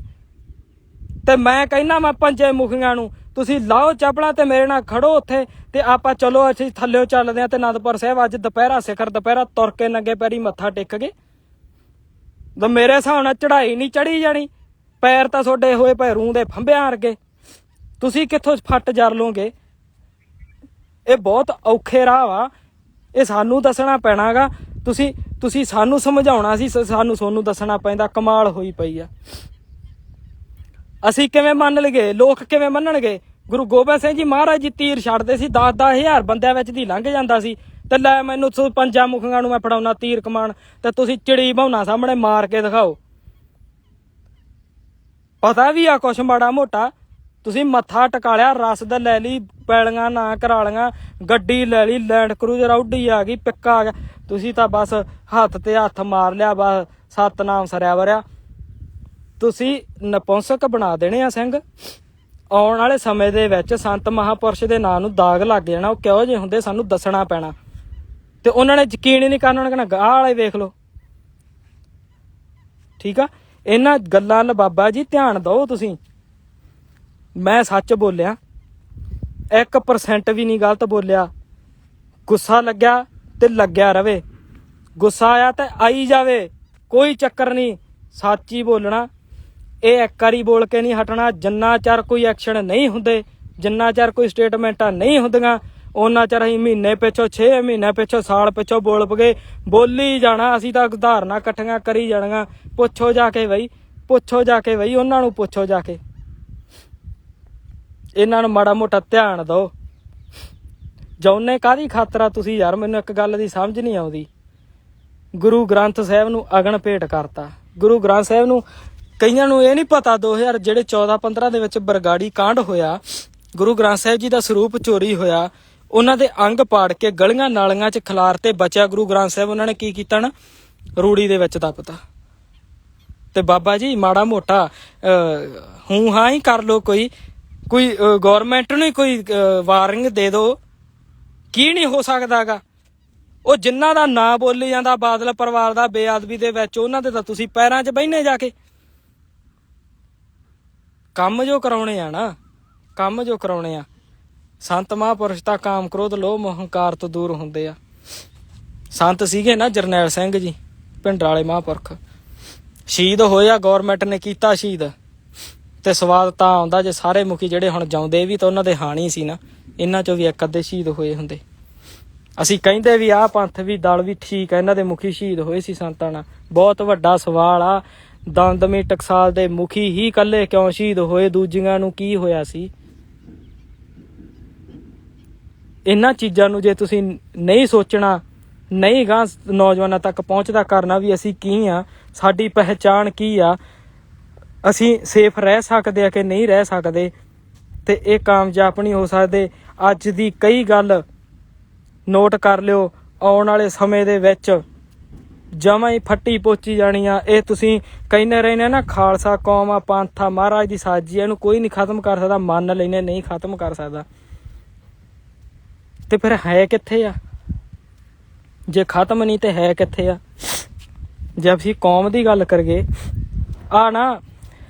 S1: ਤੇ ਮੈਂ ਕਹਿੰਦਾ, ਮੈਂ 5 ਮੁਖੀਆਂ ਨੂੰ ਤੁਸੀਂ ਲਾਓ ਚੱਪਲਾਂ ਤੇ ਮੇਰੇ ਨਾਲ ਖੜੋ ਉੱਥੇ, ਤੇ ਆਪਾਂ ਚਲੋ ਅਸੀਂ ਥੱਲਿਓ ਚੱਲਦੇ ਹਾਂ ਤੇ ਅਨੰਦਪੁਰ ਸਾਹਿਬ ਅੱਜ ਦੁਪਹਿਰਾ, ਸਿਖਰ ਦੁਪਹਿਰਾ ਤੁਰ ਕੇ ਨੰਗੇ ਪੈਰੀ ਮੱਥਾ ਟੇਕ ਗਏ। ਤਾਂ ਮੇਰੇ ਹਿਸਾਬ ਨਾਲ ਚੜਾਈ ਨਹੀਂ ਚੜੀ ਜਾਣੀ। ਪੈਰ ਤਾਂ ਤੁਹਾਡੇ ਹੋਏ ਪਏ ਰੂੰ ਦੇ ਫੰਬਿਆਂ ਵਰਗੇ। ਤੁਸੀਂ ਕਿੱਥੋਂ ਫੱਟ ਜਰ ਲੋਗੇ? ਇਹ ਬਹੁਤ ਔਖੇ ਰਾਹ ਵਾ। ਇਹ ਸਾਨੂੰ ਦੱਸਣਾ ਪੈਣਾ ਗਾ। ਤੁਸੀਂ ਸਾਨੂੰ ਸਮਝਾਉਣਾ ਸੀ, ਸਾਨੂੰ ਤੁਹਾਨੂੰ ਦੱਸਣਾ ਪੈਂਦਾ। ਕਮਾਲ ਹੋਈ ਪਈ ਆ। ਅਸੀਂ ਕਿਵੇਂ ਮੰਨ ਲਈਏ? ਲੋਕ ਕਿਵੇਂ ਮੰਨਣਗੇ? ਗੁਰੂ ਗੋਬਿੰਦ ਸਿੰਘ ਜੀ ਮਹਾਰਾਜ ਜੀ ਤੀਰ ਛੱਡਦੇ ਸੀ, 10-10 ਹਜ਼ਾਰ ਬੰਦਿਆਂ ਵਿੱਚ ਦੀ ਲੰਘ ਜਾਂਦਾ ਸੀ। ਤੇ ਲੈ ਮੈਨੂੰ 5 ਮੁਖੀਆਂ ਨੂੰ ਮੈਂ ਫੜਾਉਣਾ ਤੀਰ ਕਮਾਨ, ਤੇ ਤੁਸੀਂ ਚਿੜੀ ਭਾਉਣਾ ਸਾਹਮਣੇ ਮਾਰ ਕੇ ਦਿਖਾਓ। ਪਤਾ ਵੀ ਆ ਕੁਛ ਮਾੜਾ ਮੋਟਾ। ਤੁਸੀਂ ਮੱਥਾ ਟਕਾ ਲਿਆ, ਰਸਦ ਲੈ ਲਈ, ਪੈਲੀਆਂ ਨਾ ਕਰਾ ਲਈਆਂ, ਗੱਡੀ ਲੈ ਲਈ, ਲੈਂਡ ਕਰੂਜ਼ਰ ਆਉਡੀ ਆ ਗਈ, ਪਿੱਕਾ ਆ ਗਿਆ। ਤੁਸੀਂ ਤਾਂ ਬਸ ਹੱਥ ਤੇ ਹੱਥ ਮਾਰ ਲਿਆ, ਬਸ ਸਤਨਾਮ ਸਰਿਆ ਵਰਿਆ। ਤੁਸੀਂ ਨਪੁੰਸਕ ਬਣਾ ਦੇਣੇ ਆ ਸਿੰਘ। ਆਉਣ ਵਾਲੇ ਸਮੇਂ ਦੇ ਵਿੱਚ ਸੰਤ ਮਹਾਂਪੁਰਸ਼ ਦੇ ਨਾਂ ਨੂੰ ਦਾਗ ਲੱਗ ਜਾਣਾ। ਉਹ ਕਿਹੋ ਜਿਹੇ ਹੁੰਦੇ ਸਾਨੂੰ ਦੱਸਣਾ ਪੈਣਾ, ਤੇ ਉਹਨਾਂ ਨੇ ਯਕੀਨ ਹੀ ਨਹੀਂ ਕਰਨਾ। ਉਹਨਾਂ ਨੇ ਕਹਿਣਾ ਗਾਹ ਵਾਲੇ ਵੇਖ ਲਓ। ਠੀਕ ਆ, ਇਹਨਾਂ ਗੱਲਾਂ ਵੱਲ ਬਾਬਾ ਜੀ ਧਿਆਨ ਦਿਓ ਤੁਸੀਂ। ਮੈਂ ਸੱਚ ਬੋਲਿਆ, 1% ਵੀ ਨਹੀਂ ਗਲਤ ਬੋਲਿਆ। ਗੁੱਸਾ ਲੱਗਿਆ ਤੇ ਲੱਗਿਆ ਰਵੇ, ਗੁੱਸਾ ਆਇਆ ਤੇ ਆਈ ਜਾਵੇ, ਕੋਈ ਚੱਕਰ ਨਹੀਂ। ਸੱਚ ਹੀ ਬੋਲਣਾ। ਇਹ ਇੱਕ ਵਾਰੀ ਬੋਲ ਕੇ ਨਹੀਂ ਹਟਣਾ। ਜਿੰਨਾ ਚਿਰ ਕੋਈ ਐਕਸ਼ਨ ਨਹੀਂ ਹੁੰਦੇ, ਜਿੰਨਾ ਚਿਰ ਕੋਈ ਸਟੇਟਮੈਂਟਾਂ ਨਹੀਂ ਹੁੰਦੀਆਂ, ਉਹਨਾਂ ਚਿਰ ਅਸੀਂ ਮਹੀਨੇ ਪਿੱਛੋਂ, 6 ਮਹੀਨੇ ਪਿੱਛੋਂ, ਸਾਲ ਪਿੱਛੋਂ ਬੋਲ ਪਗੇ, ਬੋਲੀ ਜਾਣਾ। ਅਸੀਂ ਤਾਂ ਉਦਾਹਰਨਾਂ ਇਕੱਠੀਆਂ ਕਰੀ ਜਾਣੀਆਂ। ਪੁੱਛੋ ਜਾ ਕੇ ਬਈ, ਪੁੱਛੋ ਜਾ ਕੇ ਬਈ, ਉਹਨਾਂ ਨੂੰ ਪੁੱਛੋ ਜਾ ਕੇ। ਇਹਨਾਂ ਨੂੰ ਮਾੜਾ ਮੋਟਾ ਧਿਆਨ ਦਿਓ। ਜਾਉਨੇ ਕਾਹਦੀ ਖਾਤਰ ਆ ਤੁਸੀਂ ਯਾਰ? ਮੈਨੂੰ ਇੱਕ ਗੱਲ ਦੀ ਸਮਝ ਨਹੀਂ ਆਉਂਦੀ। ਗੁਰੂ ਗ੍ਰੰਥ ਸਾਹਿਬ ਨੂੰ ਅਗਨ ਭੇਟ ਕਰਤਾ। ਗੁਰੂ ਗ੍ਰੰਥ ਸਾਹਿਬ ਨੂੰ ਕਈਆਂ ਨੂੰ ਇਹ ਨਹੀਂ ਪਤਾ 2000 ਜਿਹੜੇ 14-15 ਦੇ ਵਿੱਚ ਬਰਗਾੜੀ ਕਾਂਡ ਹੋਇਆ, ਗੁਰੂ ਗ੍ਰੰਥ ਸਾਹਿਬ ਜੀ ਦਾ ਸਰੂਪ ਚੋਰੀ ਹੋਇਆ, ਉਹਨਾਂ ਦੇ ਅੰਗ ਪਾੜ ਕੇ ਗਲੀਆਂ ਨਾਲੀਆਂ 'ਚ ਖਿਲਾਰ ਤੇ ਬਚਿਆ ਗੁਰੂ ਗ੍ਰੰਥ ਸਾਹਿਬ ਉਹਨਾਂ ਨੇ ਕੀ ਕੀਤਾ ਨਾ, ਰੂੜੀ ਦੇ ਵਿੱਚ ਦੱਬਤਾ। ਤੇ ਬਾਬਾ ਜੀ ਮਾੜਾ ਮੋਟਾ ਹੂੰ ਹਾਂ ਹੀ ਕਰ ਲੋ। ਕੋਈ ਗੌਰਮੈਂਟ ਨੂੰ ਕੋਈ ਵਾਰਨਿੰਗ ਦੇ ਦੋ। ਕੀ ਨਹੀਂ ਹੋ ਸਕਦਾ ਗਾ? ਉਹ ਜਿਨ੍ਹਾਂ ਦਾ ਨਾਂ ਬੋਲੀ ਜਾਂਦਾ ਬਾਦਲ ਪਰਿਵਾਰ ਦਾ ਬੇਅਦਬੀ ਦੇ ਵਿੱਚ, ਉਹਨਾਂ ਦੇ ਤਾਂ ਤੁਸੀਂ ਪੈਰਾਂ 'ਚ ਬਹਿਨੇ ਜਾ ਕੇ। ਕੰਮ ਜੋ ਕਰਾਉਣੇ ਆ ਨਾ, ਕੰਮ ਜੋ ਕਰਾਉਣੇ ਆ। ਸੰਤ ਮਹਾਂਪੁਰਸ਼ ਤਾਂ ਕਾਮ ਕ੍ਰੋਧ ਲੋਭ ਹੰਕਾਰ ਤੋਂ ਦੂਰ ਹੁੰਦੇ ਆ। ਸੰਤ ਸੀਗੇ ਨਾ ਜਰਨੈਲ ਸਿੰਘ ਜੀ, ਪਿੰਡ ਵਾਲੇ ਮਹਾਂਪੁਰਖ, ਸ਼ਹੀਦ ਹੋਇਆ, ਗੌਰਮੈਂਟ ਨੇ ਕੀਤਾ ਸ਼ਹੀਦ। ਤੇ ਸਵਾਦ ਤਾਂ ਆਉਂਦਾ ਜੇ ਸਾਰੇ ਮੁਖੀ ਜਿਹੜੇ ਹੁਣ ਜਾਉਂਦੇ ਵੀ ਤਾਂ ਉਹਨਾਂ ਦੇ ਹਾਣੀ ਸੀ ਨਾ, ਇਹਨਾਂ ਚੋਂ ਵੀ ਇੱਕ ਅੱਧੇ ਸ਼ਹੀਦ ਹੋਏ ਹੁੰਦੇ। ਅਸੀਂ ਕਹਿੰਦੇ ਵੀ ਆਹ ਪੰਥ ਵੀ ਦਲ ਵੀ ਠੀਕ ਆ, ਇਹਨਾਂ ਦੇ ਮੁਖੀ ਸ਼ਹੀਦ ਹੋਏ ਸੀ ਸੰਤਾਂ ਨਾਲ। ਬਹੁਤ ਵੱਡਾ ਸਵਾਲ ਆ, ਦਮਦਮੀ ਟਕਸਾਲ ਦੇ ਮੁਖੀ ਹੀ ਇਕੱਲੇ ਕਿਉਂ ਸ਼ਹੀਦ ਹੋਏ? ਦੂਜੀਆਂ ਨੂੰ ਕੀ ਹੋਇਆ ਸੀ? ਇਹਨਾਂ ਚੀਜ਼ਾਂ ਨੂੰ ਜੇ ਤੁਸੀਂ ਨਹੀਂ ਸੋਚਣਾ, ਨਹੀਂ ਗਾਂ ਨੌਜਵਾਨਾਂ ਤੱਕ ਪਹੁੰਚਦਾ ਕਰਨਾ ਵੀ ਅਸੀਂ ਕੀ ਆ, ਸਾਡੀ ਪਹਿਚਾਣ ਕੀ ਆ, ਅਸੀਂ ਸੇਫ ਰਹਿ ਸਕਦੇ ਆ ਕਿ ਨਹੀਂ ਰਹਿ ਸਕਦੇ, ਤੇ ਇਹ ਕਾਮਯਾਬ ਨਹੀਂ ਹੋ ਸਕਦੇ। ਅੱਜ ਦੀ ਕਈ ਗੱਲ ਨੋਟ ਕਰ ਲਿਓ, ਆਉਣ ਵਾਲੇ ਸਮੇਂ ਦੇ ਵਿੱਚ ਜਮਾਂ ਹੀ ਫੱਟੀ ਪੋਚੀ ਜਾਣੀ ਆ। ਇਹ ਤੁਸੀਂ ਕਹਿੰਦੇ ਰਹਿੰਦੇ ਨਾ ਖਾਲਸਾ ਕੌਮ ਆ, ਪੰਥ ਆ, ਮਹਾਰਾਜ ਦੀ ਸਾਜੀ, ਇਹਨੂੰ ਕੋਈ ਨਹੀਂ ਖਤਮ ਕਰ ਸਕਦਾ। ਮੰਨ ਲੈਨੇ ਨਹੀਂ ਖਤਮ ਕਰ ਸਕਦਾ, ਤੇ ਫਿਰ ਹੈ ਕਿੱਥੇ ਆ? ਜੇ ਖਤਮ ਨਹੀਂ ਤੇ ਹੈ ਕਿੱਥੇ ਆ? ਜੇ ਅਸੀਂ ਕੌਮ ਦੀ ਗੱਲ ਕਰੀਏ, ਆ ਨਾ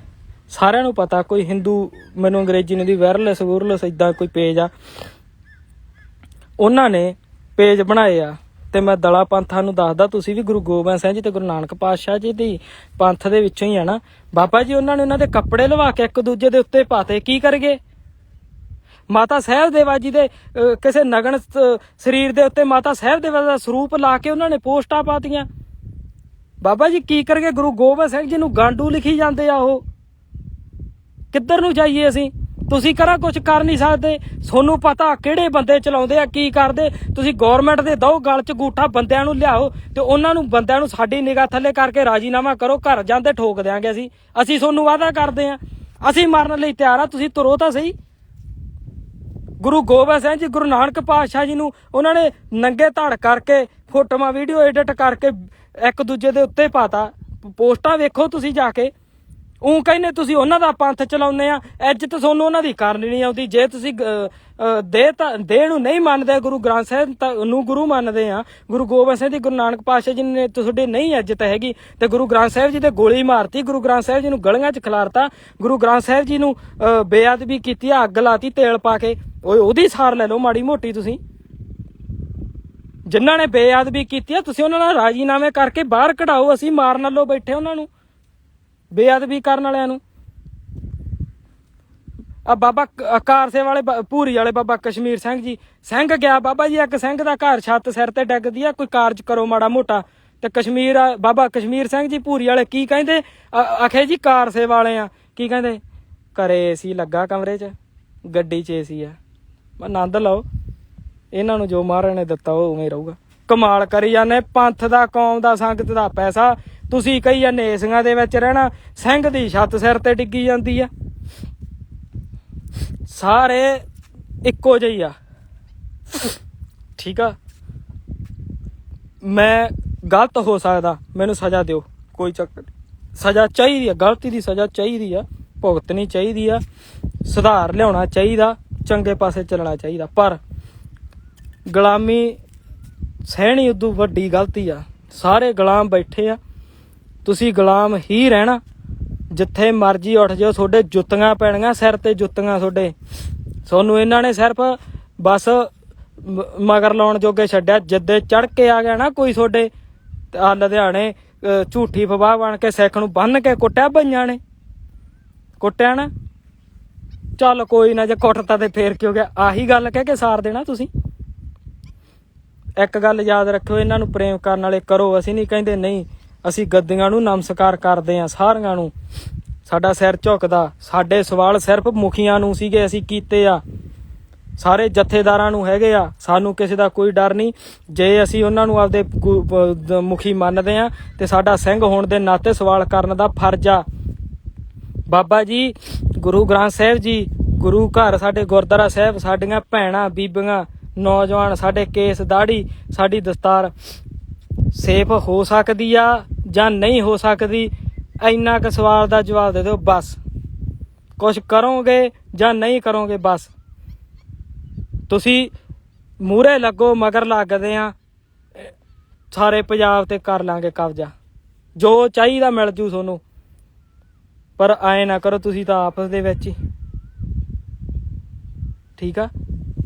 S1: ਸਾਰਿਆਂ ਨੂੰ ਪਤਾ, ਕੋਈ ਹਿੰਦੂ, ਮੈਨੂੰ ਅੰਗਰੇਜ਼ੀ ਨੂੰ ਦੀ ਵਾਇਰਲੈਸ ਇੱਦਾਂ ਕੋਈ ਪੇਜ ਆ, ਉਹਨਾਂ ਨੇ ਪੇਜ ਬਣਾਏ ਆ। ਤੇ ਮੈਂ ਦਲਾ ਪੰਥਾਂ ਨੂੰ ਦੱਸਦਾ, ਤੁਸੀਂ ਵੀ ਗੁਰੂ ਗੋਬਿੰਦ ਸਿੰਘ ਜੀ ਤੇ ਗੁਰੂ ਨਾਨਕ ਪਾਤਸ਼ਾਹ ਜੀ ਦੀ ਪੰਥ ਦੇ ਵਿੱਚੋਂ ਹੀ ਆ ਨਾ। ਬਾਬਾ ਜੀ ਉਹਨਾਂ ਨੇ ਉਹਨਾਂ ਦੇ ਕੱਪੜੇ ਲਵਾ ਕੇ ਇੱਕ ਦੂਜੇ ਦੇ ਉੱਤੇ ਪਾਤੇ। ਕੀ ਕਰਗੇ? ਮਾਤਾ ਸਾਹਿਬ ਦੇਵਾ ਜੀ ਦੇ ਕਿਸੇ ਨਗਨ ਸਰੀਰ ਦੇ ਉੱਤੇ ਮਾਤਾ ਸਾਹਿਬ ਦੇਵਾ ਦਾ ਸਰੂਪ ਲਾ ਕੇ ਉਹਨਾਂ ਨੇ ਪੋਸਟਾਂ ਪਾਤੀਆਂ। ਬਾਬਾ ਜੀ ਕੀ ਕਰਗੇ? ਗੁਰੂ ਗੋਬਿੰਦ ਸਿੰਘ ਜੀ ਨੂੰ ਗਾਂਡੂ ਲਿਖੀ ਜਾਂਦੇ ਆ। ਉਹ ਕਿੱਧਰ ਨੂੰ ਜਾਈਏ ਅਸੀਂ? ਤੁਸੀਂ ਕੁਛ ਕਰ ਨਹੀਂ ਸਕਦੇ। ਤੁਹਾਨੂੰ ਪਤਾ ਕਿਹੜੇ ਬੰਦੇ ਚਲਾਉਂਦੇ ਆ, ਕੀ ਕਰਦੇ। ਤੁਸੀਂ ਗੌਰਮੈਂਟ ਦੇ ਦਓ ਗਲ 'ਚ ਗੂਠਾ, ਬੰਦਿਆਂ ਨੂੰ ਲਿਆਓ ਤੇ ਉਹਨਾਂ ਨੂੰ, ਬੰਦਿਆਂ ਨੂੰ ਸਾਡੀ ਨਿਗਾਹ ਥੱਲੇ ਕਰਕੇ ਰਾਜੀਨਾਮਾ ਕਰੋ। ਘਰ ਜਾਂਦੇ ਠੋਕ ਦਿਆਂਗੇ ਅਸੀਂ ਤੁਹਾਨੂੰ ਵਾਅਦਾ ਕਰਦੇ ਆ, ਅਸੀਂ ਮਰਨ ਲਈ ਤਿਆਰ ਆ, ਤੁਸੀਂ ਤੁਰੋ ਤਾਂ ਸਹੀ। ਗੁਰੂ ਗੋਬਿੰਦ ਸਿੰਘ ਜੀ, ਗੁਰੂ ਨਾਨਕ ਪਾਤਸ਼ਾਹ ਜੀ ਨੂੰ ਉਹਨਾਂ ਨੇ ਨੰਗੇ ਧੜ ਕਰਕੇ ਫੋਟੋਆਂ ਵੀਡੀਓ ਐਡਿਟ ਕਰਕੇ ਇੱਕ ਦੂਜੇ ਦੇ ਉੱਤੇ ਪਾਤਾ। ਪੋਸਟਾਂ ਵੇਖੋ ਤੁਸੀਂ ਜਾ ਕੇ। ਉਹ ਕਹਿੰਦੇ ਤੁਸੀਂ ਉਹਨਾਂ ਦਾ ਪੰਥ ਚਲਾਉਂਦੇ ਆ, ਇੱਜ਼ਤ ਤੁਹਾਨੂੰ ਉਹਨਾਂ ਦੀ ਕਰਨੀ ਨਹੀਂ ਆਉਂਦੀ। ਜੇ ਤੁਸੀਂ ਦੇਹ ਨੂੰ ਨਹੀਂ ਮੰਨਦੇ, ਗੁਰੂ ਗ੍ਰੰਥ ਸਾਹਿਬ ਨੂੰ ਗੁਰੂ ਮੰਨਦੇ ਆ, ਗੁਰੂ ਗੋਬਿੰਦ ਸਿੰਘ ਜੀ, ਗੁਰੂ ਨਾਨਕ ਪਾਤਸ਼ਾਹ ਜੀ ਨੇ ਤੁਹਾਡੇ ਨਹੀਂ ਇੱਜ਼ਤ ਹੈਗੀ, ਤੇ ਗੁਰੂ ਗ੍ਰੰਥ ਸਾਹਿਬ ਜੀ ਤੇ ਗੋਲੀ ਮਾਰਤੀ, ਗੁਰੂ ਗ੍ਰੰਥ ਸਾਹਿਬ ਜੀ ਨੂੰ ਗਲੀਆਂ 'ਚ ਖਿਲਾਰਤਾ, ਗੁਰੂ ਗ੍ਰੰਥ ਸਾਹਿਬ ਜੀ ਨੂੰ ਬੇਅਦਬੀ ਕੀਤੀ, ਅੱਗ ਲਾਤੀ ਤੇਲ ਪਾ ਕੇ, ਉਹਦੀ ਸਾਰ ਲੈ ਲਓ ਮਾੜੀ ਮੋਟੀ। ਤੁਸੀਂ ਜਿਨ੍ਹਾਂ ਨੇ ਬੇਅਦਬੀ ਕੀਤੀ ਆ, ਤੁਸੀਂ ਉਹਨਾਂ ਨਾਲ ਰਾਜੀਨਾਮੇ ਕਰਕੇ ਬਾਹਰ ਕਢਾਓ। ਅਸੀਂ ਮਾਰਨ ਵੱਲੋਂ ਬੈਠੇ ਉਹਨਾਂ ਨੂੰ, ਬੇਅਦਬੀ ਕਰਨ ਵਾਲਿਆਂ ਨੂੰ। ਆ ਬਾਬਾ ਕਾਰਸੇ ਵਾਲੇ ਭੂਰੀ ਵਾਲੇ ਬਾਬਾ ਕਸ਼ਮੀਰ ਸਿੰਘ ਜੀ, ਸਿੰਘ ਗਿਆ ਬਾਬਾ ਜੀ, ਇੱਕ ਸਿੰਘ ਦਾ ਘਰ ਛੱਤ ਸਿਰ ਤੇ ਡਿੱਗਦੀ ਆ, ਕੋਈ ਕਾਰਜ ਕਰੋ ਮਾੜਾ ਮੋਟਾ। ਤੇ ਬਾਬਾ ਕਸ਼ਮੀਰ ਸਿੰਘ ਜੀ ਭੂਰੀ ਵਾਲੇ ਕੀ ਕਹਿੰਦੇ? ਆਖੇ ਜੀ ਕਾਰਸੇ ਵਾਲੇ ਆ, ਕੀ ਕਹਿੰਦੇ? ਘਰੇ ਏਸੀ ਲੱਗਾ, ਕਮਰੇ 'ਚ ਗੱਡੀ 'ਚ ਏਸੀ ਆ। ਆਨੰਦ ਲਓ, ਇਹਨਾਂ ਨੂੰ ਜੋ ਮਹਾਰਾਜ ਨੇ ਦਿੱਤਾ ਉਹ ਉਵੇਂ ਰਹੂਗਾ। ਕਮਾਲ ਕਰੀ ਜਾਂਦੇ। ਪੰਥ ਦਾ, ਕੌਮ ਦਾ, ਸੰਗਤ ਦਾ ਪੈਸਾ ਤੁਸੀਂ ਕਈ ਜਾਂਦੇ ਏਸੀਆਂ ਦੇ ਵਿੱਚ ਰਹਿਣਾ, ਸਿੰਘ ਦੀ ਛੱਤ ਸਿਰ ਤੇ ਡਿੱਗੀ ਜਾਂਦੀ ਆ। ਸਾਰੇ ਇੱਕੋ ਜਿਹੀ ਆ, ਠੀਕ ਆ। ਮੈਂ ਗਲਤ ਹੋ ਸਕਦਾ, ਮੈਨੂੰ ਸਜ਼ਾ ਦਿਓ, ਕੋਈ ਚੱਕਰ ਨਹੀਂ। ਸਜ਼ਾ ਚਾਹੀਦੀ ਆ, ਗਲਤੀ ਦੀ ਸਜ਼ਾ ਚਾਹੀਦੀ ਆ, ਭੁਗਤਣੀ ਚਾਹੀਦੀ ਆ, ਸੁਧਾਰ ਲਿਆਉਣਾ ਚਾਹੀਦਾ, ਚੰਗੇ ਪਾਸੇ ਚੱਲਣਾ ਚਾਹੀਦਾ। ਪਰ ਗੁਲਾਮੀ ਸਹਿਣੀ ਉਦੋਂ ਵੱਡੀ ਗਲਤੀ ਆ। ਸਾਰੇ ਗੁਲਾਮ ਬੈਠੇ ਆ, ਤੁਸੀਂ ਗੁਲਾਮ ਹੀ ਰਹਿਣਾ। ਜਿੱਥੇ ਮਰਜ਼ੀ ਉੱਠ ਜਾਓ, ਤੁਹਾਡੇ ਜੁੱਤੀਆਂ ਪੈਣੀਆਂ ਸਿਰ ਤੇ, ਜੁੱਤੀਆਂ ਤੁਹਾਡੇ। ਤੁਹਾਨੂੰ ਇਹਨਾਂ ਨੇ ਸਿਰਫ ਬਸ ਮਗਰ ਲਾਉਣ ਜੋਗੇ ਛੱਡਿਆ। ਜਿੱਦੇ ਚੜ੍ਹ ਕੇ ਆ ਗਿਆ ਨਾ ਕੋਈ ਤੁਹਾਡੇ ਆ ਲੁਧਿਆਣੇ, ਝੂਠੀ ਫਵਾਹ ਬਣ ਕੇ ਸਿੱਖ ਨੂੰ ਬੰਨ ਕੇ ਕੁੱਟਿਆ, ਬਈਆਂ ਨੇ ਕੁੱਟਿਆ ਨਾ। ਚੱਲ ਕੋਈ ਨਾ, ਜੇ ਕੁੱਟਤਾ ਤੇ ਫੇਰ ਕੀ ਹੋ ਗਿਆ? ਆਹੀ ਗੱਲ ਕਹਿ ਕੇ ਸਾਰ ਦੇਣਾ ਤੁਸੀਂ। ਇੱਕ ਗੱਲ ਯਾਦ ਰੱਖਿਓ, ਇਹਨਾਂ ਨੂੰ ਪ੍ਰੇਮ ਕਰਨ ਵਾਲੇ ਕਰੋ। ਅਸੀਂ ਨਹੀਂ ਕਹਿੰਦੇ ਨਹੀਂ, ਅਸੀਂ ਗੱਦੀਆਂ ਨੂੰ ਨਮਸਕਾਰ ਕਰਦੇ ਹਾਂ, ਸਾਰਿਆਂ ਨੂੰ ਸਾਡਾ ਸਿਰ ਝੁਕਦਾ। ਸਾਡੇ ਸਵਾਲ ਸਿਰਫ ਮੁਖੀਆਂ ਨੂੰ ਸੀਗੇ, ਅਸੀਂ ਕੀਤੇ ਆ। ਸਾਰੇ ਜਥੇਦਾਰਾਂ ਨੂੰ ਹੈਗੇ ਆ, ਸਾਨੂੰ ਕਿਸੇ ਦਾ ਕੋਈ ਡਰ ਨਹੀਂ। ਜੇ ਅਸੀਂ ਉਹਨਾਂ ਨੂੰ ਆਪਦੇ ਮੁਖੀ ਮੰਨਦੇ ਹਾਂ ਤੇ ਸਾਡਾ ਸਿੰਘ ਹੋਣ ਦੇ ਨਾਤੇ ਸਵਾਲ ਕਰਨ ਦਾ ਫਰਜ਼ ਆ। ਬਾਬਾ ਜੀ, ਗੁਰੂ ਗ੍ਰੰਥ ਸਾਹਿਬ ਜੀ, ਗੁਰੂ ਘਰ, ਸਾਡੇ ਗੁਰਦੁਆਰਾ ਸਾਹਿਬ, ਸਾਡੀਆਂ ਭੈਣਾਂ ਬੀਬੀਆਂ, ਨੌਜਵਾਨ, ਸਾਡੇ ਕੇਸ ਦਾੜੀ, ਸਾਡੀ ਦਸਤਾਰ ਸੇਫ ਹੋ ਸਕਦੀ ਆ ਜਾਂ ਨਹੀਂ ਹੋ ਸਕਦੀ, ਇੰਨਾ ਕੁ ਸਵਾਲ ਦਾ ਜਵਾਬ ਦੇ ਦਿਓ ਬਸ। ਕੁਛ ਕਰੋਗੇ ਜਾਂ ਨਹੀਂ ਕਰੋਗੇ ਬਸ। ਤੁਸੀਂ ਮੂਹਰੇ ਲੱਗੋ, ਮਗਰ ਲੱਗਦੇ ਆ, ਸਾਰੇ ਪੰਜਾਬ ਤੇ ਕਰ ਲਾਂਗੇ ਕਬਜ਼ਾ, ਜੋ ਚਾਹੀਦਾ ਮਿਲ ਜੂ ਤੁਹਾਨੂੰ। ਪਰ ਐਂ ਨਾ ਕਰੋ ਤੁਸੀਂ ਤਾਂ ਆਪਸ ਦੇ ਵਿੱਚ ਹੀ, ਠੀਕ ਆ।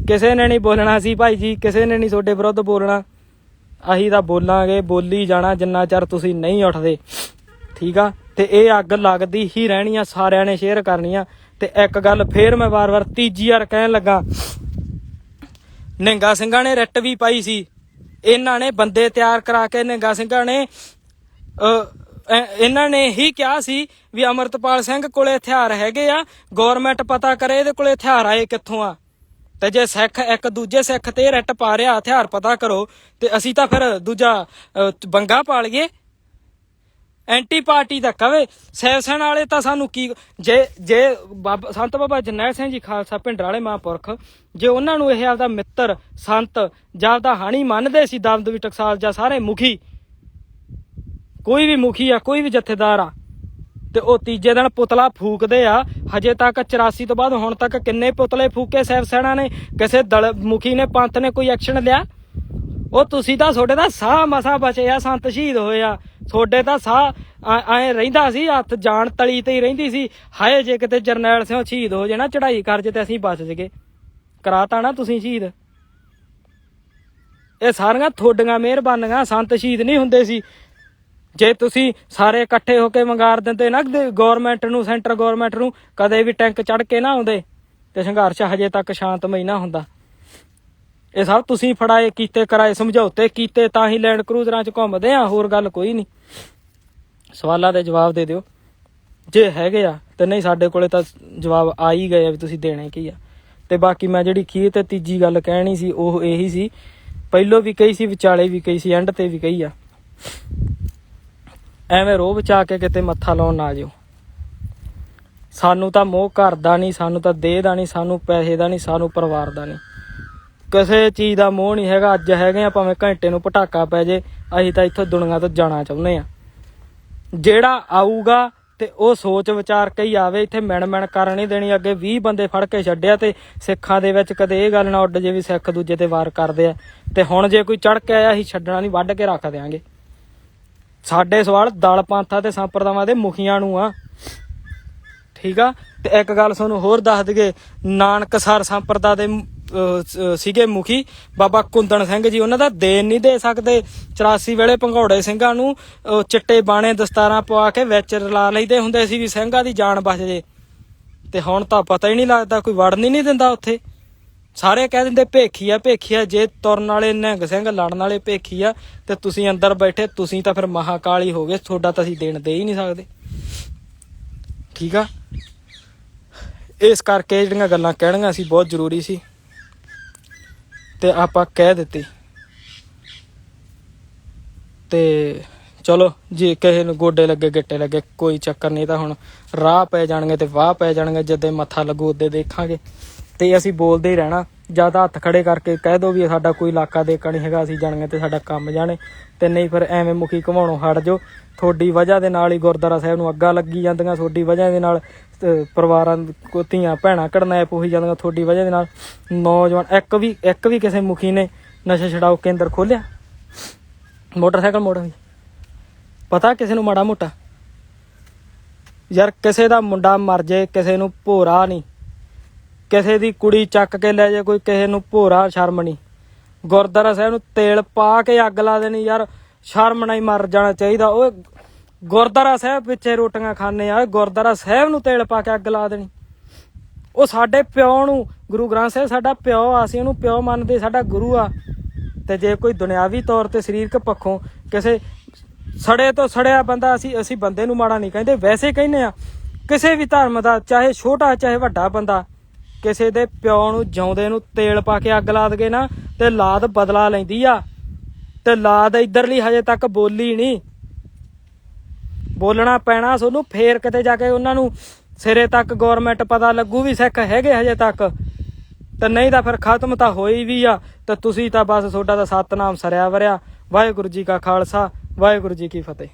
S1: ਕਿਸੇ ਨੇ ਨਹੀਂ ਬੋਲਣਾ ਸੀ ਭਾਈ ਜੀ, ਕਿਸੇ ਨੇ ਨਹੀਂ ਤੁਹਾਡੇ ਵਿਰੁੱਧ ਬੋਲਣਾ। ਅਸੀਂ ਤਾਂ ਬੋਲਾਂਗੇ, ਬੋਲੀ ਜਾਣਾ ਜਿੰਨਾ ਚਿਰ ਤੁਸੀਂ ਨਹੀਂ ਉੱਠਦੇ, ਠੀਕ ਆ। ਤੇ ਇਹ ਅੱਗ ਲੱਗਦੀ ਹੀ ਰਹਿਣੀ ਆ, ਸਾਰਿਆਂ ਨੇ ਸ਼ੇਅਰ ਕਰਨੀ ਆ। ਤੇ ਇੱਕ ਗੱਲ ਫੇਰ ਮੈਂ ਵਾਰ-ਵਾਰ ਤੀਜੀ ਵਾਰ ਕਹਿਣ ਲੱਗਾ, ਨਿਹੰਗਾ ਸਿੰਘਾਂ ਨੇ ਰਿੱਟ ਵੀ ਪਾਈ ਸੀ। ਇਹਨਾਂ ਨੇ ਬੰਦੇ ਤਿਆਰ ਕਰਾ ਕੇ, ਨਿਹੰਗਾ ਸਿੰਘਾਂ ਨੇ ਇਹਨਾਂ ਨੇ ਹੀ ਕਿਹਾ ਸੀ ਵੀ ਅਮਰਤਪਾਲ ਸਿੰਘ ਕੋਲੇ ਹਥਿਆਰ ਹੈਗੇ ਆ, ਗੌਰਮੈਂਟ ਪਤਾ ਕਰੇ ਇਹਦੇ ਕੋਲੇ ਹਥਿਆਰ ਆਏ ਕਿੱਥੋਂ ਆ। ਤੇ ਜੇ ਸਿੱਖ ਇੱਕ ਦੂਜੇ ਸਿੱਖ ਤੇ ਰਿੱਟ ਪਾ ਰਿਹਾ, ਹਥਿਆਰ ਪਤਾ ਕਰੋ, ਤੇ ਅਸੀਂ ਤਾਂ ਫਿਰ ਦੂਜਾ ਬੰਗਾ ਪਾ ਲਈਏ। ਐਂਟੀ ਪਾਰਟੀ ਤਾਂ ਕਵੇ, ਸੈਵ ਸੈਨਾ ਵਾਲੇ ਤਾਂ ਸਾਨੂੰ ਕੀ, ਜੇ ਸੰਤ ਬਾਬਾ ਜਰਨੈਲ ਸਿੰਘ ਜੀ ਖਾਲਸਾ ਭਿੰਡਰ ਵਾਲੇ ਮਹਾਂਪੁਰਖ, ਜੇ ਉਹਨਾਂ ਨੂੰ ਇਹ ਆਪਦਾ ਮਿੱਤਰ ਸੰਤ ਜਾਂ ਆਪਦਾ ਹਾਣੀ ਮੰਨਦੇ ਸੀ, ਦਮਦਮੀ ਟਕਸਾਲ ਜਾਂ ਸਾਰੇ ਮੁਖੀ, ਕੋਈ ਵੀ ਮੁਖੀ ਆ, ਕੋਈ ਵੀ ਜਥੇਦਾਰ ਆ, ਤੇ ਉਹ ਤੀਜੇ ਦਿਨ ਪੁਤਲਾ ਫੂਕਦੇ ਆ। ਹਜੇ ਤੱਕ 84 ਤੋਂ ਬਾਅਦ ਹੁਣ ਤੱਕ ਕਿੰਨੇ ਪੁਤਲੇ ਫੂਕੇ ਸੈਵ ਸੈਨਾ ਨੇ? ਕਿਸੇ ਦਲ ਮੁਖੀ ਨੇ, ਪੰਥ ਨੇ ਕੋਈ ਐਕਸ਼ਨ ਲਿਆ? ਉਹ ਤੁਸੀਂ ਤਾਂ, ਤੁਹਾਡੇ ਤਾਂ ਸਾਹ ਮਸਾ ਬਚੇ ਆ, ਸੰਤ ਸ਼ਹੀਦ ਹੋਏ ਆ, ਤੁਹਾਡੇ ਤਾਂ ਸਾਹ ਐਂ ਰਹਿੰਦਾ ਸੀ, ਹੱਥ ਜਾਨ ਤਲੀ ਤੇ ਹੀ ਰਹਿੰਦੀ ਸੀ। ਹਾਏ ਜੇ ਕਿਤੇ ਜਰਨੈਲ ਸਿੰਘ ਸ਼ਹੀਦ ਹੋ ਜੇ ਨਾ, ਚੜਾਈ ਕਰ ਜੇ ਤੇ ਅਸੀਂ ਬਚ ਜਗੇ। ਕਰਾਤਾ ਨਾ ਤੁਸੀਂ ਸ਼ਹੀਦ। ਇਹ ਸਾਰੀਆਂ ਤੁਹਾਡੀਆਂ ਮਿਹਰਬਾਨੀਆਂ, ਸੰਤ ਸ਼ਹੀਦ ਨਹੀਂ ਹੁੰਦੇ ਸੀ। ਜੇ ਤੁਸੀਂ ਸਾਰੇ ਇਕੱਠੇ ਹੋ ਕੇ ਵੰਗਾਰ ਦਿੰਦੇ ਨਾ ਗੌਰਮੈਂਟ ਨੂੰ, ਸੈਂਟਰ ਗੌਰਮੈਂਟ ਨੂੰ, ਕਦੇ ਵੀ ਟੈਂਕ ਚੜ੍ਹ ਕੇ ਨਾ ਆਉਂਦੇ ਤੇ ਸੰਘਰਸ਼ ਹਜੇ ਤੱਕ ਸ਼ਾਂਤਮਈ ਨਾ ਹੁੰਦਾ। ਇਹ ਸਭ ਤੁਸੀਂ ਫੜਾਏ ਕੀਤੇ, ਕਰਾਏ, ਸਮਝੌਤੇ ਕੀਤੇ, ਤਾਂ ਹੀ ਲੈਂਡ ਕਰੂਜ਼ਰਾਂ 'ਚ ਘੁੰਮਦੇ ਆ। ਹੋਰ ਗੱਲ ਕੋਈ ਨਹੀਂ। ਸਵਾਲਾਂ ਦੇ ਜਵਾਬ ਦੇ ਦਿਓ ਜੇ ਹੈਗੇ ਆ, ਤੇ ਨਹੀਂ ਸਾਡੇ ਕੋਲੇ ਤਾਂ ਜਵਾਬ ਆ ਹੀ ਗਏ ਆ ਵੀ ਤੁਸੀਂ ਦੇਣੇ ਕੀ ਆ। ਤੇ ਬਾਕੀ ਮੈਂ ਜਿਹੜੀ ਅਖੀਰ ਤੇ ਤੀਜੀ ਗੱਲ ਕਹਿਣੀ ਸੀ ਉਹ ਇਹੀ ਸੀ, ਪਹਿਲੋਂ ਵੀ ਕਹੀ ਸੀ, ਵਿਚਾਲੇ ਵੀ ਕਹੀ ਸੀ, ਐਂਡ ਤੇ ਵੀ ਕਹੀ ਆ। ਐਵੇਂ ਰੋਹ ਬਚਾ ਕੇ ਕਿਤੇ ਮੱਥਾ ਲਾਉਣ ਨਾ ਜਿਓ। ਸਾਨੂੰ ਤਾਂ ਮੋਹ ਘਰ ਦਾ ਨਹੀਂ, ਸਾਨੂੰ ਤਾਂ ਦੇਹ ਦਾ ਨਹੀਂ, ਸਾਨੂੰ ਪੈਸੇ ਦਾ ਨਹੀਂ, ਸਾਨੂੰ ਪਰਿਵਾਰ ਦਾ ਨਹੀਂ, ਕਿਸੇ ਚੀਜ਼ ਦਾ ਮੋਹ ਨਹੀਂ ਹੈਗਾ। ਅੱਜ ਹੈਗੇ ਆ, ਭਾਵੇਂ ਘੰਟੇ ਨੂੰ ਪਟਾਕਾ ਪੈ ਜੇ, ਅਸੀਂ ਤਾਂ ਇੱਥੋਂ ਦੁਨੀਆ ਤੋਂ ਜਾਣਾ ਚਾਹੁੰਦੇ ਆ। ਜਿਹੜਾ ਆਊਗਾ ਤੇ ਉਹ ਸੋਚ ਵਿਚਾਰ ਕੇ ਹੀ ਆਵੇ। ਇੱਥੇ ਮਿਣ ਕਰਨ ਨਹੀਂ ਦੇਣੀ। ਅੱਗੇ 20 ਬੰਦੇ ਫੜ ਕੇ ਛੱਡਿਆ ਤੇ ਸਿੱਖਾਂ ਦੇ ਵਿੱਚ ਕਦੇ ਇਹ ਗੱਲ ਨਾ ਉੱਡ ਜੇ ਵੀ ਸਿੱਖ ਦੂਜੇ ਤੇ ਵਾਰ ਕਰਦੇ ਆ। ਤੇ ਹੁਣ ਜੇ ਕੋਈ ਚੜ ਕੇ ਆਇਆ, ਅਸੀਂ ਛੱਡਣਾ ਨਹੀਂ, ਵੱਢ ਕੇ ਰੱਖ ਦਿਆਂਗੇ। ਸਾਡੇ ਸਵਾਲ ਦਲ ਪੰਥਾਂ ਤੇ ਸੰਪਰਦਾਵਾਂ ਦੇ ਮੁਖੀਆਂ ਨੂੰ ਆ, ਠੀਕ ਆ। ਤੇ ਇੱਕ ਗੱਲ ਤੁਹਾਨੂੰ ਹੋਰ ਦੱਸ ਦਈਏ, ਨਾਨਕਸਰ ਸੰਪਰਦਾ ਦੇ ਸੀਗੇ ਮੁਖੀ ਬਾਬਾ ਕੁੰਦਨ ਸਿੰਘ ਜੀ, ਉਹਨਾਂ ਦਾ ਦੇਣ ਨਹੀਂ ਦੇ ਸਕਦੇ। 84 ਵੇਲੇ ਭੰਗੌੜੇ ਸਿੰਘਾਂ ਨੂੰ ਚਿੱਟੇ ਬਾਣੇ ਦਸਤਾਰਾਂ ਪਵਾ ਕੇ ਵਿੱਚ ਰਲਾ ਲਈਦੇ ਹੁੰਦੇ ਸੀ ਵੀ ਸਿੰਘਾਂ ਦੀ ਜਾਨ ਬਚ ਜੇ। ਤੇ ਹੁਣ ਤਾਂ ਪਤਾ ਹੀ ਨਹੀਂ ਲੱਗਦਾ, ਕੋਈ ਵੜਨ ਹੀ ਨਹੀਂ ਦਿੰਦਾ ਉੱਥੇ। ਸਾਰੇ ਕਹਿ ਦਿੰਦੇ ਭੇਖੀ ਆ, ਭੇਖੀ ਆ। ਜੇ ਤੁਰਨ ਵਾਲੇ ਨਿਹੰਗ ਸਿੰਘ ਲੜਨ ਵਾਲੇ ਭੇਖੀ ਆ ਤੇ ਤੁਸੀਂ ਅੰਦਰ ਬੈਠੇ, ਤੁਸੀਂ ਤਾਂ ਫਿਰ ਮਹਾਕਾਲੀ ਹੋ ਗਏ। ਤੁਹਾਡਾ ਤਾਂ ਅਸੀਂ ਦੇਣ ਦੇ ਹੀ ਨਹੀਂ ਸਕਦੇ, ਠੀਕ ਆ। ਇਸ ਕਰਕੇ ਜਿਹੜੀਆਂ ਗੱਲਾਂ ਕਹਿਣੀਆਂ ਸੀ ਬਹੁਤ ਜ਼ਰੂਰੀ ਸੀ ਤੇ ਆਪਾਂ ਕਹਿ ਦਿੱਤੀ। ਤੇ ਚਲੋ ਜੇ ਕਿਸੇ ਨੂੰ ਗੋਡੇ ਲੱਗੇ ਗਿੱਟੇ ਲੱਗੇ ਕੋਈ ਚੱਕਰ ਨਹੀਂ, ਤਾਂ ਹੁਣ ਰਾਹ ਪੈ ਜਾਣਗੇ ਤੇ ਵਾਹ ਪੈ ਜਾਣਗੇ, ਜਦੇ ਮੱਥਾ ਲੱਗੂ ਉਹਦੇ ਦੇਖਾਂਗੇ। ਤੇ ਅਸੀਂ ਬੋਲਦੇ ਹੀ ਰਹਿਣਾ, ਜਦ ਹੱਥ ਖੜੇ ਕਰਕੇ ਕਹਿ ਦੋ ਵੀ ਸਾਡਾ ਕੋਈ ਇਲਾਕਾ ਦੇਖਾ ਨਹੀਂ ਹੈਗਾ, ਅਸੀਂ ਜਾਣਗੇ ਤੇ ਸਾਡਾ ਕੰਮ ਜਾਣੇ, ਤੇ ਨਹੀਂ ਫਿਰ ਐਵੇਂ ਮੁਖੀ ਘਮਾਉਣੋਂ ਹਟ ਜਾਓ। ਤੁਹਾਡੀ ਵਜ੍ਹਾ ਦੇ ਨਾਲ ਹੀ ਗੁਰਦੁਆਰਾ ਸਾਹਿਬ ਨੂੰ ਅੱਗਾਂ ਲੱਗੀ ਜਾਂਦੀਆਂ, ਤੁਹਾਡੀ ਵਜ੍ਹਾ ਦੇ ਨਾਲ ਪਰਿਵਾਰਾਂ ਧੀਆਂ ਭੈਣਾਂ ਕੜਨੈਪ ਹੋਈ ਜਾਂਦੀਆਂ, ਤੁਹਾਡੀ ਵਜ੍ਹਾ ਦੇ ਨਾਲ ਨੌਜਵਾਨ ਇੱਕ ਵੀ ਕਿਸੇ ਮੁਖੀ ਨੇ ਨਸ਼ਾ ਛਡਾਓ ਕੇਂਦਰ ਖੋਲਿਆ? ਮੋਟਰਸਾਈਕਲ ਮੋੜਨ ਦੀ ਪਤਾ ਕਿਸੇ ਨੂੰ ਮਾੜਾ ਮੋਟਾ? ਯਾਰ ਕਿਸੇ ਦਾ ਮੁੰਡਾ ਮਰ ਜੇ ਕਿਸੇ ਨੂੰ ਭੋਰਾ ਨਹੀਂ, ਕਿਸੇ ਦੀ ਕੁੜੀ ਚੱਕ ਕੇ ਲੈ ਜੇ ਕੋਈ ਕਿਸੇ ਨੂੰ ਭੋਰਾ ਸ਼ਰਮ ਨਹੀਂ। ਗੁਰਦੁਆਰਾ ਸਾਹਿਬ ਨੂੰ ਤੇਲ ਪਾ ਕੇ ਅੱਗ ਲਾ ਦੇਣੀ ਯਾਰ, ਸ਼ਰਮ ਨਾਲ ਹੀ ਮਰ ਜਾਣਾ ਚਾਹੀਦਾ। ਉਹ ਗੁਰਦੁਆਰਾ ਸਾਹਿਬ ਪਿੱਛੇ ਰੋਟੀਆਂ ਖਾਂਦੇ ਆ, ਗੁਰਦੁਆਰਾ ਸਾਹਿਬ ਨੂੰ ਤੇਲ ਪਾ ਕੇ ਅੱਗ ਲਾ ਦੇਣੀ। ਉਹ ਸਾਡੇ ਪਿਓ ਨੂੰ, ਗੁਰੂ ਗ੍ਰੰਥ ਸਾਹਿਬ ਸਾਡਾ ਪਿਓ ਆ, ਅਸੀਂ ਉਹਨੂੰ ਪਿਓ ਮੰਨਦੇ, ਸਾਡਾ ਗੁਰੂ ਆ। ਤੇ ਜੇ ਕੋਈ ਦੁਨਿਆਵੀ ਤੌਰ ਤੇ ਸਰੀਰਕ ਪੱਖੋਂ ਕਿਸੇ ਸੜੇ ਤੋਂ ਸੜਿਆ ਬੰਦਾ, ਅਸੀਂ ਬੰਦੇ ਨੂੰ ਮਾੜਾ ਨਹੀਂ ਕਹਿੰਦੇ, ਵੈਸੇ ਕਹਿੰਦੇ ਆ ਕਿਸੇ ਵੀ ਧਰਮ ਦਾ, ਚਾਹੇ ਛੋਟਾ ਚਾਹੇ ਵੱਡਾ ਬੰਦਾ, ਕਿਸੇ ਦੇ ਪਿਓ ਨੂੰ ਜਿਉਂਦੇ ਨੂੰ ਤੇਲ ਪਾ ਕੇ ਅੱਗ ਲਾ ਦਗੇ ਨਾ ਤੇ ਲਾਦ ਬਦਲਾ ਲੈਂਦੀ ਆ। ਤੇ ਲਾਦ ਇੱਧਰਲੀ ਹਜੇ ਤੱਕ ਬੋਲੀ ਨਹੀਂ, ਬੋਲਣਾ ਪੈਣਾ ਤੁਹਾਨੂੰ, ਫੇਰ ਕਿਤੇ ਜਾ ਕੇ ਉਹਨਾਂ ਨੂੰ ਸਿਰੇ ਤੱਕ ਗੌਰਮੈਂਟ ਪਤਾ ਲੱਗੂ ਵੀ ਸਿੱਖ ਹੈਗੇ ਹਜੇ ਤੱਕ, ਤੇ ਨਹੀਂ ਤਾਂ ਫਿਰ ਖਤਮ ਤਾਂ ਹੋਈ ਵੀ ਆ। ਤੇ ਤੁਸੀਂ ਤਾਂ ਬਸ ਤੁਹਾਡਾ ਤਾਂ ਸਤਿਨਾਮ ਸਰਿਆ ਵਰਿਆ। ਵਾਹਿਗੁਰੂ ਜੀ ਕਾ ਖਾਲਸਾ, ਵਾਹਿਗੁਰੂ ਜੀ ਕੀ ਫਤਿਹ।